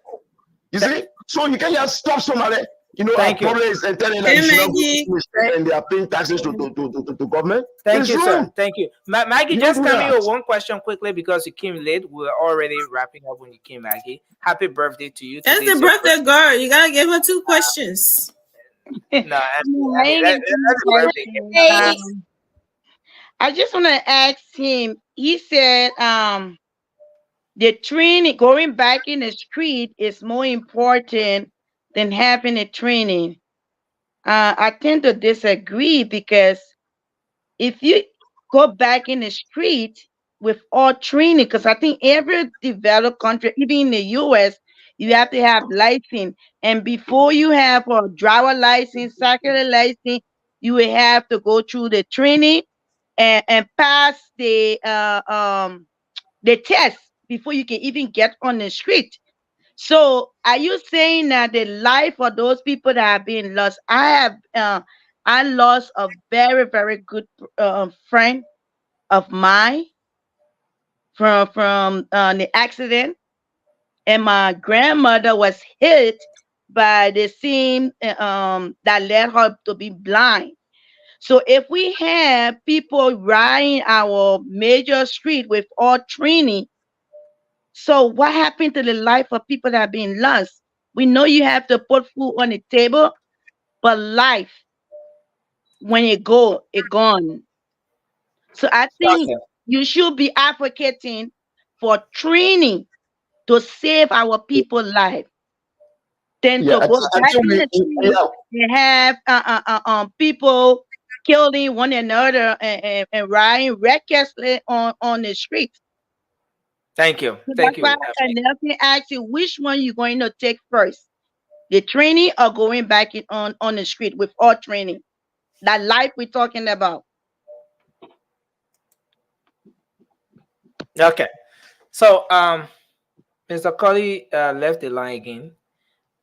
You see? So you can't just stop somebody. Our problem is telling them and they are paying taxes to government. Thank you, sir. Thank you. Maggie, just tell me one question quickly because you came late. We're already wrapping up when you came, Maggie. Happy birthday to you. That's the birthday girl. You gotta give her 2 questions. No, I just want to ask him. He said the training, going back in the street, is more important than having a training. I tend to disagree because if you go back in the street with all training, because I think every developed country, even in the US, you have to have license. And before you have a driver license, cycle license, you will have to go through the training and pass the test before you can even get on the street. So are you saying that the life of those people that have been lost? I lost a very, very good friend of mine from the accident, and my grandmother was hit by the same that led her to be blind. So if we have people riding our major street with all training, so what happened to the life of people that have been lost? We know you have to put food on the table, but life, when it go, it gone. So I think you should be advocating for training to save our people's life. Then to go back in the street and have people killing one another and riding recklessly on the street. Thank you. So Thank you. That's why I can ask you which one you're going to take first, the training or going back on the street with all training. That life we're talking about. Okay. So Mr. Colley left the line again.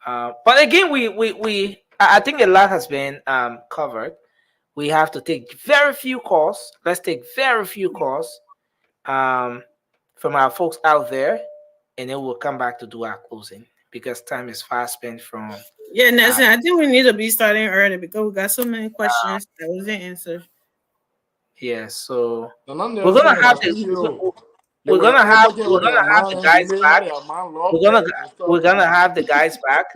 But again, I think a lot has been covered. We have to take very few calls. Let's take very few calls from our folks out there, and then we'll come back to do our closing because time is fast spent from. Yeah, Nelson, I think we need to be starting early because we got so many questions that wasn't answered. Yeah, so we're gonna have the guys back. We're gonna have the guys back.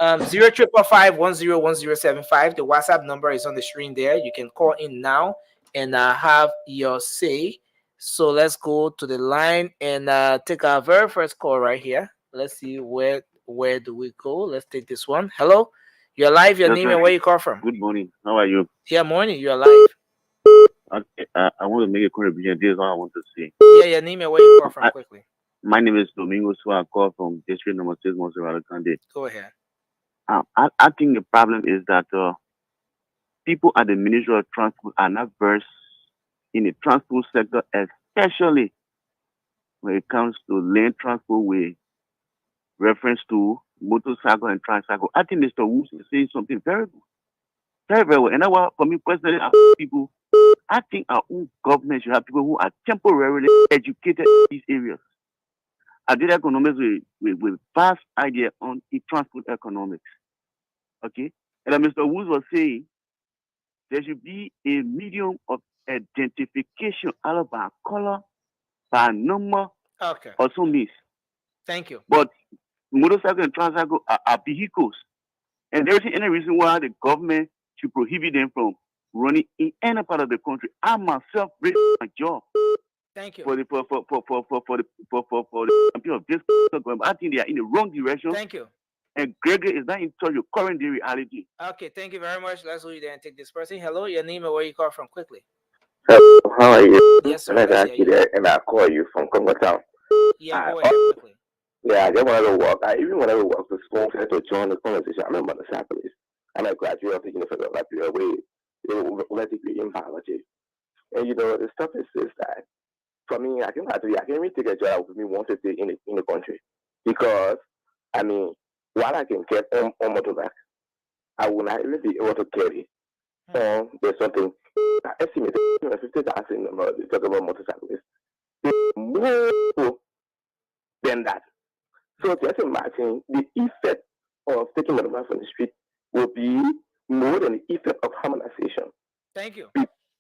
05551011075. The WhatsApp number is on the screen there. You can call in now and have your say. So let's go to the line and take our very first call right here. Let's see where do we go. Let's take this one. Hello, you're live. Your name and where you call from. Good morning. How are you? Yeah, morning. You're live. Okay, I want to make a contribution. This is what I want to say. Yeah, your name and where you call from quickly. My name is Domingo, so I call from District Number 6, Monserrado County. Go ahead. I think the problem is that people at the Ministry of Transport are not versed in the transport sector, especially when it comes to land transport with reference to motorcycle and tricycle. I think Mr. Woods is saying something very good. Very, very well. And that's why, for me personally, I think our own government should have people who are temporarily educated in these areas. I did economics with vast idea on transport economics. Okay? And Mr. Woods was saying there should be a medium of identification either by color, by number, Okay. or some means. Thank you. But motorcycle and tricycle are vehicles. And there isn't any reason why the government should prohibit them from running in any part of the country. I myself risk my job. Thank you. For the people of this government. I think they are in the wrong direction. Thank you. And Gregory is not in touch with current day reality. Okay, thank you very much. Let's go there and take this person. Hello, your name and where you call from quickly. Hello, how are you? Yes, sir. Let's hear you. And I call you from Congo Town. Yeah, go ahead quickly. Yeah, I just wanted to walk. I even wanted to walk to school to join the conversation. I'm a motorcyclist. I'm a graduate of the University of Liberia with a degree in biology. And the stuff is that for me, I can really take a job with me once a day in the country. Because while I can get on motorbike, I will not even be able to carry. There's something I estimate 50,000 talk about motorcyclists. More than that. So just imagine the effect of taking motorbike from the street will be more than the effect of harmonization. Thank you.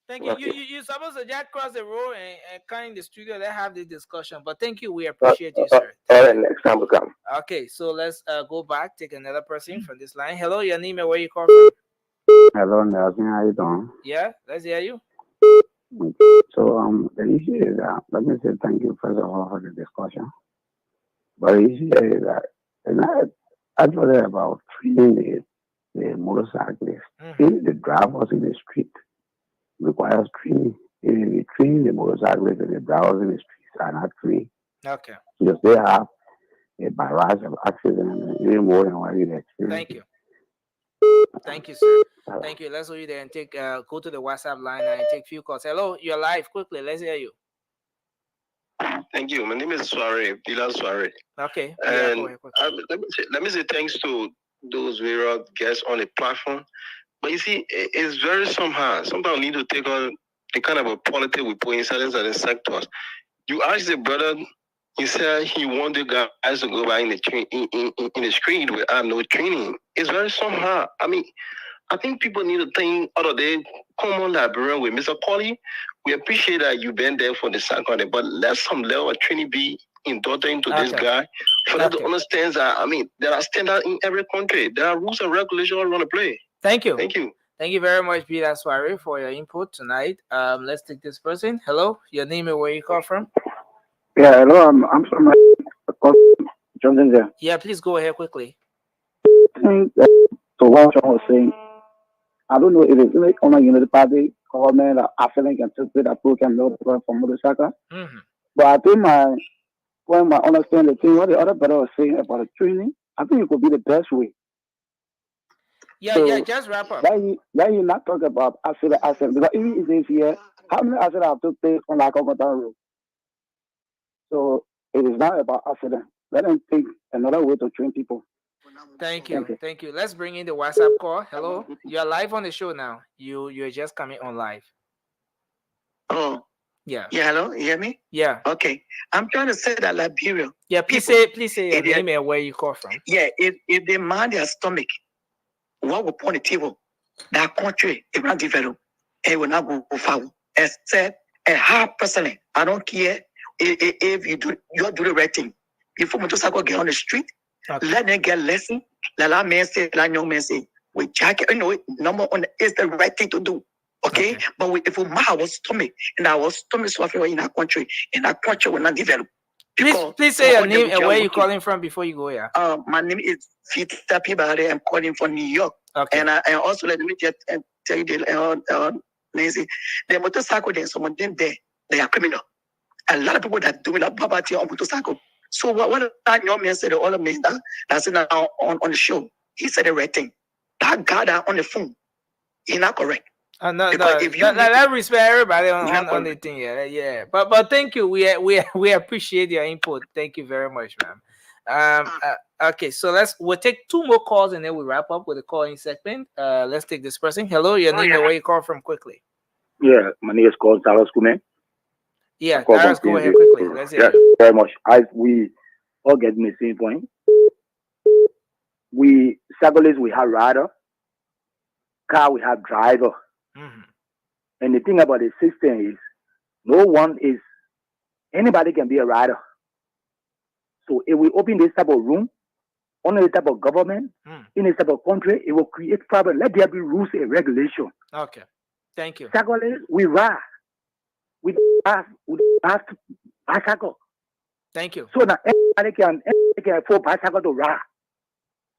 Thank you. Okay. You're supposed to just cross the road and come in the studio. Let's have this discussion. But thank you. We appreciate you, sir. All right, next time will come. Okay, so let's go back. Take another person from this line. Hello, your name and where you call from? Hello, Nelson. How you doing? Yeah, let's hear you. So the issue is that, let me say thank you first of all for the discussion. But the issue is that, and I thought about training the motorcyclists, training the drivers in the street requires training. If you train the motorcyclists and the drivers in the streets are not trained, okay, because they have a barrage of accidents even more than what you experience. Thank you. Thank you, sir. Thank you. Let's go you there and take go to the WhatsApp line and take few calls. Hello, you're live. Quickly, let's hear you. Thank you. My name is Soare, Pilar Soare. Okay. And let me say thanks to those various guests on the platform. But you see, it's very somehow. Sometimes we need to take on the kind of a politics we put inside certain sectors. You ask the brother, he said he wanted the guys to go by in the street without no training. It's very somehow. I think people need to think out of the common Liberian with Mr. Colley. We appreciate that you've been there for the second, but let some level of training be indoctrinated into this guy for them to understand that, there are standards in every country. There are rules and regulations around the play. Thank you. Thank you. Thank you very much, Peter Soare, for your input tonight. Let's take this person. Hello, your name and where you call from? Yeah, hello, I'm from Johnson there. Yeah, please go ahead quickly. So what John was saying, I don't know if it's like on a unity party government I feel like can take that program for motorcycle. But I think my understand the thing what the other brother was saying about the training, I think it could be the best way. Yeah, just wrap up. Why you not talk about accident because even if it's here, how many accidents have took place on like Congo Road? So it is not about accident. Let them think another way to train people. Thank you. Thank you. Let's bring in the WhatsApp call. Hello, you're live on the show now. You're just coming on live. Oh. Yeah. Yeah, hello, you hear me? Yeah. Okay. I'm trying to say that Liberia. Yeah, please say your name and where you call from. Yeah, if they mind their stomach, what will put on the table? That country it will not develop. It will not go forward. Except a hard person. I don't care if you do the right thing. Before motorcycle get on the street, let them get lesson. Let man say, let young man say, we jacket, number one is the right thing to do. Okay? But if we mind our stomach, and our stomach suffering in our country will not develop. Please say your name and where you calling from before you go here. My name is Peter Pibare. I'm calling from New York. Okay. And also let me just tell you Nancy, the motorcycle there, some of them there, they are criminal. A lot of people that doing that poverty on motorcycle. So what that young man said, the other man that's now on the show, he said the right thing. That guy that on the phone, he's not correct. Let respect everybody on the thing. Yeah. But thank you. We appreciate your input. Thank you very much, ma'am. Okay, so we'll take two more calls and then we wrap up with the calling segment. Let's take this person. Hello, your name and where you call from quickly. Yeah, my name is called Carlos Kume. Yeah, Carlos, go ahead quickly. Let's hear you. Very much. We all get the same point. We cyclists, we have rider. Car, we have driver. And the thing about the system is, anybody can be a writer. So if we open this type of room, on this type of government, in this type of country, it will create problem. Let there be rules and regulation. Okay. Thank you. Secondly, we write. We have bicycle. Thank you. So now everybody can afford bicycle to ride.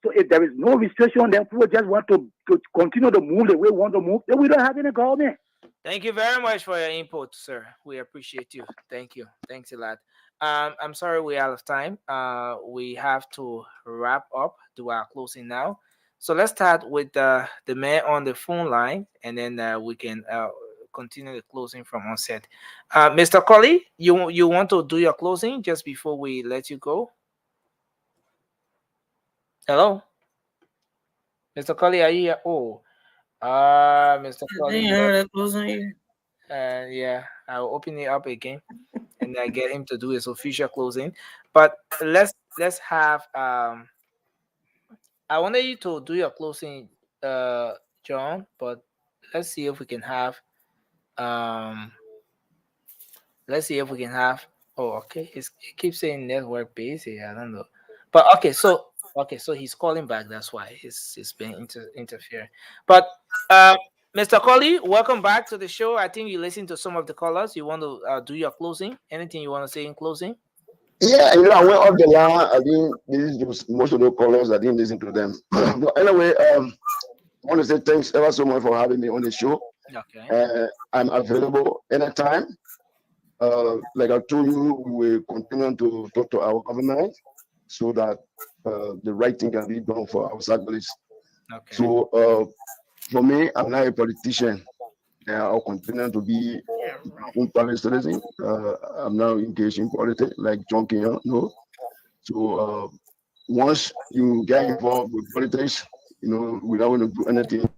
So if there is no restriction, then people just want to continue to move the way we want to move, then we don't have any government. Thank you very much for your input, sir. We appreciate you. Thank you. Thanks a lot. I'm sorry we're out of time. We have to wrap up, do our closing now. So let's start with the man on the phone line, and then we can continue the closing from onset. Mr. Colley, you want to do your closing just before we let you go? Hello? Mr. Colley, are you here? Oh, Mr. Colley. Yeah, I'll open it up again and I get him to do his official closing. But let's have I wanted you to do your closing, John, but let's see if we can have oh, okay, it keeps saying network busy. I don't know. But okay, so he's calling back, that's why it's been interfering. But Mr. Colley, welcome back to the show. I think you listened to some of the callers. You want to do your closing? Anything you want to say in closing? Yeah, I went off the line. I didn't listen to most of the callers. I didn't listen to them. But anyway, I want to say thanks ever so much for having me on the show. Okay. I'm available anytime. Like I told you, we will continue to talk to our government so that the right thing can be done for our cyclists. Okay. So for me, I'm not a politician. I'll continue to be a private citizen. I'm not engaged in politics like John Kenyon, no. So once you get involved with politics, we don't want to do anything.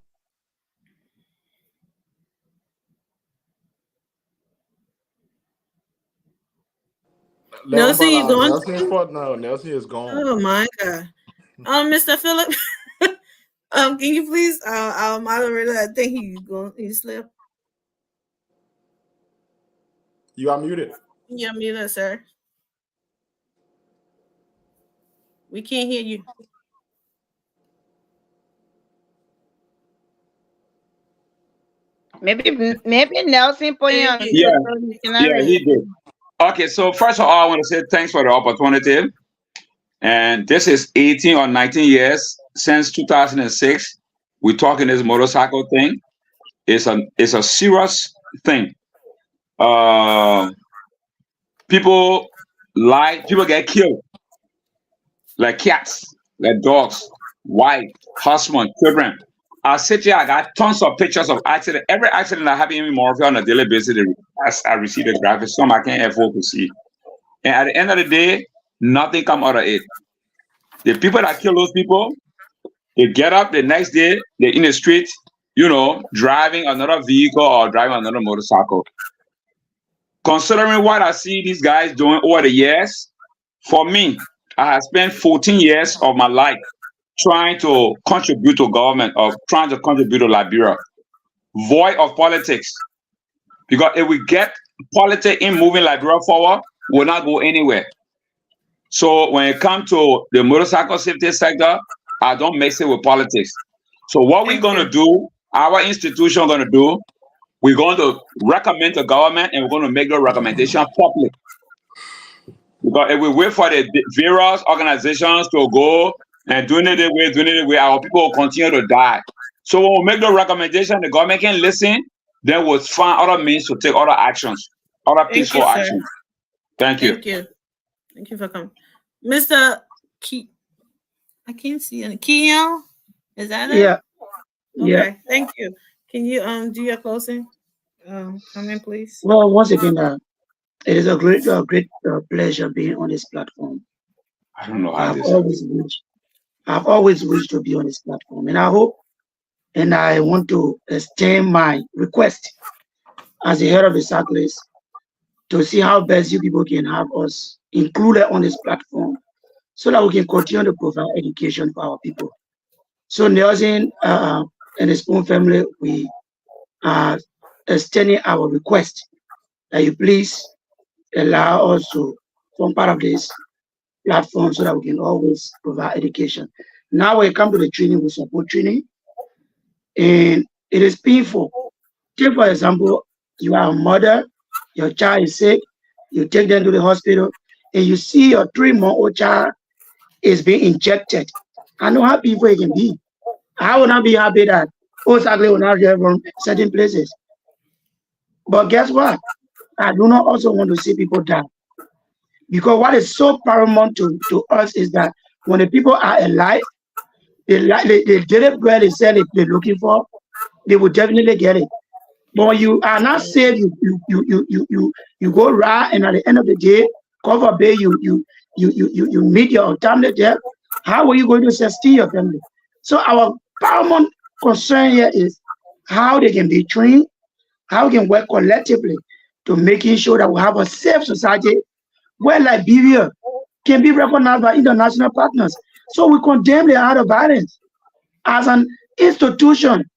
Nelson, you going? Nelson's fault now. Nelson is gone. Oh my God. Mr. Phillip, can you please, our moderator, I think he slipped. You are muted. You're muted, sir. We can't hear you. Maybe Nelson put you on. Yeah, he did. Okay, so first of all, I want to say thanks for the opportunity. And this is 18 or 19 years since 2006. We're talking this motorcycle thing. It's a serious thing. People get killed like cats, like dogs, wife, husband, children. I sit here, I got tons of pictures of accident. Every accident that happens in Morphe on a daily basis, I receive the graphics. Some I can't afford to see. And at the end of the day, nothing come out of it. The people that kill those people, they get up the next day, they're in the street, driving another vehicle or driving another motorcycle. Considering what I see these guys doing over the years, for me, I have spent 14 years of my life trying to contribute to government or trying to contribute to Liberia, void of politics. Because if we get politics in moving Liberia forward, we'll not go anywhere. So when it comes to the motorcycle safety sector, I don't mix it with politics. So what we're going to do, our institution going to do, we're going to recommend to government and we're going to make the recommendation public. Because if we wait for the various organizations to go and doing it the way, our people will continue to die. So when we make the recommendation, the government can listen, then we'll find other means to take other actions, other peaceful actions. Thank you. Thank you. Thank you for coming. Mr. I can't see any. Keon? Is that it? Yeah. Okay, Yeah. thank you. Can you do your closing? Come in, please. Well, once again, it is a great pleasure being on this platform. I don't know how I've always wished to be on this platform, and I hope, and I want to extend my request as the head of the cyclists to see how best you people can have us included on this platform so that we can continue to provide education for our people. So Nelson and the Spoon family, we extending our request that you please allow us to form part of this platform so that we can always provide education. Now, when it comes to the training, we support training, and it is painful. Take, for example, you are a mother, your child is sick, you take them to the hospital, and you see your 3-month-old child is being injected. I know how painful it can be. I will not be happy that exactly will not get from certain places. But guess what? I do not also want to see people die. Because what is so paramount to us is that when the people are alive, the daily bread they said they're looking for, they will definitely get it. But when you are not safe, you go right, and at the end of the day, cover bay, you meet your untimely death. How are you going to sustain your family? So our paramount concern here is how they can be trained, how we can work collectively to making sure that we have a safe society where Liberia can be recognized by international partners. So we condemn the act of violence as an institution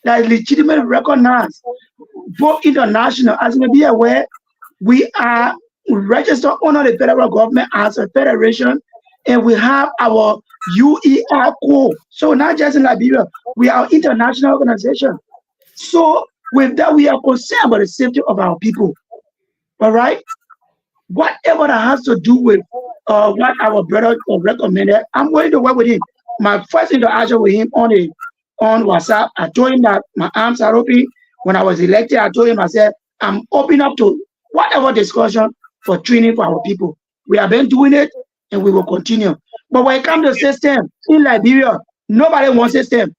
that is legitimately recognized, both international, as you may be aware, we are registered under the federal government as a federation, and we have our UER code. So not just in Liberia, we are an international organization. So with that, we are concerned about the safety of our people. All right? Whatever that has to do with what our brother recommended, I'm going to work with him. My first interaction with him on WhatsApp, I told him that my arms are open. When I was elected, I told him, I said, I'm open up to whatever discussion for training for our people. We have been doing it, and we will continue. But when it comes to system in Liberia, nobody wants system.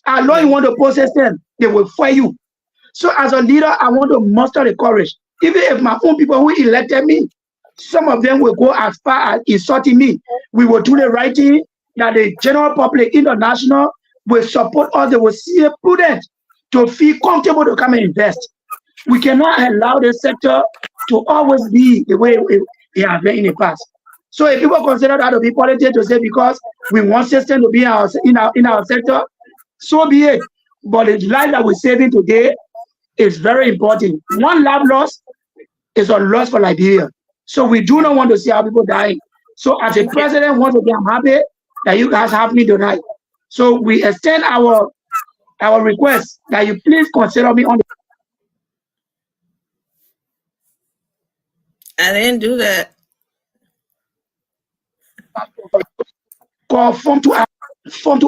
As long as you want to post system, they will fire you. So as a leader, I want to muster the courage. Even if my own people who elected me, some of them will go as far as insulting me. We will do the right thing that the general public, international, will support us. They will see it prudent to feel comfortable to come and invest. We cannot allow the sector to always be the way it has been in the past. So if people consider that to be politics to say because we want system to be in our sector, so be it. But the life that we're saving today is very important. One life loss is a loss for Liberia. So we do not want to see our people dying. So as a president, once again, I'm happy that you guys have me tonight. So we extend our request that you please consider me on the. I didn't do that. Conform to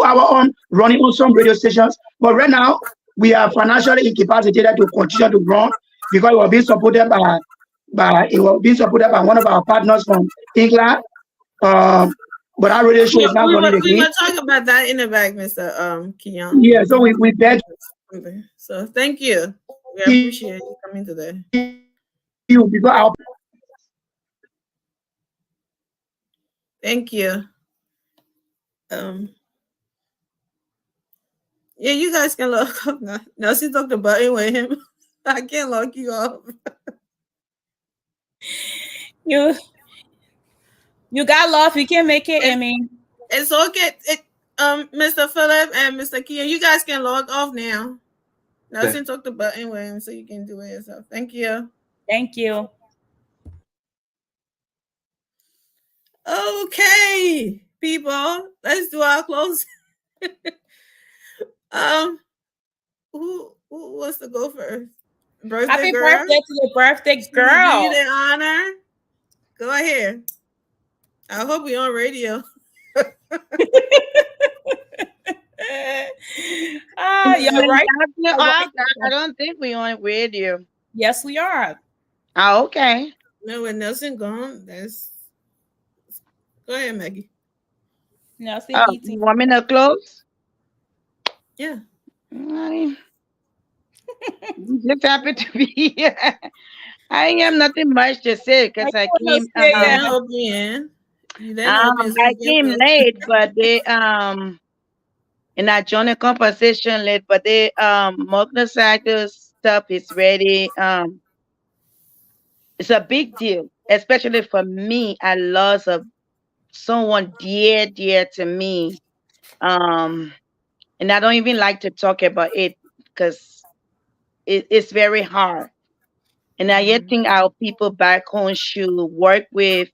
our own running on some radio stations. But right now, we are financially incapacitated to continue to run because we are being supported by one of our partners from England. But our radio show is not running again. We will talk about that in the back, Mr. Keon. Yeah, so we beg. So thank you. We appreciate you coming today. You because thank you. Yeah, you guys can log off now. Now she talked the button with him. I can't log you off. You got love. You can make it. I mean, it's okay. Mr. Philip and Mr. Keon, you guys can log off now. Nelson took the button with him, so you can do it yourself. Thank you. Thank you. Okay, people, let's do our close. Who wants to go first? Happy birthday to the birthday girl. Do you the honor? Go ahead. I hope we're on radio. You're right. I don't think we're on radio. Yes, we are. Oh, okay. No, when Nelson gone, that's. Go ahead, Maggie. Nelson, you want me to close? Yeah. I'm just happy to be here. I have nothing much to say because I came. I came late, but they and I joined the conversation late, but they motorcycle stuff is ready. It's a big deal, especially for me. I lost someone dear to me. And I don't even like to talk about it because it's very hard. And I think our people back home should work with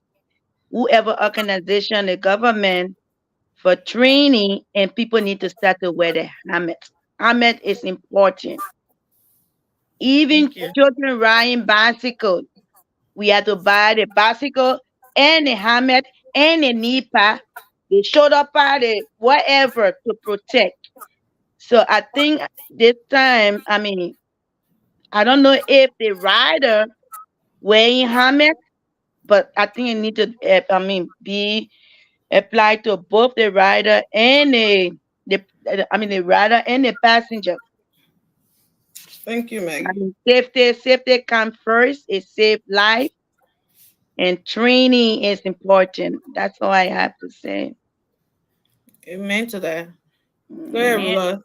whoever organization, the government, for training, and people need to start to wear the helmet. Helmet is important. Even children riding bicycle, we have to buy the bicycle and the helmet and the knee pad, the shoulder pad, the whatever to protect. So I think this time, I mean, I don't know if the rider wearing helmet, but I think it need to, be applied to both the rider and the rider and the passenger. Thank you, Maggie. I mean, safety comes first. It saves life, and training is important. That's all I have to say. Amen to that. Go ahead, Rula.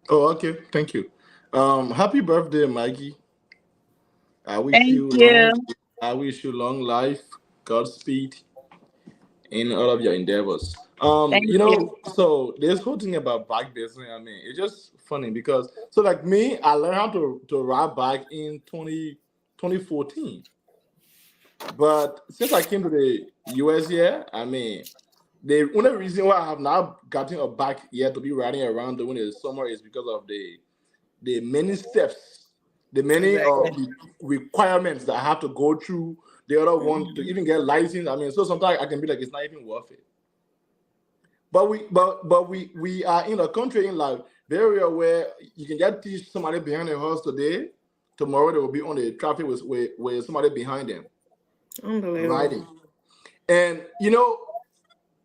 Oh, okay. Thank you. Happy birthday, Maggie. I wish Thank you you. long life, Godspeed in all of your endeavors. Thank you. So this whole thing about bike business, I mean, it's just funny because so like me, I learned how to ride bike in 2014. But since I came to the US here, I mean, the only reason why I have not gotten a bike yet to be riding around during the summer is because of the many steps, the many requirements that I have to go through. The other one to even get license. I mean, so sometimes I can be like, it's not even worth it. But we are in a country in Liberia where you can just teach somebody behind a horse today, tomorrow they will be on the traffic with somebody behind them. Unbelievable. Riding. And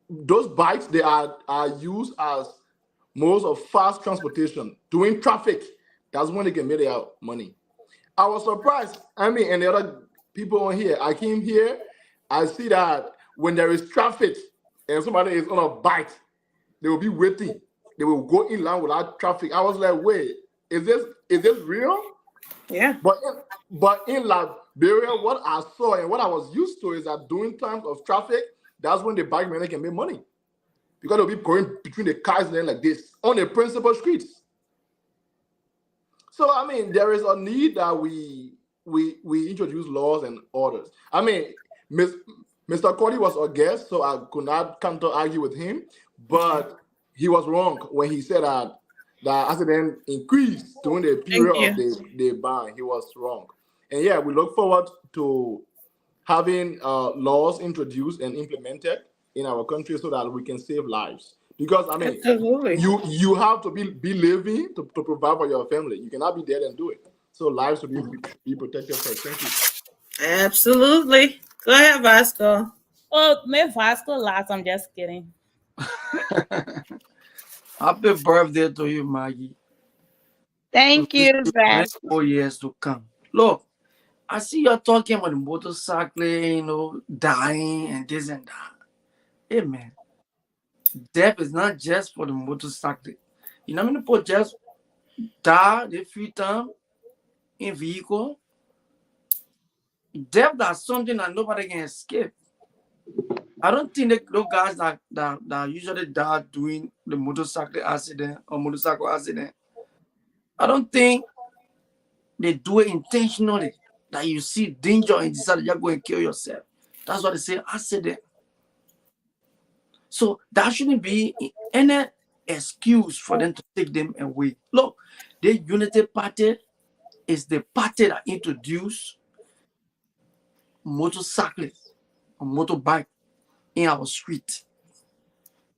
those bikes, they are used as modes of fast transportation. Doing traffic, that's when they can make their money. I was surprised. I mean, and the other people on here, I came here, I see that when there is traffic and somebody is on a bike, they will be waiting. They will go in line without traffic. I was like, wait, is this real? Yeah. But in Liberia, what I saw and what I was used to is that during times of traffic, that's when the bike man can make money. Because they'll be going between the cars and then like this on the principal streets. So I mean, there is a need that we introduce laws and orders. I mean, Mr. Cody was a guest, so I could not counter argue with him, but he was wrong when he said that the accident increased during the period of the ban. He was wrong. And yeah, we look forward to having laws introduced and implemented in our country so that we can save lives. Because I mean, you have to be living to provide for your family. You cannot be dead and do it. So lives will be protected first. Thank you. Absolutely. Go ahead, Vasco. Oh, may Vasco last. I'm just kidding. Happy birthday to you, Maggie. Thank you, Many more years to come. Look, I see you're talking about the motorcycle, dying and this and that. Hey, man, death is not just for the motorcycle. You know how many people just die the few times in vehicle? Death is something that nobody can escape. I don't think those guys that usually die doing the motorcycle accident or motorcycle accident, I don't think they do it intentionally. That you see danger and decide you're going to kill yourself. That's what they say, accident. So that shouldn't be any excuse for them to take them away. Look, the Unity Party is the party that introduced motorcyclists or motorbike in our street.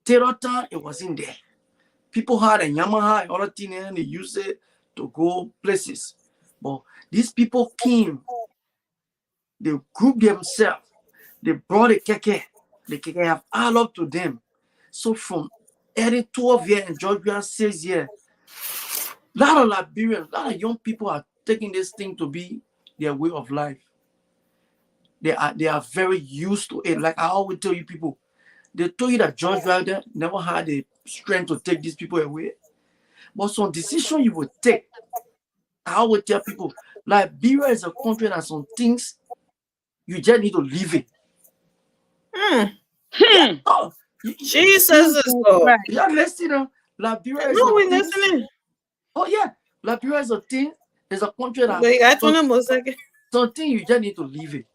Terror time, it was in there. People had a Yamaha and other things and they used it to go places. But these people came, they grouped themselves, they brought the keke have all up to them. So from every 12 years and Georgia 6 years, a lot of Liberians, a lot of young people are taking this thing to be their way of life. They are very used to it. Like I always tell you people, they told you that George Wilder never had the strength to take these people away. But some decision you would take, I always tell people, Liberia is a country that some things you just need to live it. Yeah, oh, Jesus is Lord. Yeah, listen, Liberia is we listening. Oh yeah, Liberia is a thing. It's a country that But you got to know something you just need to leave it.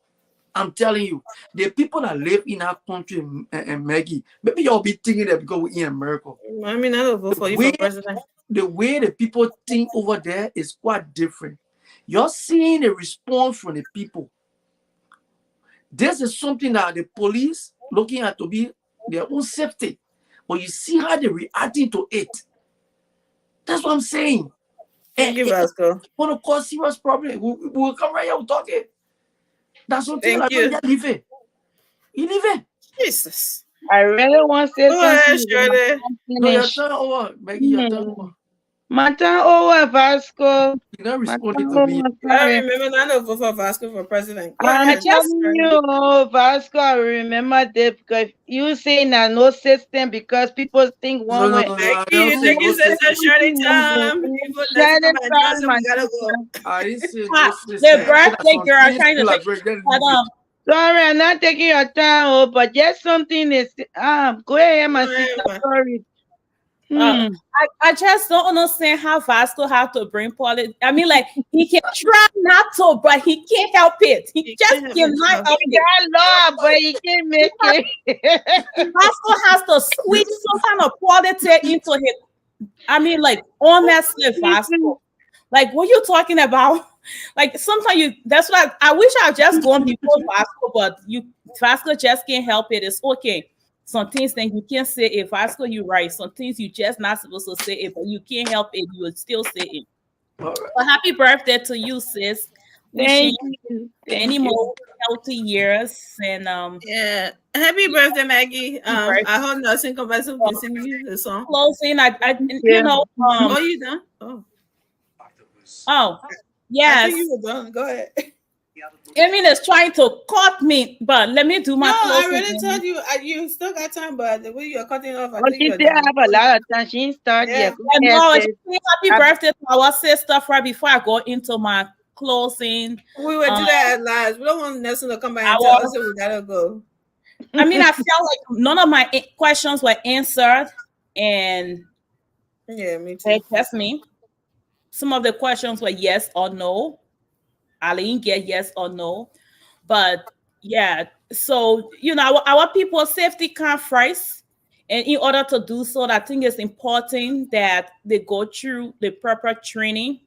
I'm telling you, the people that live in our country, and Maggie, maybe y'all be thinking that because we're in America. I mean, I don't vote for you for president. The way the people think over there is quite different. You're seeing the response from the people. This is something that the police looking at to be their own safety. But you see how they're reacting to it. That's what I'm saying. Thank you, Vasco. Want to cause serious problem. We'll come right here, we'll talk it. That's something Thank like you. You leave it. You leave it. Jesus. I really want to say Go ahead, something. Shirley. No, your turn over. Maggie, your turn over. My turn over, Vasco. You're not My responding turn to me. over, I sorry. remember I don't vote for Vasco for president. Go I'm ahead. telling you, Vasco, I remember that because you saying that no system because people think one way. Thank you, Sister Shirley Tom. People listen to my Johnson, we gotta go. I didn't say Ah, no system. the birthday girl trying to Sorry, I'm not taking your time, oh, but just something is go ahead, my sister. Sorry. I just don't understand how Vasco have to bring politics. I mean, like he can try not to, but he can't help it. He just cannot help it. Lord, but he can't make it. Vasco has to squeeze some kind of politics into him. I mean, like honestly, Vasco. Like what you talking about? Like sometimes that's what I wish I just gone before Vasco, but Vasco just can't help it. It's okay. Some things that you can't say it. Vasco, you right. Some things you just not supposed to say it, but you can't help it. You would still say it. But happy birthday to you, sis. Thank Wishing you. any more healthy years and yeah. Happy birthday, Maggie. I hope nothing compares to sing you the song. Closing, you know. Oh, you done? Oh, yes. I think you were done. Go ahead. Emin is trying to cut me, but let me do my I closing. already told you you still got time, but the way you're cutting off, I think She still have a lot of time. She ain't started yet. No, happy birthday to our sister right before I go into my closing. We would do that at last. We don't want Nelson to come back and tell us that we gotta go. I mean, I felt like none of my questions were answered, and yeah, me too. That's me. Some of the questions were yes or no. I didn't get yes or no, but yeah. So our people's safety come first, and in order to do so, I think it's important that they go through the proper training.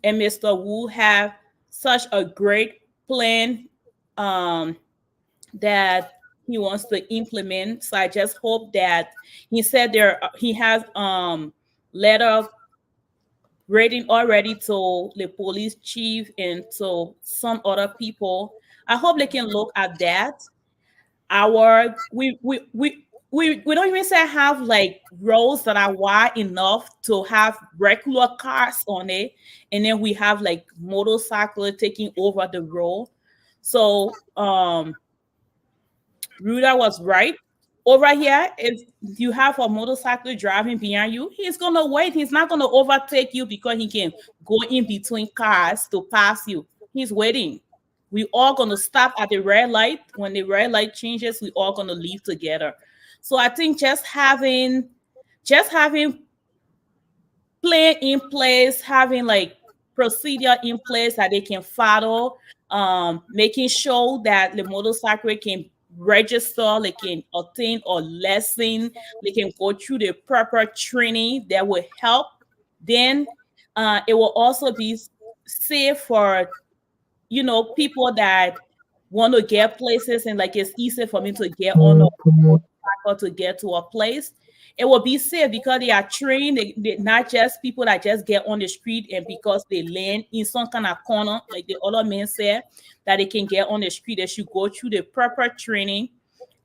And Mr. Wu have such a great plan that he wants to implement. So I just hope that he said he has letter written already to the police chief and to some other people. I hope they can look at that. We don't even say have like roads that are wide enough to have regular cars on it, and then we have like motorcycle taking over the road. So Ruda was right. Over here, if you have a motorcycle driving behind you, he's gonna wait. He's not gonna overtake you because he can go in between cars to pass you. He's waiting. We all gonna stop at the red light. When the red light changes, we all gonna leave together. So I think just having plan in place, having like procedure in place that they can follow, making sure that the motorcycle can register, they can obtain a lesson, they can go through the proper training that will help. Then it will also be safe for people that want to get places, and like it's easy for me to get on a motorcycle to get to a place. It will be safe because they are trained. They not just people that just get on the street and because they land in some kind of corner, like the other man said, that they can get on the street. They should go through the proper training.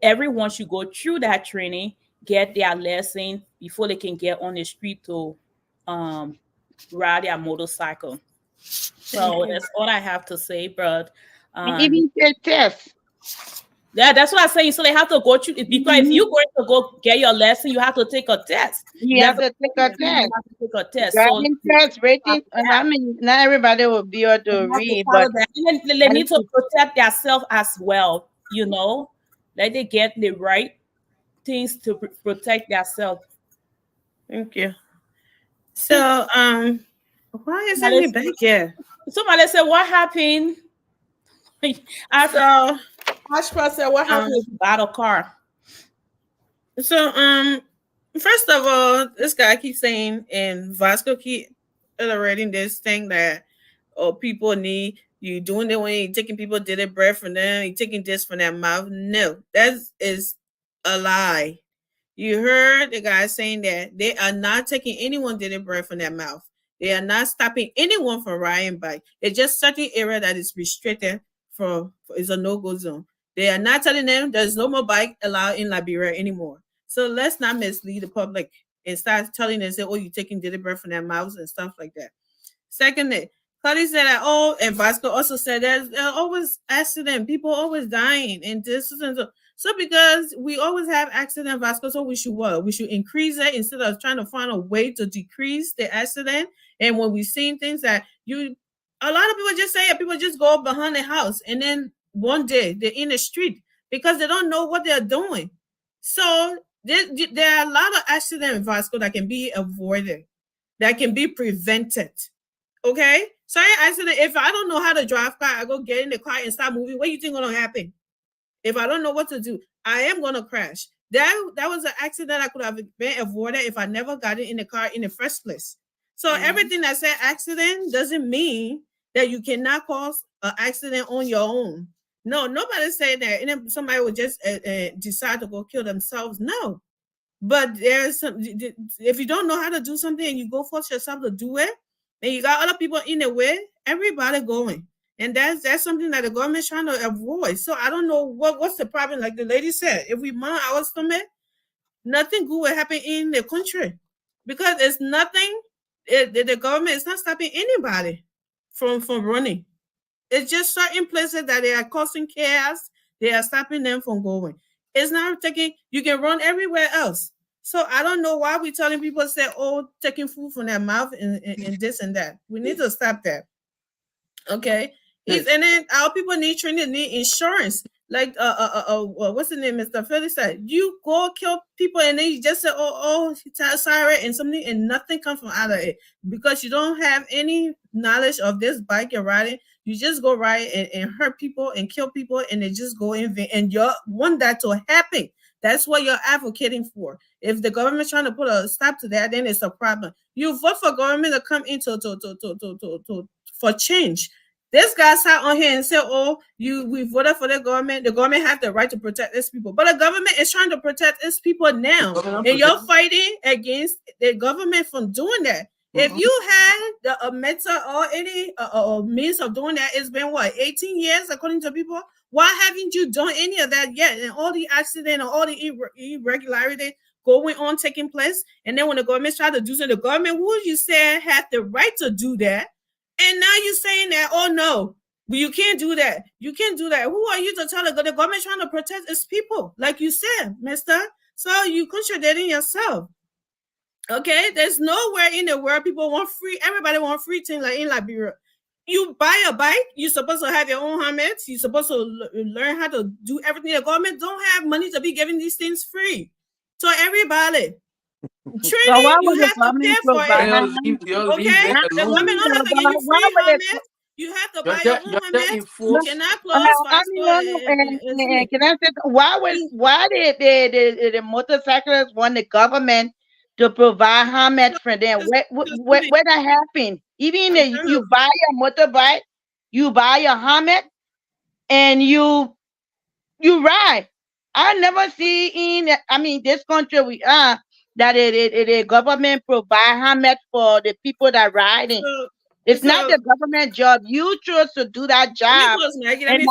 Everyone should go through that training, get their lesson before they can get on the street to ride their motorcycle. So that's all I have to say, but even take tests. Yeah, that's what I'm saying. So they have to go through it because if you're going to go get your lesson, you have to take a test. You have to take a test. You have to take a test. Driving test, rating. I mean, not everybody will be able to read, but they need to protect themselves as well. Let they get the right things to protect themselves. Thank you. So Why isn't he back here? Somebody said, what happened? So, Ashford said, what happened if you bought a car? So, first of all, this guy keeps saying, and Vasco keep iterating this thing that, oh, people need you doing it when you taking people did it breath from them, you taking this from their mouth. No, that is a lie. You heard the guy saying that they are not taking anyone did it breath from their mouth. They are not stopping anyone from riding bike. It's just certain area that is restricted for is a no-go zone. They are not telling them there's no more bike allowed in Liberia anymore. So let's not mislead the public and start telling them, say, oh, you're taking did it breath from their mouths and stuff like that. Secondly, Claudia said that, oh, and Vasco also said that there are always accidents, people always dying, and this and so. So because we always have accident, Vasco, so we should what? We should increase it instead of trying to find a way to decrease the accident. And when we've seen things that a lot of people just say it, people just go behind the house and then one day they're in the street because they don't know what they're doing. So there are a lot of accidents, Vasco, that can be avoided, that can be prevented. Okay? So accident, if I don't know how to drive car, I go get in the car and start moving. What do you think gonna happen? If I don't know what to do, I am gonna crash. That was an accident that could have been avoided if I never got in the car in the first place. So everything that said accident doesn't mean that you cannot cause an accident on your own. No, nobody said that. And then somebody would just decide to go kill themselves. No. But there's some, if you don't know how to do something and you go force yourself to do it, and you got other people in the way, everybody going. And that's something that the government's trying to avoid. So I don't know what's the problem. Like the lady said, if we mind our stomach, nothing good will happen in the country. Because it's nothing, the government is not stopping anybody from running. It's just certain places that they are causing chaos, they are stopping them from going. It's not taking, you can run everywhere else. So I don't know why we're telling people say, oh, taking food from their mouth and this and that. We need to stop that. Okay. And then our people need training, need insurance. Like what's the name? Mr. Phillips said, you go kill people and then you just say, oh, sorry, and something, and nothing comes from out of it because you don't have any knowledge of this bike you're riding. You just go ride and hurt people and kill people, and they just go in vain. And you want that to happen. That's what you're advocating for. If the government's trying to put a stop to that, then it's a problem. You vote for government to come into for change. This guy sat on here and said, oh, we voted for the government. The government has the right to protect its people. But the government is trying to protect its people now. And you're fighting against the government from doing that. If you had the mental or any means of doing that, it's been what, 18 years according to people? Why haven't you done any of that yet? And all the accident and all the irregularity going on taking place. And then when the government tried to do so, the government, who you said had the right to do that. And now you're saying that, oh no, you can't do that. You can't do that. Who are you to tell the government trying to protect its people? Like you said, mister. So you contradicting yourself. Okay, there's nowhere in the world people want free. Everybody want free things like in Liberia. You buy a bike, you're supposed to have your own helmets. You're supposed to learn how to do everything. The government don't have money to be giving these things free to everybody. Training, you have to pay for it. Okay, the government don't have to give you free helmets. You have to buy your own helmet. You cannot close can I say, why did the motorcyclists want the government to provide helmets for them? Where that happen? Even if you buy a motorbike, you buy a helmet, and you ride. I never see in this country we are that the government provide helmet for the people that riding. It's not the government job. You chose to do that job. Let me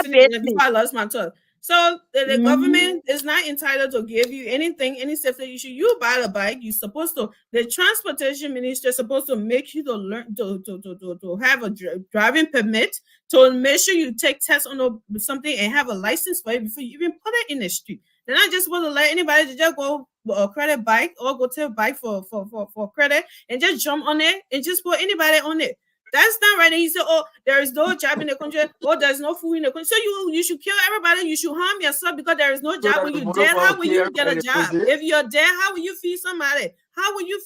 finish before I lost my thought. So the government is not entitled to give you anything, any safety issue. You buy the bike, you're supposed to, the transportation minister is supposed to make you to learn to have a driving permit, to make sure you take tests on something and have a license for it before you even put it in the street. They're not just supposed to let anybody to just go credit bike or go to a bike for credit and just jump on it and just put anybody on it. That's not right. And he said, oh, there is no job in the country. Oh, there's no food in the country. So you should kill everybody. You should harm yourself because there is no job. When you're dead, how will you get a job? If you're dead, how will you feed somebody? How will you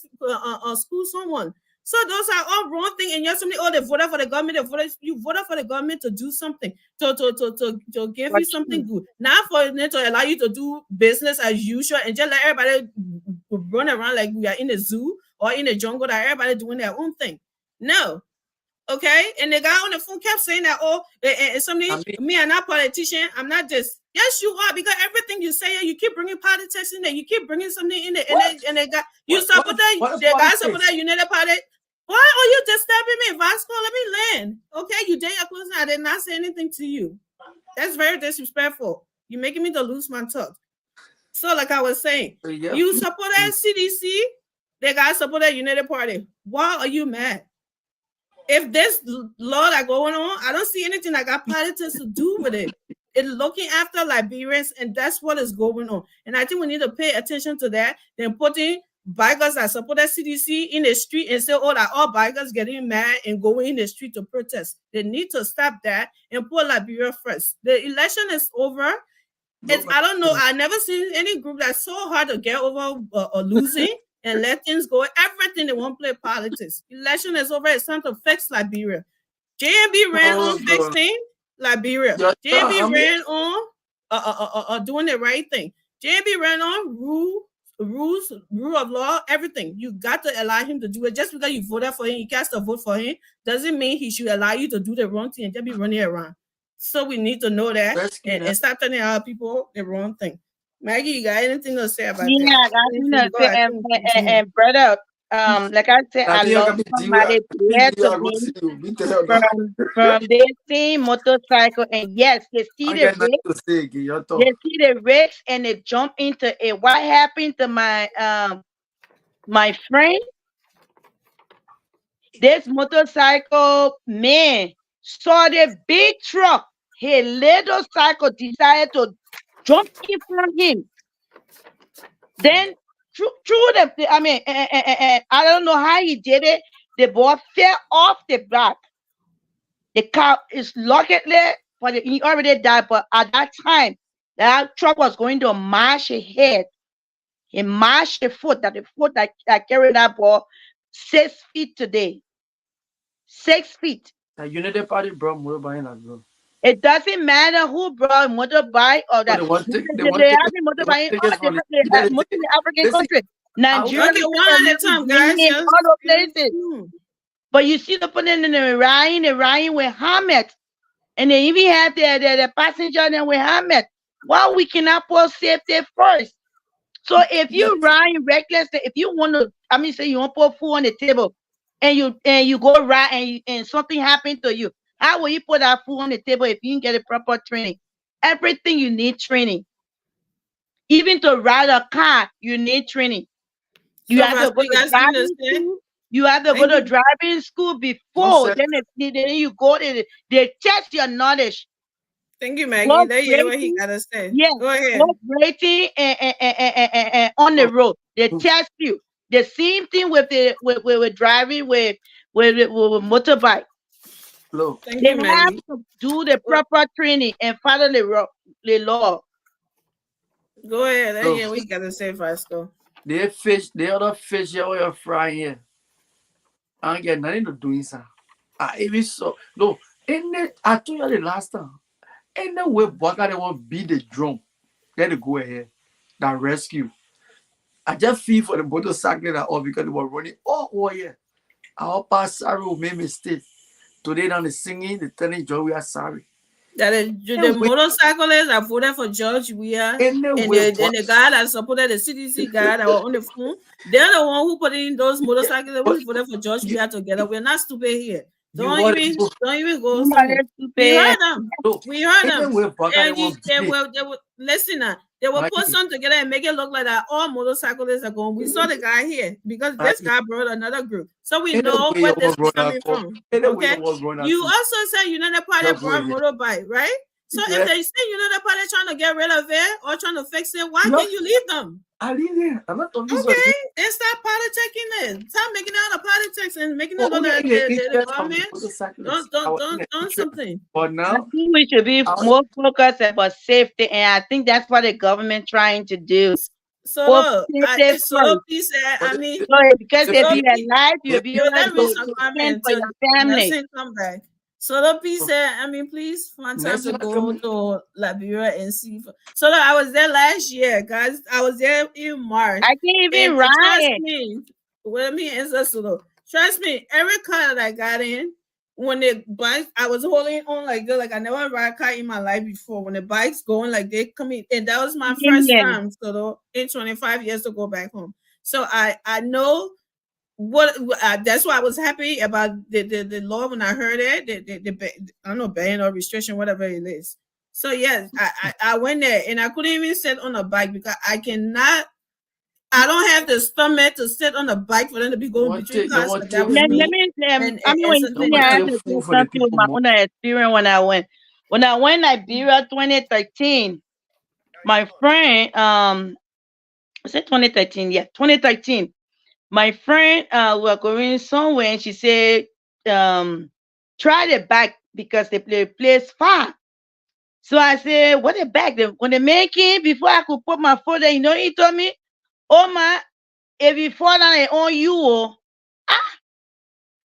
school someone? So those are all wrong things. And you're somebody, oh, they voted for the government, you voted for the government to do something, to give you something good. Not for it to allow you to do business as usual and just let everybody run around like we are in a zoo or in a jungle, that everybody doing their own thing. No. Okay, and the guy on the phone kept saying that, oh, and somebody, me, I'm not a politician, I'm not this. Yes, you are, because everything you say, you keep bringing politics in there, you keep bringing something in there, and the guy, you support that, the guy support that United Party. Why are you disturbing me, Vasco? Let me land. Okay, you did your closing. I did not say anything to you. That's very disrespectful. You're making me to lose my talk. So, like I was saying, you support that CDC, the guy support that United Party. Why are you mad? If this law that going on, I don't see anything that got politics to do with it. It's looking after Liberians, and that's what is going on. And I think we need to pay attention to that. Then putting bikers that support the CDC in the street and say, oh, that all bikers getting mad and going in the street to protest. They need to stop that and put Liberia first. The election is over. I don't know. I never seen any group that's so hard to get over or losing. And let things go. Everything they won't play politics. Election is over. It's time to fix Liberia. JMB ran on fixing Liberia. JMB ran on doing the right thing. JMB ran on rule of law, everything. You got to allow him to do it. Just because you voted for him, you cast a vote for him, doesn't mean he should allow you to do the wrong thing and just be running around. So we need to know that and stop telling our people the wrong thing. Maggie, you got anything to say about that? Yeah, I got nothing to say. And brother, like I said, I love somebody there to be from the same motorcycle. And yes, they see the risks. They see the risks and they jump into it. What happened to my my friend? This motorcycle man saw the big truck. His little cycle decided to jump in front of him. Then through the, I mean, I don't know how he did it. The boy fell off the back. The car is locked there, but he already died. But at that time, that truck was going to mash his head. He mashed the foot that carried that ball 6 feet today. 6 feet. The United Party brought motorbike as well. It doesn't matter who brought motorbike or that. They have a motorbike in most of the African countries. Nigeria, one at a time, guys. All those places. But you see them putting in the Ryan with helmet. And they even have the passenger there with helmet. Why we cannot put safety first? So if you ride reckless, if you want to, say you want to put food on the table and you go ride and something happened to you. How will you put that food on the table if you didn't get a proper training? Everything you need training. Even to ride a car, you need training. You have to go to driving school. You have to go to driving school before. Then you go there. They test your knowledge. Thank you, Maggie. There you what he gotta say. Yeah, go ahead. Rating and on the road. They test you. The same thing with driving with motorbike. They have to do the proper training and follow the law. Go ahead. There you we gotta say, Vasco. The other fish you're frying here. I don't get nothing to do inside. I even saw I told you the last time. Ain't no way Baka they want to beat the drum. Let it go ahead. That rescue. I just feel for the motorcycle that all because they were running. Oh yeah. Our past sorry we made mistake. Today down the singing, the telling George we are sorry. That the motorcyclists that voted for George Weah and the guy that supported the CDC guy that were on the phone, they're the one who put in those motorcycles that voted for George Weah together. We're not stupid here. Don't even go. We heard them. We heard them. And they will listen. They will put something together and make it look like that all motorcyclists are going. We saw the guy here because this guy brought another group, so we know where this is coming from. Okay. You also said United Party brought motorbike, right? So if they say United Party trying to get rid of it or trying to fix it, why can't you leave them? I leave it. I'm not talking. Okay, then stop politicking it. Stop making out of politics and making it look like the government. Don't something. But now I think we should be more focused about safety, and I think that's what the government trying to do. Solo, Solo, first. please, I mean, So because if Solo, you're alive, you'll be able let me some to stand comment for to your family. Nelson come back. Solo, please, I mean, please find time to go to Liberia and see. Solo, I was there last year, guys. I was there in March. I can't even Trust ride. me, let me answer Solo. Trust me, every car that I got in, when the bikes, I was holding on like this, like I never ride a car in my life before. When the bikes going, like they come in, and that was my first time. So in 25 years to go back home. So I know what that's why I was happy about the law when I heard it. I don't know, ban or restriction, whatever it is. So yes, I went there and I couldn't even sit on a bike because I don't have the stomach to sit on a bike for them to be going between cars. But that was Let me. me And when you something see, I had else. to say something with my own experience when I went. When I went Liberia 2013, my friend, was it 2013? Yeah, 2013. My friend we were going somewhere and she said, try the bike because the place far. So I said, what the bag? When the man came, before I could put my foot there, you know, he told me, oh my, if you fall down and on you,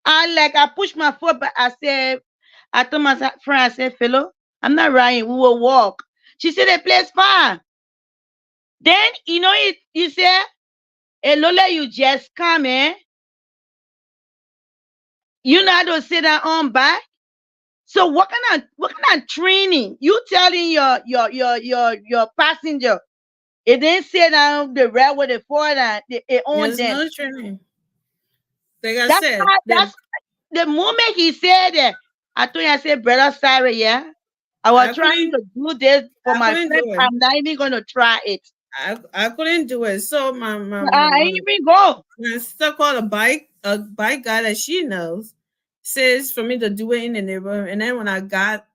I pushed my foot, but I said, I told my friend, I said, fellow, I'm not riding, we will walk. She said, the place far. Then, you know, he said, hey, Lola, you just come, you know how to sit down on back. So what kind of training you telling your passenger? It didn't sit down the rail with the foot and it on There's them. no training. Like I said, that's the moment he said that. I told you, I said, brother, sorry, yeah. I was trying to do this for my friend. I'm not even gonna try it. I couldn't do it. So my I ain't even go. My sister called a bike guy that she knows says for me to do it in the neighborhood. And then when I got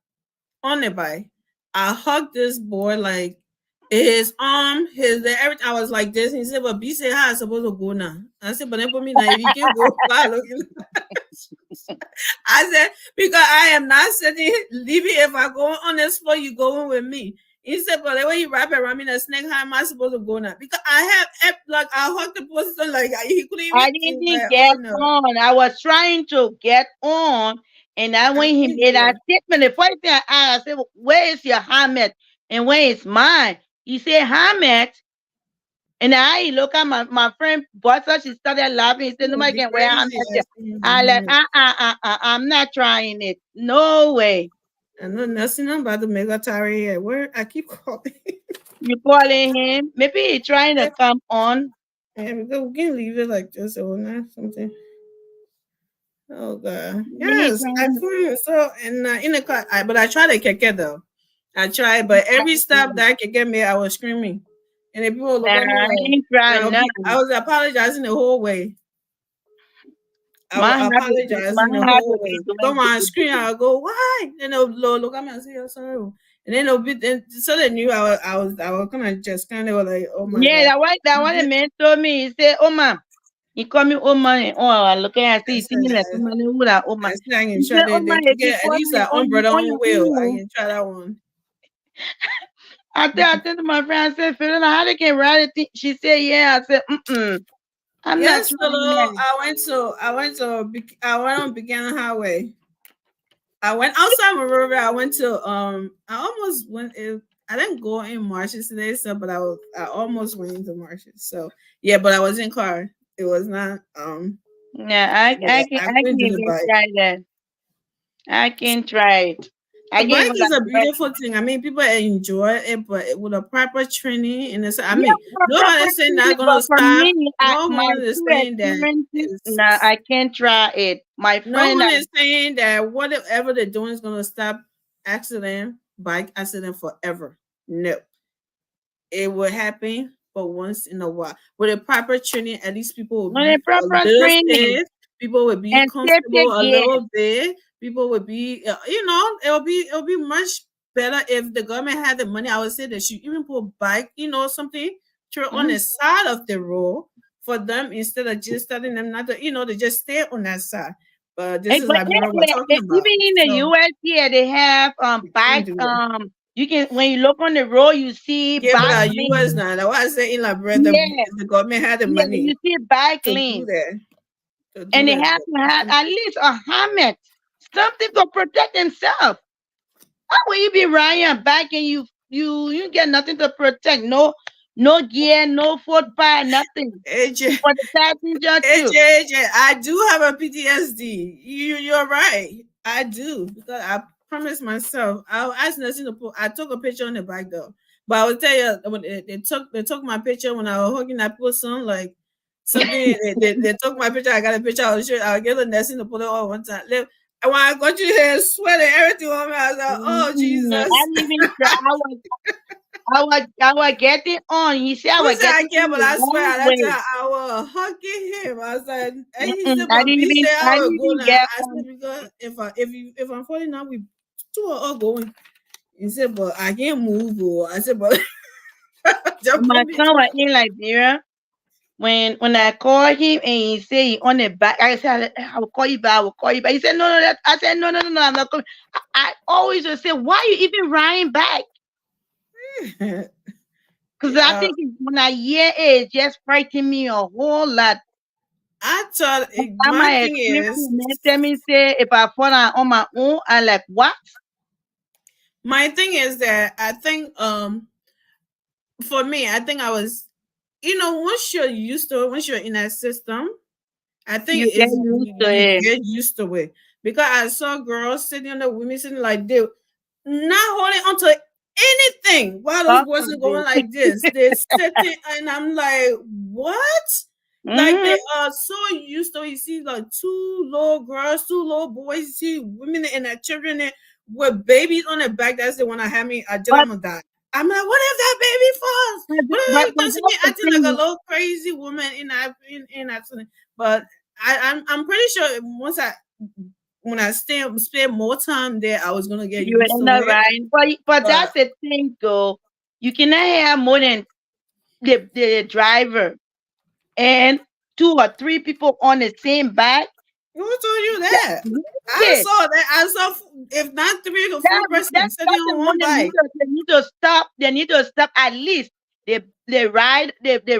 on the bike, I hugged this boy like his arm, everything. I was like this. And he said, "But B said how I supposed to go now." I said, "But then put me now. If you can't go, far looking." I said, because I am not sitting leaving. If I go on this floor, you going with me. He said, but the way you wrap it around me, the snake, how am I supposed to go now? Because I have, like, I hugged the person, like, he couldn't even I didn't get on. I was trying to get on. And then when he made that statement, the first thing I asked, I said, where is your helmet? And where is mine? He said, helmet. And I look at my friend, Buster, she started laughing. He said, nobody can wear helmet. I like, I'm not trying it. No way. I know nothing about the military here. Where I keep calling. You calling him? Maybe he's trying to come on. And we can leave it like this or not something. Oh god. Yes, I feel so in the car. But I tried to kick it though. I tried, but every stop that I could get me, I was screaming. And the people look at me like I was apologizing the whole way. I was apologizing the whole way. Come on screen, I'll go, why? And they'll look at me and say, oh, sorry. And then they'll be so they knew I was kind of just kind of like, oh my god. That one the man told me, he said, oh man. He called me oh man. Oh, I look at see thinking like oh man, who that oh man. I can try at least an umbrella on wheel. I can try that one. I tell my friend, I said, Philina, how they can ride it? She said, yeah. I said, I'm yes, not trying I went on Beginner Highway. I went outside Monrovia. I went to I almost went. I didn't go in marshes today, so but I almost went into marshes. So yeah, but I was in car. It was not. Yeah, I can even try that. I can try it. The bike is a beautiful thing. I mean, people enjoy it, but with a proper training, and it's. I mean, nobody's saying not gonna stop. No one is saying that. No, I can't try it. My friend, no one is saying that whatever they're doing is gonna stop bike accident forever. No, it will happen, but once in a while with a proper training, at least people will be a little safe. People will be comfortable a little bit. People would be, it'll be much better if the government had the money. I would say they should even put bike, something on the side of the road for them instead of just telling them not to, to just stay on that side. But this is like what we're talking about. Even in the US here, they have bike You can, when you look on the road, you see Yeah, but bike US lanes. now. That's why I say in Liberia, Yeah, the government had the yeah, money you see bike to do lanes. that. To do And they that. have to have at least a helmet, something to protect themselves. How will you be riding a bike and you get nothing to protect? No gear, no foot pad, nothing. AJ, For the passenger too. AJ, I do have a PTSD. You're right. I do, because I promised myself. I asked nursing to put. I took a picture on the bike though, but I will tell you when they took my picture when I was hugging that person, like something. they took my picture. I got a picture. I'll get the nursing to put it on one time. And when I got you here sweating everything on me, I was like, "Oh Jesus!" I even I was getting on. He said I Who was said I getting care? on But the I swear, wrong I way. was hugging him. I was like, and he said, I "But didn't B even said I will go now." get I on. said, "Because if I'm falling now, we two are all going." He said, "But I can't move." Or I said, "But just My put me." son was in Liberia. When I called him and he said he on the back, I said I will call you back. I will call you back. He said no. I said no. I'm not coming. I always just say, why you even riding back? Because I think when I hear it just frightened me a whole lot. I thought My my thing experience, is, man, tell me say if I fall out on my own, I like what? my thing is that I think for me, I think I was, once you're used to it, once you're in that system, I think You get it's used to you it. get used to it, because I saw girls sitting on the women sitting like they not holding onto anything while those boys are going like this. They're sitting, and I'm like, what? Like they are so used to. You see, like two little girls, two little boys. You see women and their children there with babies on their back. That's the one I had me. I did. I'm gonna die. I'm like, what if that baby falls? What if that? See me acting like a little crazy woman in that. But I'm pretty sure when I spend more time there, I was gonna get You used end to up it. right. But that's the thing though. You cannot have more than the driver and 2 or 3 people on the same bike. Who told you that? I saw that. I saw if not 3 or 4 persons sitting on one bike. They need to stop. They need to stop at least the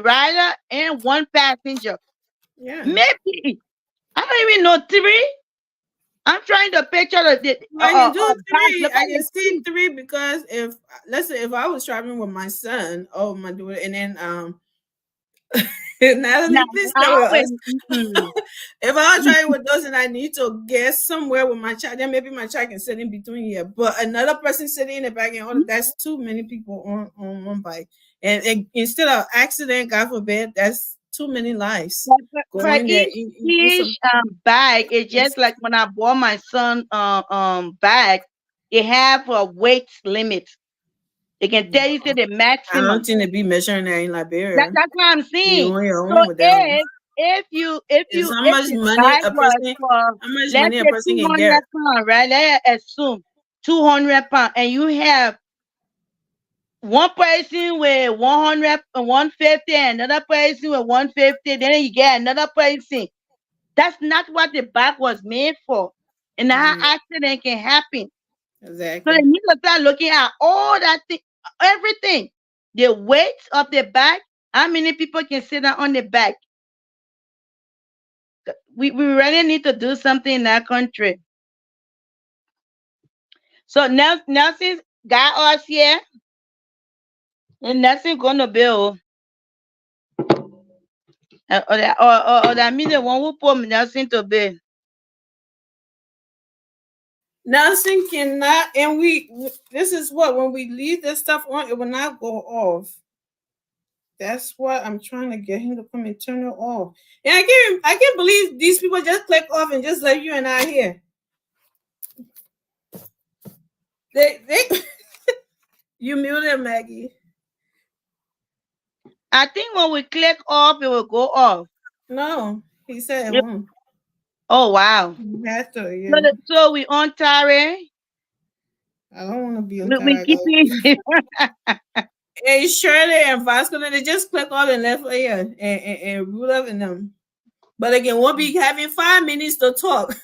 rider and 1 passenger. Yeah. Maybe I don't even know 3. I'm trying to picture the I can do bike. 3. Look I at can the see seat. 3 because let's say if I was traveling with my son, my daughter, and then Natalie, please stay with us. If I was trying with those and I need to get somewhere with my child, then maybe my child can sit in between here. But another person sitting in the back and all that's too many people on one bike. And instead of accident, God forbid, that's too many lives For going there. each bag, it's just like when I bought my son bag, they have a weight limit. They can tell you the I maximum. don't think they be measuring that in Liberia. That's what I'm saying. You on your So own with that one. if How much the money bag a was person? for, How much let's money a say person can 200 get? pounds, right? Let's assume 200 pounds, and you have one person with 100, 150, and another person with 150. Then you get another person. That's not what the bag was made for, and how accident can happen. So Exactly. they need to start looking at all that thing, everything, the weight of the bag. How many people can sit down on the back? We really need to do something in that country. So now since got us here, and nothing gonna build. Or that means the one who put nothing to build. Nothing cannot, and this is what, when we leave this stuff on, it will not go off. That's what I'm trying to get him to come and turn it off. And I can't believe these people just click off and just let you and I here. They you muted, Maggie. I think when we click off, it will go off. No, he said it won't. Oh wow. You have to, yeah. So we on Tare. I don't want to be on We Tare. keep it. Hey, Shirley and Vasco, they just click off and left here and Rudolph and them. But again, we'll be having 5 minutes to talk.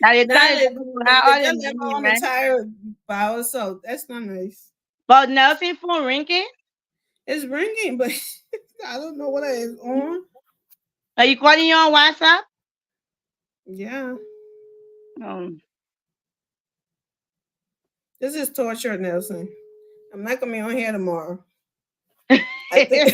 Now Now they just left on the tire by ourselves. That's not nice. But Nelson phone ringing? It's ringing, but I don't know what it is on. Are you calling you on WhatsApp? Yeah. This is torture, Nelson. I'm not gonna be on here tomorrow. I think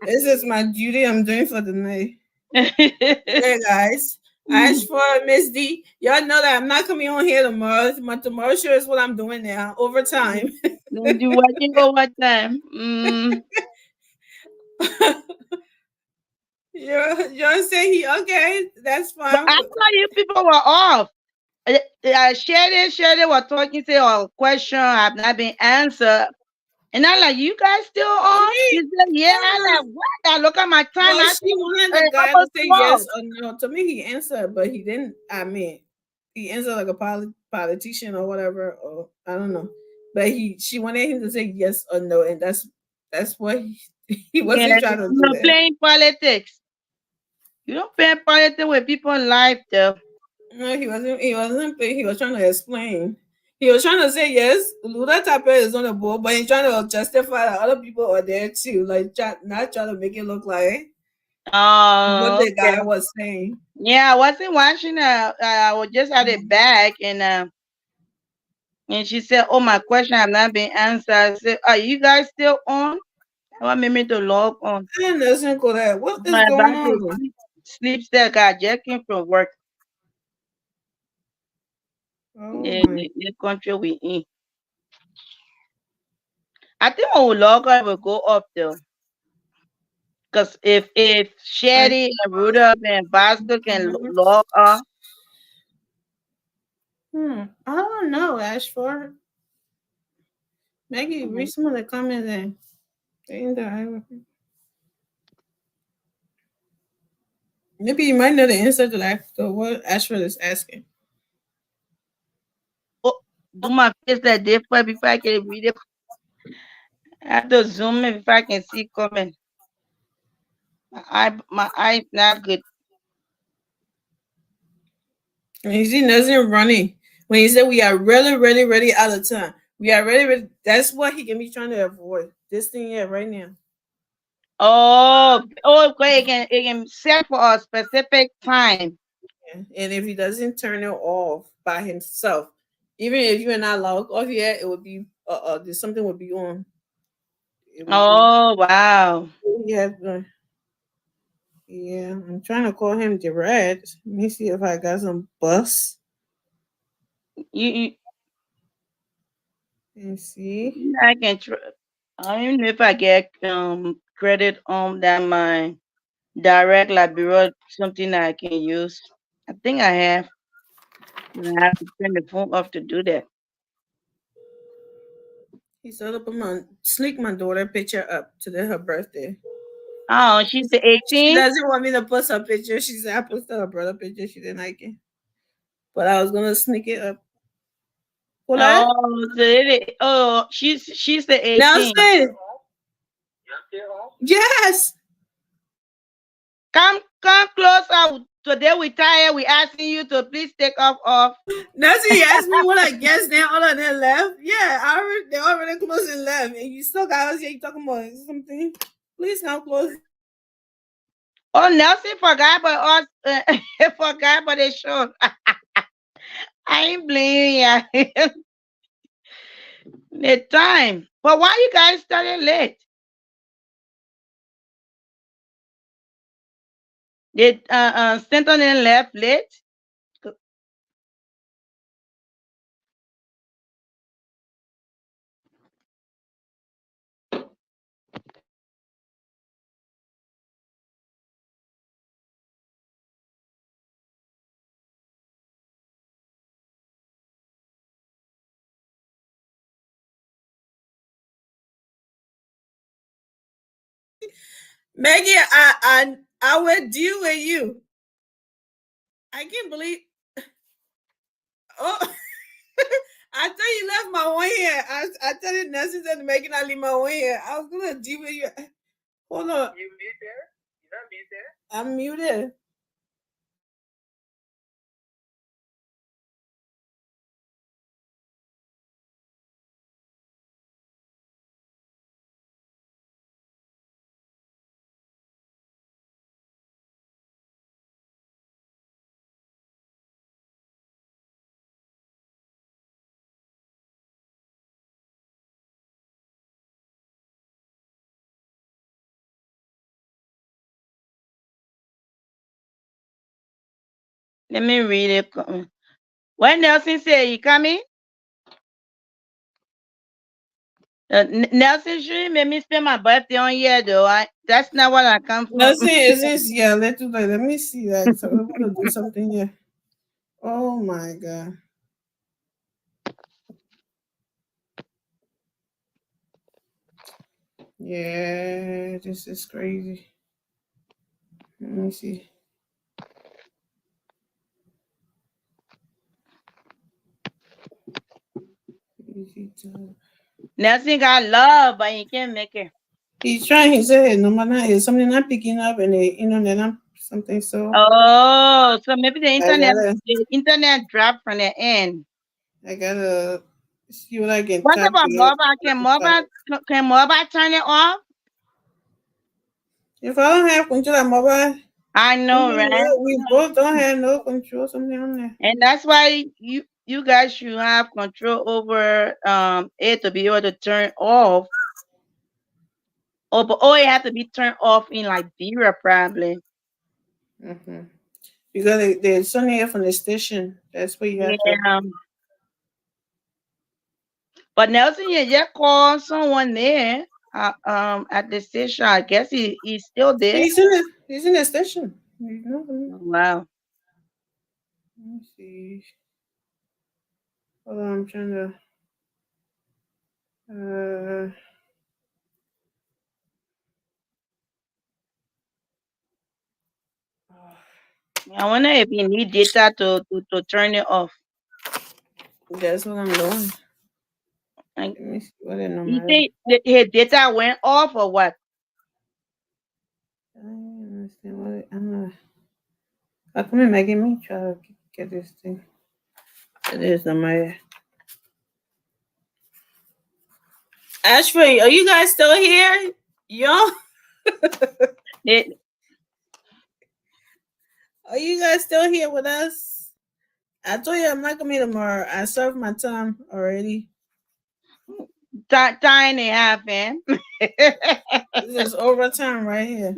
this is my duty I'm doing for the night. Hey guys, as for Miss D, y'all know that I'm not coming on here tomorrow. My tomorrow show is what I'm doing now, overtime. You working overtime? You're saying okay, that's fine. But I thought you people were off. Shady was talking, say, "Oh, question have not been answered." And I'm like, "You guys still on?" She said, "Yeah." I'm like, "What?" I look at my time. Well, I she wanted the guy to say yes or no. To me, he answered, but he didn't. I mean, he answered like a politician or whatever, or I don't know. But she wanted him to say yes or no, and that's what he wasn't trying to do. You're playing politics. You don't play politics with people in life, though. No, he wasn't. He was trying to explain. He was trying to say yes, Luda Tapper is on the board, but he's trying to justify that other people are there too. Like not trying to make it look like what the guy was saying. Yeah, I wasn't watching. I was just at the back, and she said, "Oh, my question have not been answered." I said, "Are you guys still on?" I want me to log on. What is going on? Sleep still got jacking from work. The country we in. I think when we log on, will go up though. Because if Shady and Rudolph and Vasco can log on. I don't know, Ashford. Maggie, read some of the comments in. Maybe you might know the answer to that, to what Ashford is asking. Oh, do my face like different before I can read it. I have to zoom in if I can see comment. My eye not good. And you see nothing running. When he said we are really, really, really out of time. We are really, that's what he can be trying to avoid. This thing here right now. Okay, it can set for a specific time. Yeah. And if he doesn't turn it off by himself, even if you're not logged off yet, it would be something would be on. Wow. Yeah. Yeah, I'm trying to call him direct. Let me see if I got some bus. You Let's see. I can try. I don't know if I get credit on that my direct library, something I can use. I think I have. I have to turn the phone off to do that. He set up my daughter picture up to her birthday. Oh, she's the 18th? She doesn't want me to post her picture. She said I posted her brother picture. She didn't like it. But I was gonna sneak it up. She's the 18th. Nelson. Yes. Come closer. Today we tired. We asking you to please take off. Nelson, he asked me what I guessed. Then all of them left. Yeah, they already closed and left, and you still got us here. You talking about something? Please come close. Oh, Nelson forgot about us. Forgot about the show. I ain't blaming you. The time. But why you guys started late? Did Stanton left late? Maggie, I will deal with you. I can't believe. Oh, I thought you left my one here. I thought it necessary to make it not leave my one here. I was gonna deal with you. Hold on. You mute there? You're not mute there? I'm muted. Let me read it. What Nelson said, you coming? Nelson shouldn't make me spend my birthday on here though. That's not what I come for. Nelson, is this? Yeah, let me see that. So I want to do something here. Oh my god. Yeah, this is crazy. Let me see. Nelson got love, but he can't make it. He's trying. He said, "No matter something not picking up, and the internet not something so." Oh, so maybe the internet dropped from the end. I gotta see what I can. What about mobile? Can mobile turn it off? If I don't have control of mobile, I know, right? We both don't have no control something on there. And that's why you guys should have control over it to be able to turn off. But it have to be turned off in Liberia probably. Mm-hmm. Because there's something here from the station. That's where you have to. But Nelson, you just called someone there at the station. I guess he's still there. He's in the station. Wow. Let me see. Hold on, I'm trying to. I wonder if you need data to turn it off. That's what I'm doing. Let me see what You think his data went off or what? I don't understand what I'm not. Come here, Maggie. Me try to get this thing. It is on my. Ashford, are you guys still here? Yo. Are you guys still here with us? I told you I'm not coming tomorrow. I served my time already. Time and a half, man. This is overtime right here.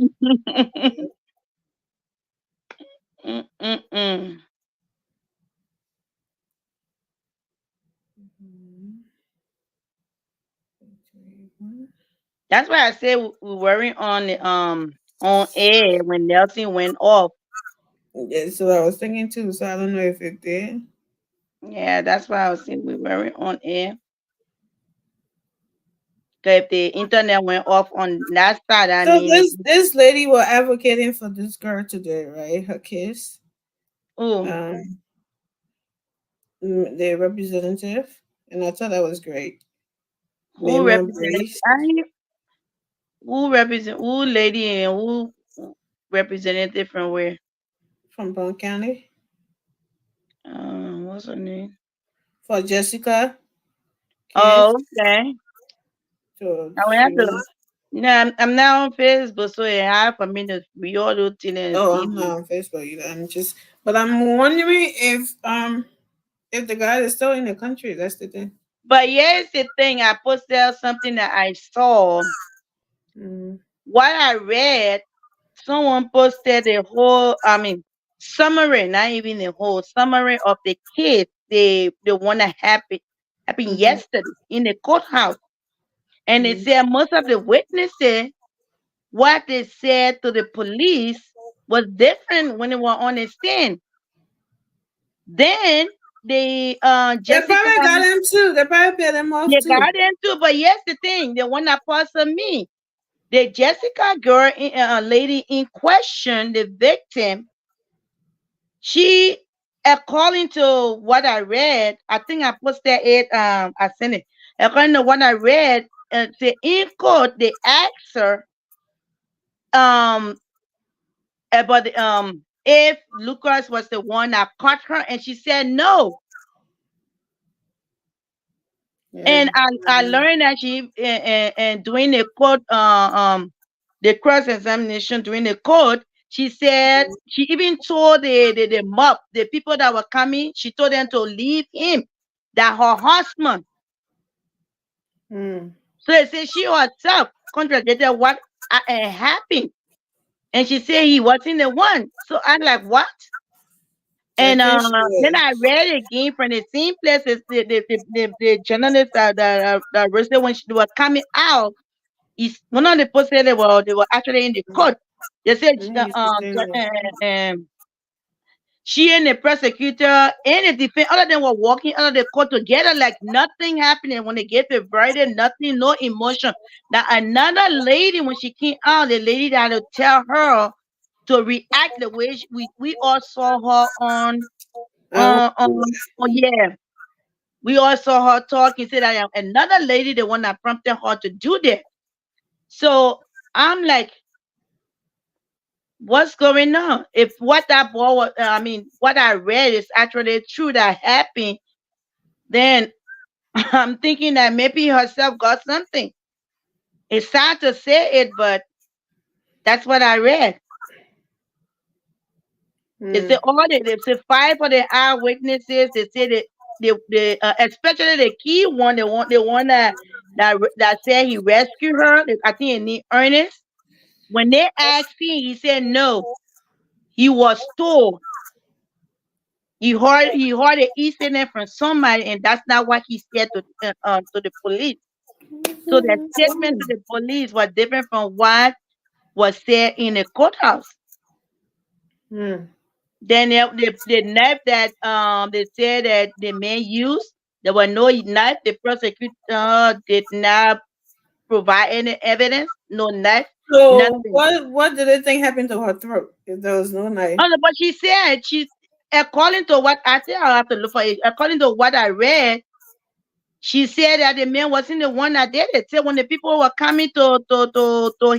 That's why I said we weren't on the on air when Nelson went off. Yeah, so I was thinking too. So I don't know if it did. Yeah, that's why I was saying we weren't on air. Because if the internet went off on that side, I mean, this lady was advocating for this girl today, right? Her case. Oh. The representative, and I thought that was great. Who represent who lady and who representative from where? From Bond County. What's her name? For Jessica. Oh, okay. So I'm now on Facebook, so it hard for me to read all those things. I'm not on Facebook either. But I'm wondering if the guy is still in the country. That's the thing. But here's the thing: I posted something that I saw. What I read, someone posted the whole, summary, not even the whole summary of the case, the one that happened yesterday in the courthouse. And they said most of the witnesses, what they said to the police was different when they were on the stand. Then they Jessica, they probably got him too. They probably paid him off too. They got him too. But here's the thing: the one that posted me, the Jessica girl, lady in question, the victim, she, according to what I read, I think I posted it. I sent it. According to what I read, in court they asked her about if Lucas was the one that caught her, and she said no. And I learned that she and during the court the cross-examination during the court, she said she even told the mob, the people that were coming, she told them to leave him, that her husband. So they said she herself contradicted what happened, and she said he wasn't the one. So I'm like, what? And I think she then was. I read it again from the same place as the journalist that arrested when she was coming out. Is one of the posts said they were actually in the court. They said Let me use the same one. she and the prosecutor and the defense, all of them were walking out of the court together like nothing happening. When they get the verdict, nothing, no emotion. Now another lady, when she came out, the lady that had to tell her to react the way we all saw her on yeah. We all saw her talking, said I am another lady, the one that prompted her to do that. So I'm like, what's going on? If what that boy was, what I read is actually true that happened, then I'm thinking that maybe herself got something. It's sad to say it, but that's what I read. They say they say 5 of the eyewitnesses. They say that the especially the key one, the one that said he rescued her. I think it need Ernest. When they asked him, he said no. He was told. He heard an incident from somebody, and that's not what he said to the police. So the statement to the police was different from what was said in the courthouse. Then the knife that they said that the man used, there was no knife. The prosecutor did not provide any evidence. No knife. So Nothing. what did they think happened to her throat if there was no knife? Oh, no, but she said according to what I think I have to look for it. According to what I read, she said that the man wasn't the one that did it. So when the people were coming to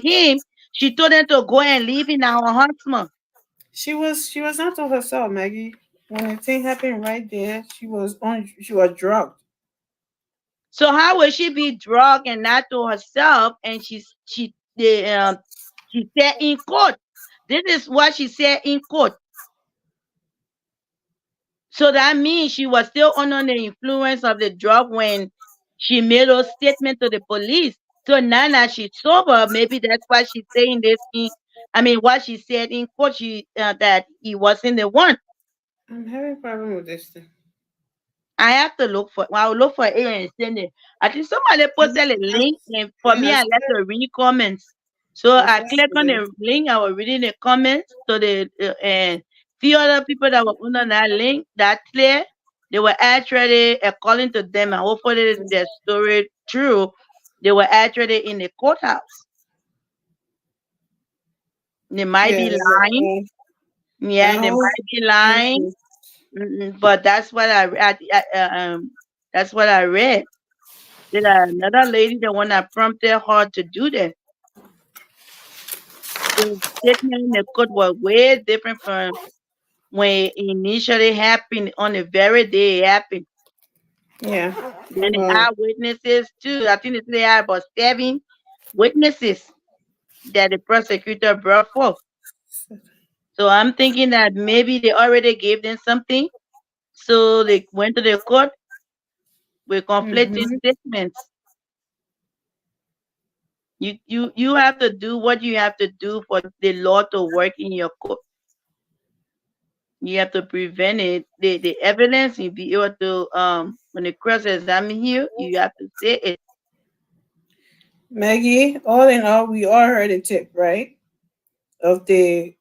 him, she told them to go and leave in our husband. She was not to herself, Maggie. When the thing happened right there, she was drugged. So how will she be drugged and not to herself? And she said in court. This is what she said in court. So that means she was still under the influence of the drug when she made a statement to the police. So now that she's sober, maybe that's why she's saying this. What she said in court, that he wasn't the one. I'm having a problem with this thing. I have to look for. I'll look for it and send it. I think somebody posted a link, and for me, I left to read comments. So I clicked on the link. I was reading the comments. So and few other people that were under that link, that clear, they were actually, according to them, and hopefully their story true, they were actually in the courthouse. They might be lying. Yeah, they might be lying. But that's what that's what I read. Then another lady, the one that prompted her to do that. The statement in the court was way different from when it initially happened on the very day it happened. Yeah. Then the eyewitnesses too. I think they had about 7 witnesses that the prosecutor brought forth. So I'm thinking that maybe they already gave them something. So they went to the court with conflicting statements. You have to do what you have to do for the law to work in your court. You have to prevent it. The evidence, you be able to when the cross examine you have to say it. Maggie, all in all, we all heard a tip, right? Of the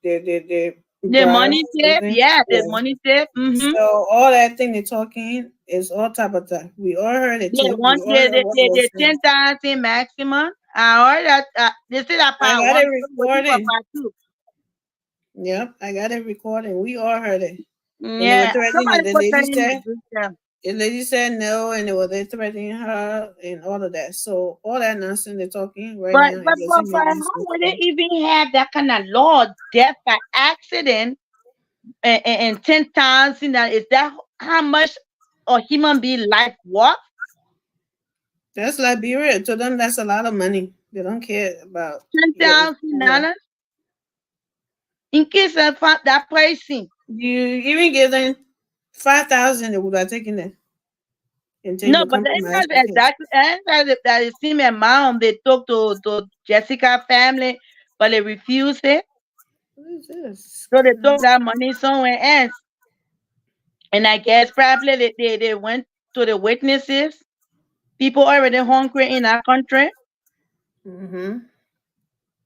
money tip, yeah, the money tip. So all that thing they're talking is all type of stuff. We all heard it. Yeah, once the 10,000 maximum. I heard that they said that part I got it recording. Yep, I got it recording. We all heard it. Yeah, the lady said no, and they threatening her and all of that. So all that nonsense they're talking right now. But how would they even have that kind of law, death by accident, and 10,000? Is that how much a human being life worth? That's Liberia. To them, that's a lot of money. They don't care about $10,000. In case I found that person, you even give them 5,000, they would have taken it. No, but that's exactly that is same amount they talked to Jessica family, but they refused it. What is this? So they took that money somewhere else. And I guess probably they went to the witnesses. People already hungry in our country.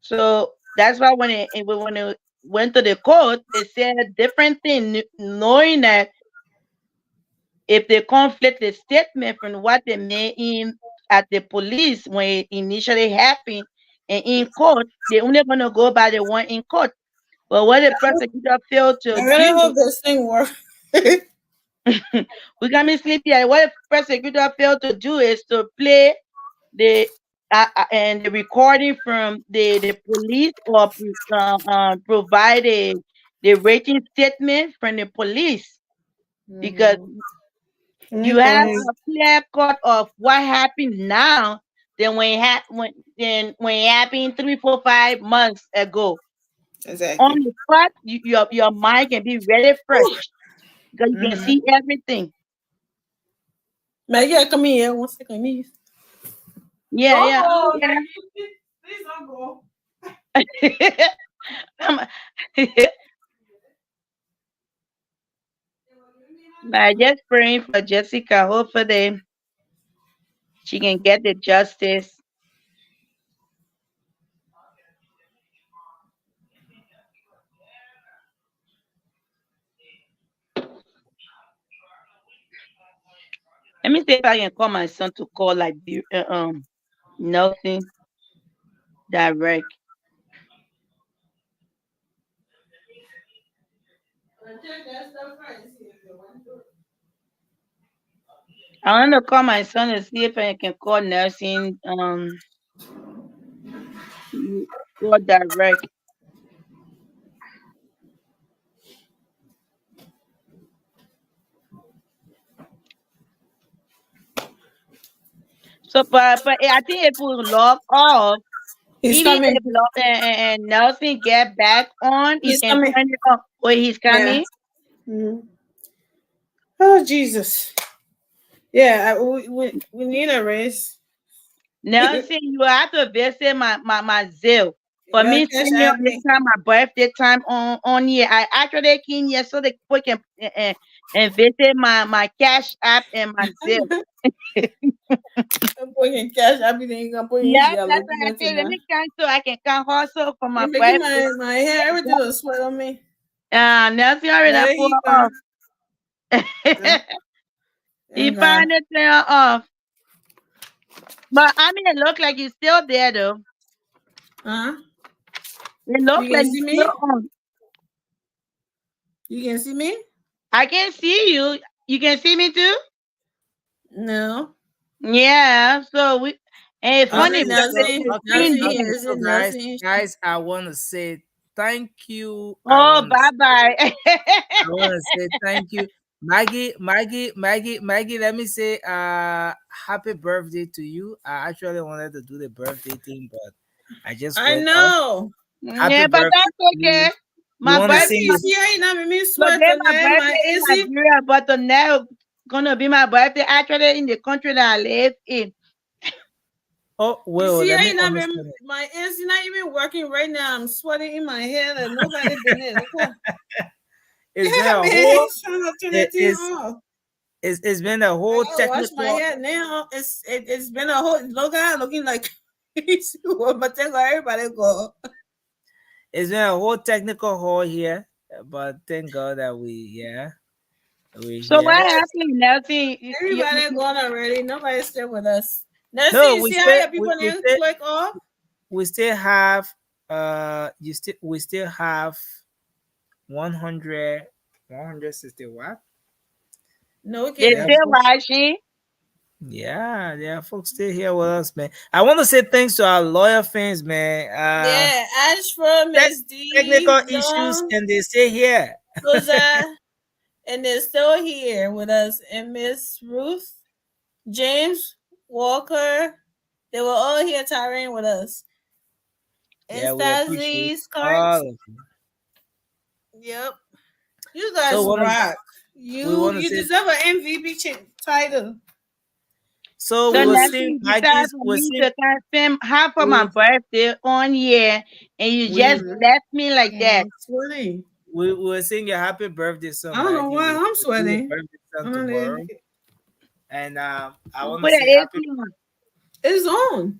So that's why when it went to the court, they said a different thing, knowing that if they conflict the statement from what they made in at the police when it initially happened, and in court, they're only going to go by the one in court. But what the prosecutor failed to I really do, hope this thing works. we got me sleepy. What the prosecutor failed to do is to play the and the recording from the police, or provide the rating statement from the police, because you have a clear cut of what happened now than when it happened 3, 4, 5 months ago. Exactly. On the spot, your mind can be very fresh because you can see everything. Maggie, come here. 1 second, me. Yeah. Please don't go. I just praying for Jessica. Hopefully, she can get the justice. Let me see if I can call my son to call like Nelson direct. I want to call my son to see if I can call nursing call direct. So, but I think if we log off, even if and Nelson get back on, he can turn it off. Oh, he's coming. Oh Jesus! Yeah, we need a raise. Nelson, you have to visit my Zelle. For me, sitting here anytime my birthday time on here, I actually came here so the people can and visit my Cash App and my Zelle. I'm putting cash everything. You can put in Yeah, Zelle. that's what I say. Let me come so I can come hustle for my You're making birthday. my hair, everything will sweat on me. Nelson already pulled off. He found it there off. But I mean, it look like he's still there though. It looks like see he's me? still on. You can see me? I can see you. You can see me too? No. Yeah. So we. And it's funny because guys, I want to say thank you. Oh, bye. I want to say thank you. Maggie, let me say happy birthday to you. I actually wanted to do the birthday thing, but I just went know. Yeah, but that's okay. My birthday is in Nigeria, but the now gonna be my birthday actually in the country that I live in. Oh well, you see, my ears not even working right now. I'm sweating in my head and nobody been there. It's been a whole technical. Wash my hair now. It's been a whole looking like everybody go. It's been a whole technical haul here, but thank God that we're so here. What happened, Nelson? Everybody gone already. Nobody's still with us. Nelson, you see how your people click off? We still have we still have 160 what? No, they still watching. Yeah, there are folks still here with us, man. I want to say thanks to our loyal fans, man. Yeah, Ashford, Miss D, technical issues, and they stay here. And they're still here with us. And Miss Ruth, James, Walker, they were all here tiring with us. Yeah, we appreciate all of you. Yep. You guys rock. You deserve an MVP title. So we will see Maggie's. Spend half of my birthday on here, and you just left me like that. we were singing your happy birthday song. I don't know why I'm Your sweating. birthday song tomorrow. And I want to Put say the happy. AC on. It's on.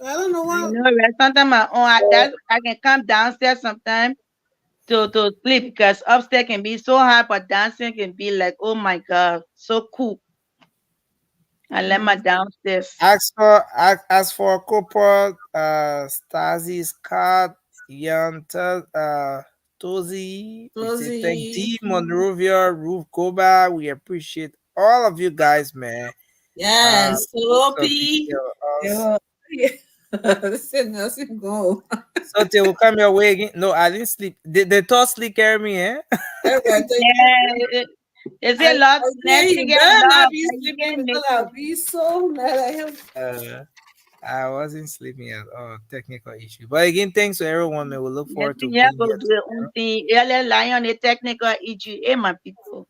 I don't know why. I know, right? Sometimes I can come downstairs sometimes to sleep because upstairs can be so hot, but downstairs can be like, oh my God, so cool. I let my downstairs. As for Cooper, Stasi, Scott, Young, Tozy, we say thank D Monrovia, Ruth Koba. We appreciate all of you guys, man. Yes, so Soapy. Nelson go. So they will come your way again. No, I didn't sleep. The thought sleep carry me, eh? Is it love? You better not be sleeping because I'll be so mad at him. I wasn't sleeping at all. Technical issue. But again, thanks to everyone, man. We look forward to Yeah, being go here. do your own thing. Earlier lie on the technical issue. Hey, my people.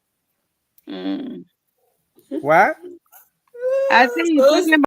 What? I think you talking